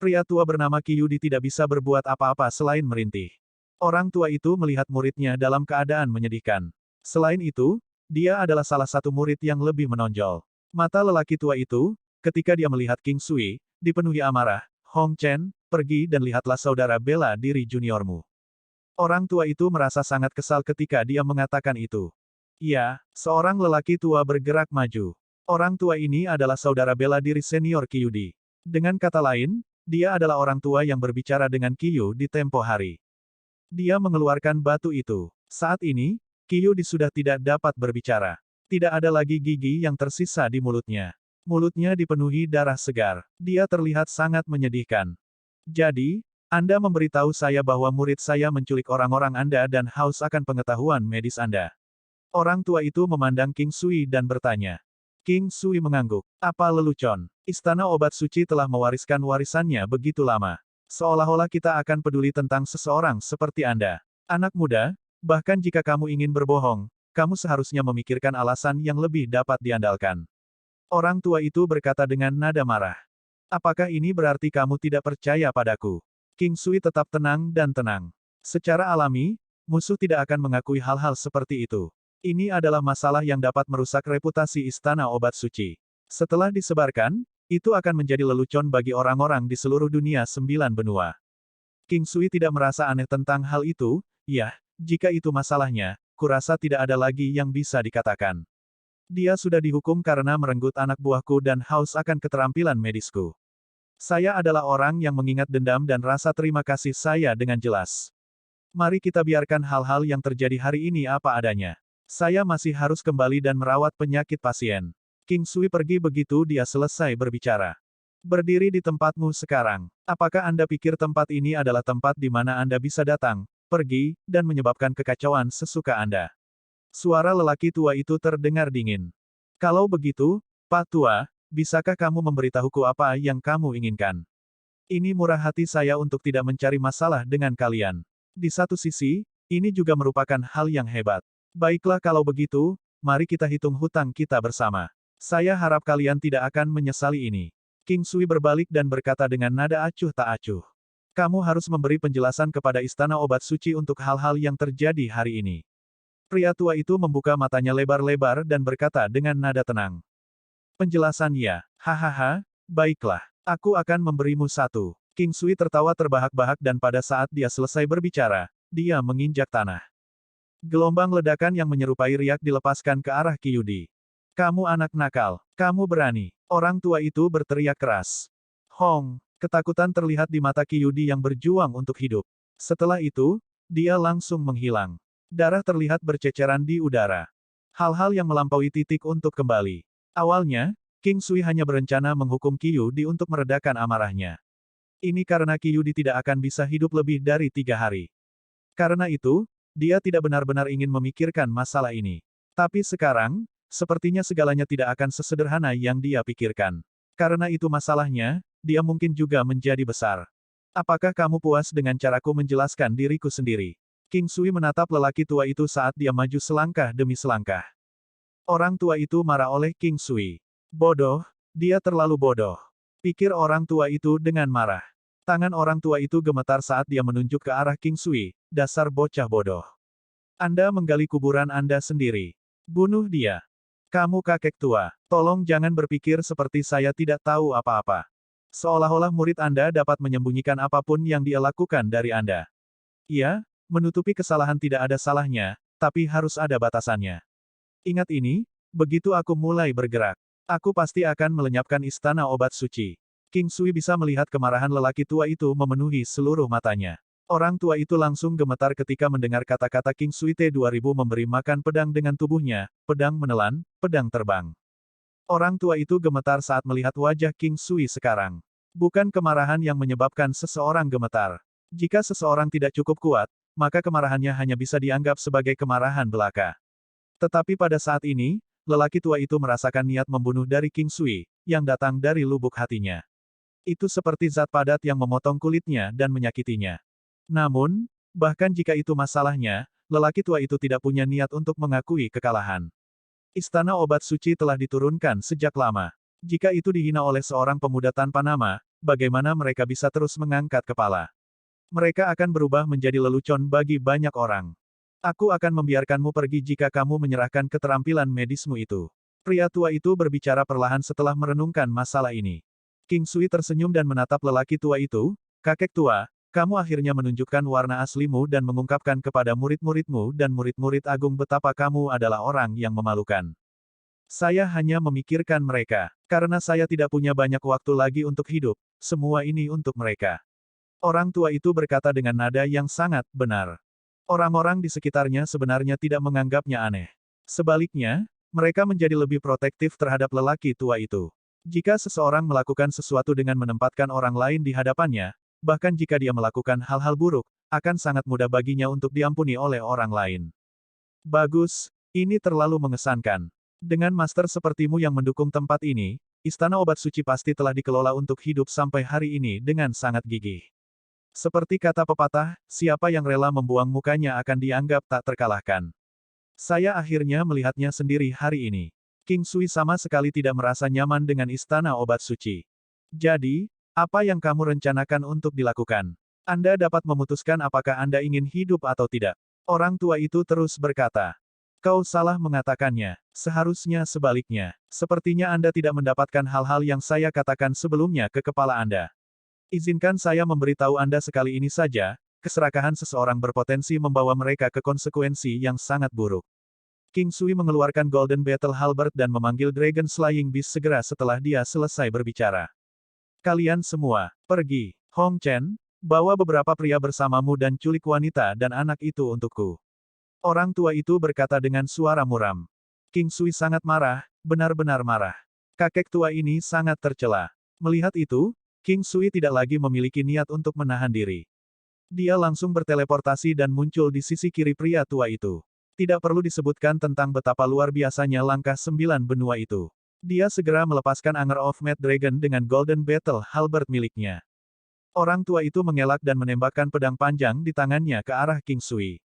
Pria tua bernama Qiyudi tidak bisa berbuat apa-apa selain merintih. Orang tua itu melihat muridnya dalam keadaan menyedihkan. Selain itu, dia adalah salah satu murid yang lebih menonjol. Mata lelaki tua itu, ketika dia melihat King Sui, dipenuhi amarah. Hong Chen, pergi dan lihatlah saudara bela diri juniormu. Orang tua itu merasa sangat kesal ketika dia mengatakan itu. Ya, seorang lelaki tua bergerak maju. Orang tua ini adalah saudara bela diri senior Qiyudi. Dengan kata lain, dia adalah orang tua yang berbicara dengan Qiyu di tempo hari. Dia mengeluarkan batu itu. Saat ini, Qiyudi sudah tidak dapat berbicara. Tidak ada lagi gigi yang tersisa di mulutnya. Mulutnya dipenuhi darah segar. Dia terlihat sangat menyedihkan. Jadi, Anda memberitahu saya bahwa murid saya menculik orang-orang Anda dan haus akan pengetahuan medis Anda. Orang tua itu memandang King Sui dan bertanya. King Sui mengangguk. Apa lelucon? Istana Obat Suci telah mewariskan warisannya begitu lama. Seolah-olah kita akan peduli tentang seseorang seperti Anda. Anak muda, bahkan jika kamu ingin berbohong, kamu seharusnya memikirkan alasan yang lebih dapat diandalkan. Orang tua itu berkata dengan nada marah. Apakah ini berarti kamu tidak percaya padaku? King Sui tetap tenang dan tenang. Secara alami, musuh tidak akan mengakui hal-hal seperti itu. Ini adalah masalah yang dapat merusak reputasi Istana Obat Suci. Setelah disebarkan, itu akan menjadi lelucon bagi orang-orang di seluruh dunia 9 benua. King Sui tidak merasa aneh tentang hal itu. Ya, jika itu masalahnya, kurasa tidak ada lagi yang bisa dikatakan. Dia sudah dihukum karena merenggut anak buahku dan haus akan keterampilan medisku. Saya adalah orang yang mengingat dendam dan rasa terima kasih saya dengan jelas. Mari kita biarkan hal-hal yang terjadi hari ini apa adanya. Saya masih harus kembali dan merawat penyakit pasien. King Sui pergi begitu dia selesai berbicara. Berdiri di tempatmu sekarang. Apakah Anda pikir tempat ini adalah tempat di mana Anda bisa datang, pergi, dan menyebabkan kekacauan sesuka Anda? Suara lelaki tua itu terdengar dingin. Kalau begitu, Pak Tua, bisakah kamu memberitahuku apa yang kamu inginkan? Ini murah hati saya untuk tidak mencari masalah dengan kalian. Di satu sisi, ini juga merupakan hal yang hebat. Baiklah kalau begitu, mari kita hitung hutang kita bersama. Saya harap kalian tidak akan menyesali ini. King Sui berbalik dan berkata dengan nada acuh tak acuh. Kamu harus memberi penjelasan kepada Istana Obat Suci untuk hal-hal yang terjadi hari ini. Pria tua itu membuka matanya lebar-lebar dan berkata dengan nada tenang. Penjelasan ya, hahaha, baiklah, aku akan memberimu satu. King Sui tertawa terbahak-bahak dan pada saat dia selesai berbicara, dia menginjak tanah. Gelombang ledakan yang menyerupai riak dilepaskan ke arah Qiyudi. Kamu anak nakal, kamu berani. Orang tua itu berteriak keras. Hong, ketakutan terlihat di mata Qiyudi yang berjuang untuk hidup. Setelah itu, dia langsung menghilang. Darah terlihat berceceran di udara. Hal-hal yang melampaui titik untuk kembali. Awalnya, King Sui hanya berencana menghukum Qiyudi untuk meredakan amarahnya. Ini karena Qiyudi tidak akan bisa hidup lebih dari 3 hari. Karena itu, dia tidak benar-benar ingin memikirkan masalah ini. Tapi sekarang, sepertinya segalanya tidak akan sesederhana yang dia pikirkan. Karena itu masalahnya, dia mungkin juga menjadi besar. Apakah kamu puas dengan caraku menjelaskan diriku sendiri? King Sui menatap lelaki tua itu saat dia maju selangkah demi selangkah. Orang tua itu marah oleh King Sui. Bodoh, dia terlalu bodoh. Pikir orang tua itu dengan marah. Tangan orang tua itu gemetar saat dia menunjuk ke arah King Sui, dasar bocah bodoh. Anda menggali kuburan Anda sendiri. Bunuh dia. Kamu kakek tua, tolong jangan berpikir seperti saya tidak tahu apa-apa. Seolah-olah murid Anda dapat menyembunyikan apapun yang dia lakukan dari Anda. Iya, menutupi kesalahan tidak ada salahnya, tapi harus ada batasannya. Ingat ini, begitu aku mulai bergerak, aku pasti akan melenyapkan Istana Obat Suci. King Sui bisa melihat kemarahan lelaki tua itu memenuhi seluruh matanya. Orang tua itu langsung gemetar ketika mendengar kata-kata King Sui T2000 memberi makan pedang dengan tubuhnya, pedang menelan, pedang terbang. Orang tua itu gemetar saat melihat wajah King Sui sekarang. Bukan kemarahan yang menyebabkan seseorang gemetar. Jika seseorang tidak cukup kuat, maka kemarahannya hanya bisa dianggap sebagai kemarahan belaka. Tetapi pada saat ini, lelaki tua itu merasakan niat membunuh dari King Sui, yang datang dari lubuk hatinya. Itu seperti zat padat yang memotong kulitnya dan menyakitinya. Namun, bahkan jika itu masalahnya, lelaki tua itu tidak punya niat untuk mengakui kekalahan. Istana Obat Suci telah diturunkan sejak lama. Jika itu dihina oleh seorang pemuda tanpa nama, bagaimana mereka bisa terus mengangkat kepala. Mereka akan berubah menjadi lelucon bagi banyak orang. Aku akan membiarkanmu pergi jika kamu menyerahkan keterampilan medismu itu. Pria tua itu berbicara perlahan setelah merenungkan masalah ini. King Sui tersenyum dan menatap lelaki tua itu, kakek tua, kamu akhirnya menunjukkan warna aslimu dan mengungkapkan kepada murid-muridmu dan murid-murid agung betapa kamu adalah orang yang memalukan. Saya hanya memikirkan mereka. Karena saya tidak punya banyak waktu lagi untuk hidup, semua ini untuk mereka. Orang tua itu berkata dengan nada yang sangat benar. Orang-orang di sekitarnya sebenarnya tidak menganggapnya aneh. Sebaliknya, mereka menjadi lebih protektif terhadap lelaki tua itu. Jika seseorang melakukan sesuatu dengan menempatkan orang lain di hadapannya, bahkan jika dia melakukan hal-hal buruk, akan sangat mudah baginya untuk diampuni oleh orang lain. Bagus, ini terlalu mengesankan. Dengan master sepertimu yang mendukung tempat ini, Istana Obat Suci pasti telah dikelola untuk hidup sampai hari ini dengan sangat gigih. Seperti kata pepatah, siapa yang rela membuang mukanya akan dianggap tak terkalahkan. Saya akhirnya melihatnya sendiri hari ini. King Sui sama sekali tidak merasa nyaman dengan Istana Obat Suci. Jadi, apa yang kamu rencanakan untuk dilakukan? Anda dapat memutuskan apakah Anda ingin hidup atau tidak. Orang tua itu terus berkata. Kau salah mengatakannya. Seharusnya sebaliknya. Sepertinya Anda tidak mendapatkan hal-hal yang saya katakan sebelumnya ke kepala Anda. Izinkan saya memberitahu Anda sekali ini saja, keserakahan seseorang berpotensi membawa mereka ke konsekuensi yang sangat buruk. King Sui mengeluarkan Golden Battle Halberd dan memanggil Dragon Slaying Beast segera setelah dia selesai berbicara. Kalian semua, pergi. Hong Chen, bawa beberapa pria bersamamu dan culik wanita dan anak itu untukku. Orang tua itu berkata dengan suara muram. King Sui sangat marah, benar-benar marah. Kakek tua ini sangat tercela. Melihat itu, King Sui tidak lagi memiliki niat untuk menahan diri. Dia langsung berteleportasi dan muncul di sisi kiri pria tua itu. Tidak perlu disebutkan tentang betapa luar biasanya langkah 9 benua itu. Dia segera melepaskan Anger of Mad Dragon dengan Golden Battle Halberd miliknya. Orang tua itu mengelak dan menembakkan pedang panjang di tangannya ke arah King Sui.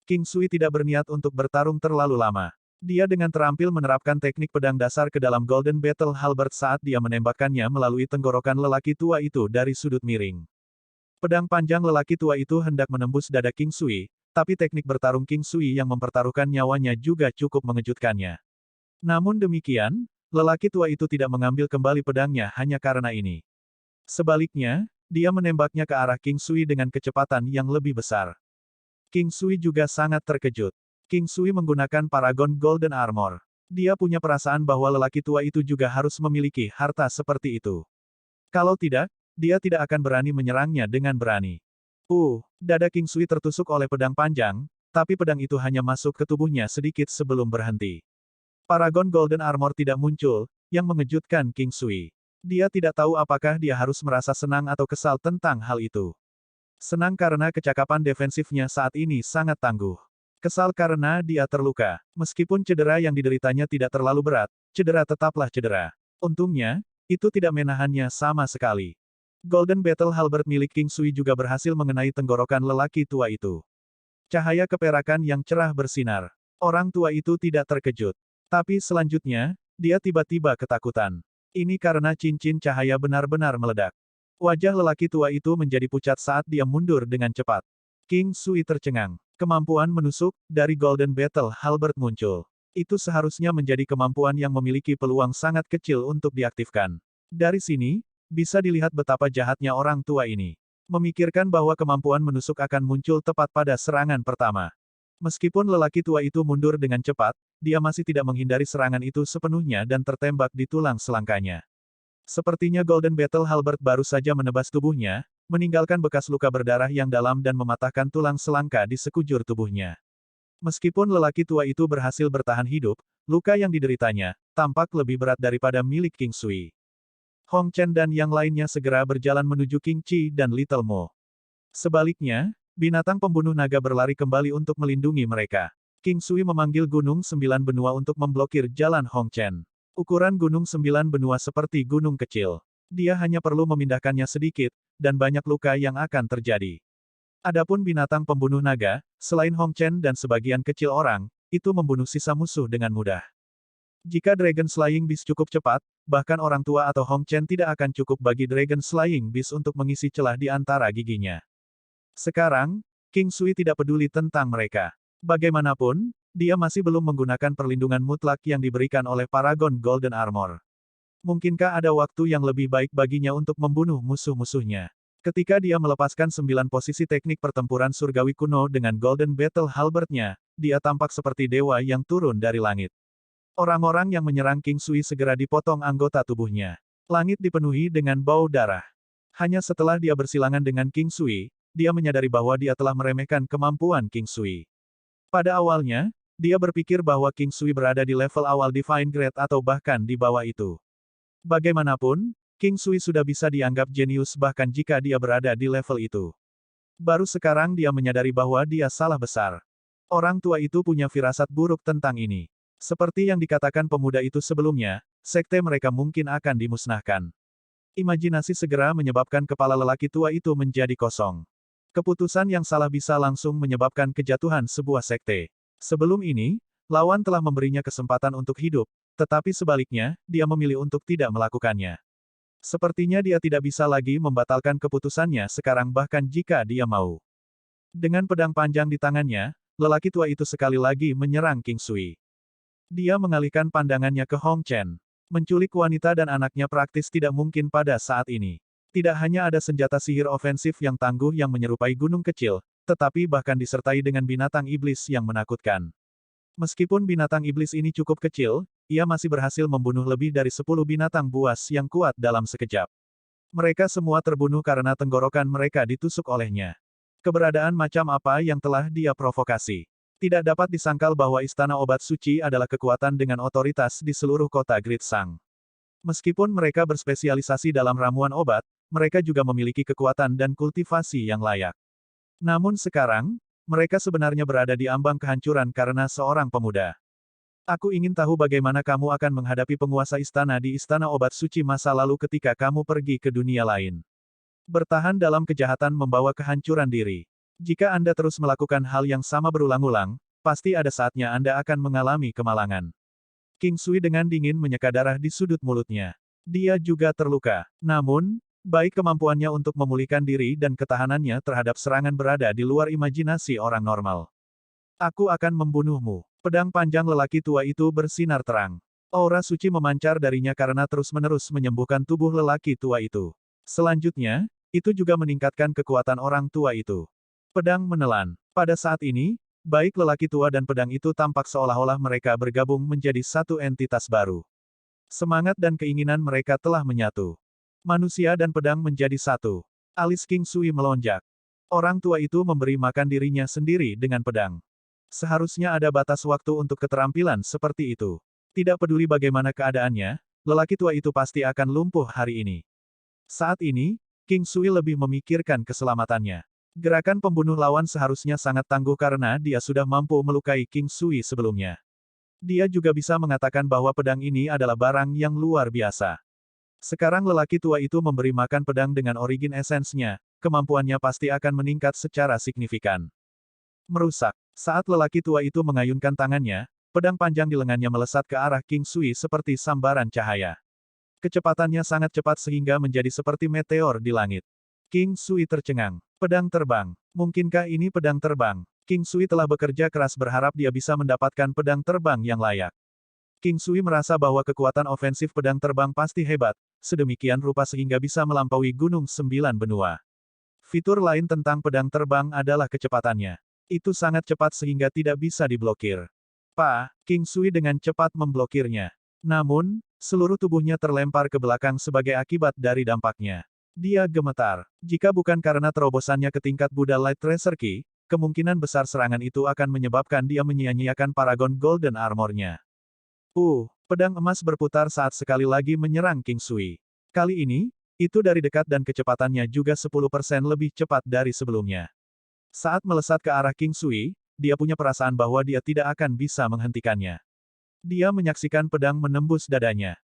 King Sui tidak berniat untuk bertarung terlalu lama. Dia dengan terampil menerapkan teknik pedang dasar ke dalam Golden Battle Halberd saat dia menembakkannya melalui tenggorokan lelaki tua itu dari sudut miring. Pedang panjang lelaki tua itu hendak menembus dada King Sui, tapi teknik bertarung King Sui yang mempertaruhkan nyawanya juga cukup mengejutkannya. Namun demikian, lelaki tua itu tidak mengambil kembali pedangnya hanya karena ini. Sebaliknya, dia menembaknya ke arah King Sui dengan kecepatan yang lebih besar. King Sui juga sangat terkejut. King Sui menggunakan Paragon Golden Armor. Dia punya perasaan bahwa lelaki tua itu juga harus memiliki harta seperti itu. Kalau tidak, dia tidak akan berani menyerangnya dengan berani. Dada King Sui tertusuk oleh pedang panjang, tapi pedang itu hanya masuk ke tubuhnya sedikit sebelum berhenti. Paragon Golden Armor tidak muncul, yang mengejutkan King Sui. Dia tidak tahu apakah dia harus merasa senang atau kesal tentang hal itu. Senang karena kecakapan defensifnya saat ini sangat tangguh. Kesal karena dia terluka. Meskipun cedera yang dideritanya tidak terlalu berat, cedera tetaplah cedera. Untungnya, itu tidak menahannya sama sekali. Golden Battle Halberd milik King Sui juga berhasil mengenai tenggorokan lelaki tua itu. Cahaya keperakan yang cerah bersinar. Orang tua itu tidak terkejut. Tapi selanjutnya, dia tiba-tiba ketakutan. Ini karena cincin cahaya benar-benar meledak. Wajah lelaki tua itu menjadi pucat saat dia mundur dengan cepat. King Sui tercengang. Kemampuan menusuk dari Golden Battle Halberd muncul. Itu seharusnya menjadi kemampuan yang memiliki peluang sangat kecil untuk diaktifkan. Dari sini, bisa dilihat betapa jahatnya orang tua ini. Memikirkan bahwa kemampuan menusuk akan muncul tepat pada serangan pertama. Meskipun lelaki tua itu mundur dengan cepat, dia masih tidak menghindari serangan itu sepenuhnya dan tertembak di tulang selangkanya. Sepertinya Golden Battle Halberd baru saja menebas tubuhnya, meninggalkan bekas luka berdarah yang dalam dan mematahkan tulang selangka di sekujur tubuhnya. Meskipun lelaki tua itu berhasil bertahan hidup, luka yang dideritanya tampak lebih berat daripada milik King Sui. Hong Chen dan yang lainnya segera berjalan menuju King Qi dan Little Mo. Sebaliknya, binatang pembunuh naga berlari kembali untuk melindungi mereka. King Sui memanggil Gunung Sembilan Benua untuk memblokir jalan Hong Chen. Ukuran Gunung Sembilan Benua seperti gunung kecil. Dia hanya perlu memindahkannya sedikit, dan banyak luka yang akan terjadi. Adapun binatang pembunuh naga, selain Hong Chen dan sebagian kecil orang, itu membunuh sisa musuh dengan mudah. Jika Dragon Slaying Beast cukup cepat, bahkan orang tua atau Hong Chen tidak akan cukup bagi Dragon Slaying Beast untuk mengisi celah di antara giginya. Sekarang, King Sui tidak peduli tentang mereka. Bagaimanapun, dia masih belum menggunakan perlindungan mutlak yang diberikan oleh Paragon Golden Armor. Mungkinkah ada waktu yang lebih baik baginya untuk membunuh musuh-musuhnya? Ketika dia melepaskan 9 posisi teknik pertempuran surgawi kuno dengan Golden Battle Halberd-nya, dia tampak seperti dewa yang turun dari langit. Orang-orang yang menyerang King Sui segera dipotong anggota tubuhnya. Langit dipenuhi dengan bau darah. Hanya setelah dia bersilangan dengan King Sui, dia menyadari bahwa dia telah meremehkan kemampuan King Sui. Pada awalnya, dia berpikir bahwa King Sui berada di level awal Divine Grade atau bahkan di bawah itu. Bagaimanapun, King Sui sudah bisa dianggap jenius bahkan jika dia berada di level itu. Baru sekarang dia menyadari bahwa dia salah besar. Orang tua itu punya firasat buruk tentang ini. Seperti yang dikatakan pemuda itu sebelumnya, sekte mereka mungkin akan dimusnahkan. Imajinasi segera menyebabkan kepala lelaki tua itu menjadi kosong. Keputusan yang salah bisa langsung menyebabkan kejatuhan sebuah sekte. Sebelum ini, lawan telah memberinya kesempatan untuk hidup, tetapi sebaliknya, dia memilih untuk tidak melakukannya. Sepertinya dia tidak bisa lagi membatalkan keputusannya sekarang bahkan jika dia mau. Dengan pedang panjang di tangannya, lelaki tua itu sekali lagi menyerang King Sui. Dia mengalihkan pandangannya ke Hong Chen. Menculik wanita dan anaknya praktis tidak mungkin pada saat ini. Tidak hanya ada senjata sihir ofensif yang tangguh yang menyerupai gunung kecil, tetapi bahkan disertai dengan binatang iblis yang menakutkan. Meskipun binatang iblis ini cukup kecil, ia masih berhasil membunuh lebih dari 10 binatang buas yang kuat dalam sekejap. Mereka semua terbunuh karena tenggorokan mereka ditusuk olehnya. Keberadaan macam apa yang telah dia provokasi. Tidak dapat disangkal bahwa Istana Obat Suci adalah kekuatan dengan otoritas di seluruh kota Gritsang. Meskipun mereka berspesialisasi dalam ramuan obat, mereka juga memiliki kekuatan dan kultivasi yang layak. Namun sekarang, mereka sebenarnya berada di ambang kehancuran karena seorang pemuda. Aku ingin tahu bagaimana kamu akan menghadapi penguasa istana di Istana Obat Suci masa lalu ketika kamu pergi ke dunia lain. Bertahan dalam kejahatan membawa kehancuran diri. Jika Anda terus melakukan hal yang sama berulang-ulang, pasti ada saatnya Anda akan mengalami kemalangan. King Sui dengan dingin menyeka darah di sudut mulutnya. Dia juga terluka. Namun, baik kemampuannya untuk memulihkan diri dan ketahanannya terhadap serangan berada di luar imajinasi orang normal. Aku akan membunuhmu. Pedang panjang lelaki tua itu bersinar terang. Aura suci memancar darinya karena terus-menerus menyembuhkan tubuh lelaki tua itu. Selanjutnya, itu juga meningkatkan kekuatan orang tua itu. Pedang menelan. Pada saat ini, baik lelaki tua dan pedang itu tampak seolah-olah mereka bergabung menjadi satu entitas baru. Semangat dan keinginan mereka telah menyatu. Manusia dan pedang menjadi satu. Alis King Sui melonjak. Orang tua itu memberi makan dirinya sendiri dengan pedang. Seharusnya ada batas waktu untuk keterampilan seperti itu. Tidak peduli bagaimana keadaannya, lelaki tua itu pasti akan lumpuh hari ini. Saat ini, King Sui lebih memikirkan keselamatannya. Gerakan pembunuh lawan seharusnya sangat tangguh karena dia sudah mampu melukai King Sui sebelumnya. Dia juga bisa mengatakan bahwa pedang ini adalah barang yang luar biasa. Sekarang lelaki tua itu memberi makan pedang dengan origin esensnya, kemampuannya pasti akan meningkat secara signifikan. Merusak. Saat lelaki tua itu mengayunkan tangannya, pedang panjang di lengannya melesat ke arah King Sui seperti sambaran cahaya. Kecepatannya sangat cepat sehingga menjadi seperti meteor di langit. King Sui tercengang. Pedang terbang. Mungkinkah ini pedang terbang? King Sui telah bekerja keras berharap dia bisa mendapatkan pedang terbang yang layak. King Sui merasa bahwa kekuatan ofensif pedang terbang pasti hebat, sedemikian rupa sehingga bisa melampaui Gunung Sembilan Benua. Fitur lain tentang pedang terbang adalah kecepatannya. Itu sangat cepat sehingga tidak bisa diblokir. King Sui dengan cepat memblokirnya. Namun, seluruh tubuhnya terlempar ke belakang sebagai akibat dari dampaknya. Dia gemetar. Jika bukan karena terobosannya ke tingkat Buddha Light Tracer Key, kemungkinan besar serangan itu akan menyebabkan dia menyia-nyiakan Paragon Golden Armor-nya. Pedang emas berputar saat sekali lagi menyerang King Sui. Kali ini, itu dari dekat dan kecepatannya juga 10% lebih cepat dari sebelumnya. Saat melesat ke arah King Sui, dia punya perasaan bahwa dia tidak akan bisa menghentikannya. Dia menyaksikan pedang menembus dadanya.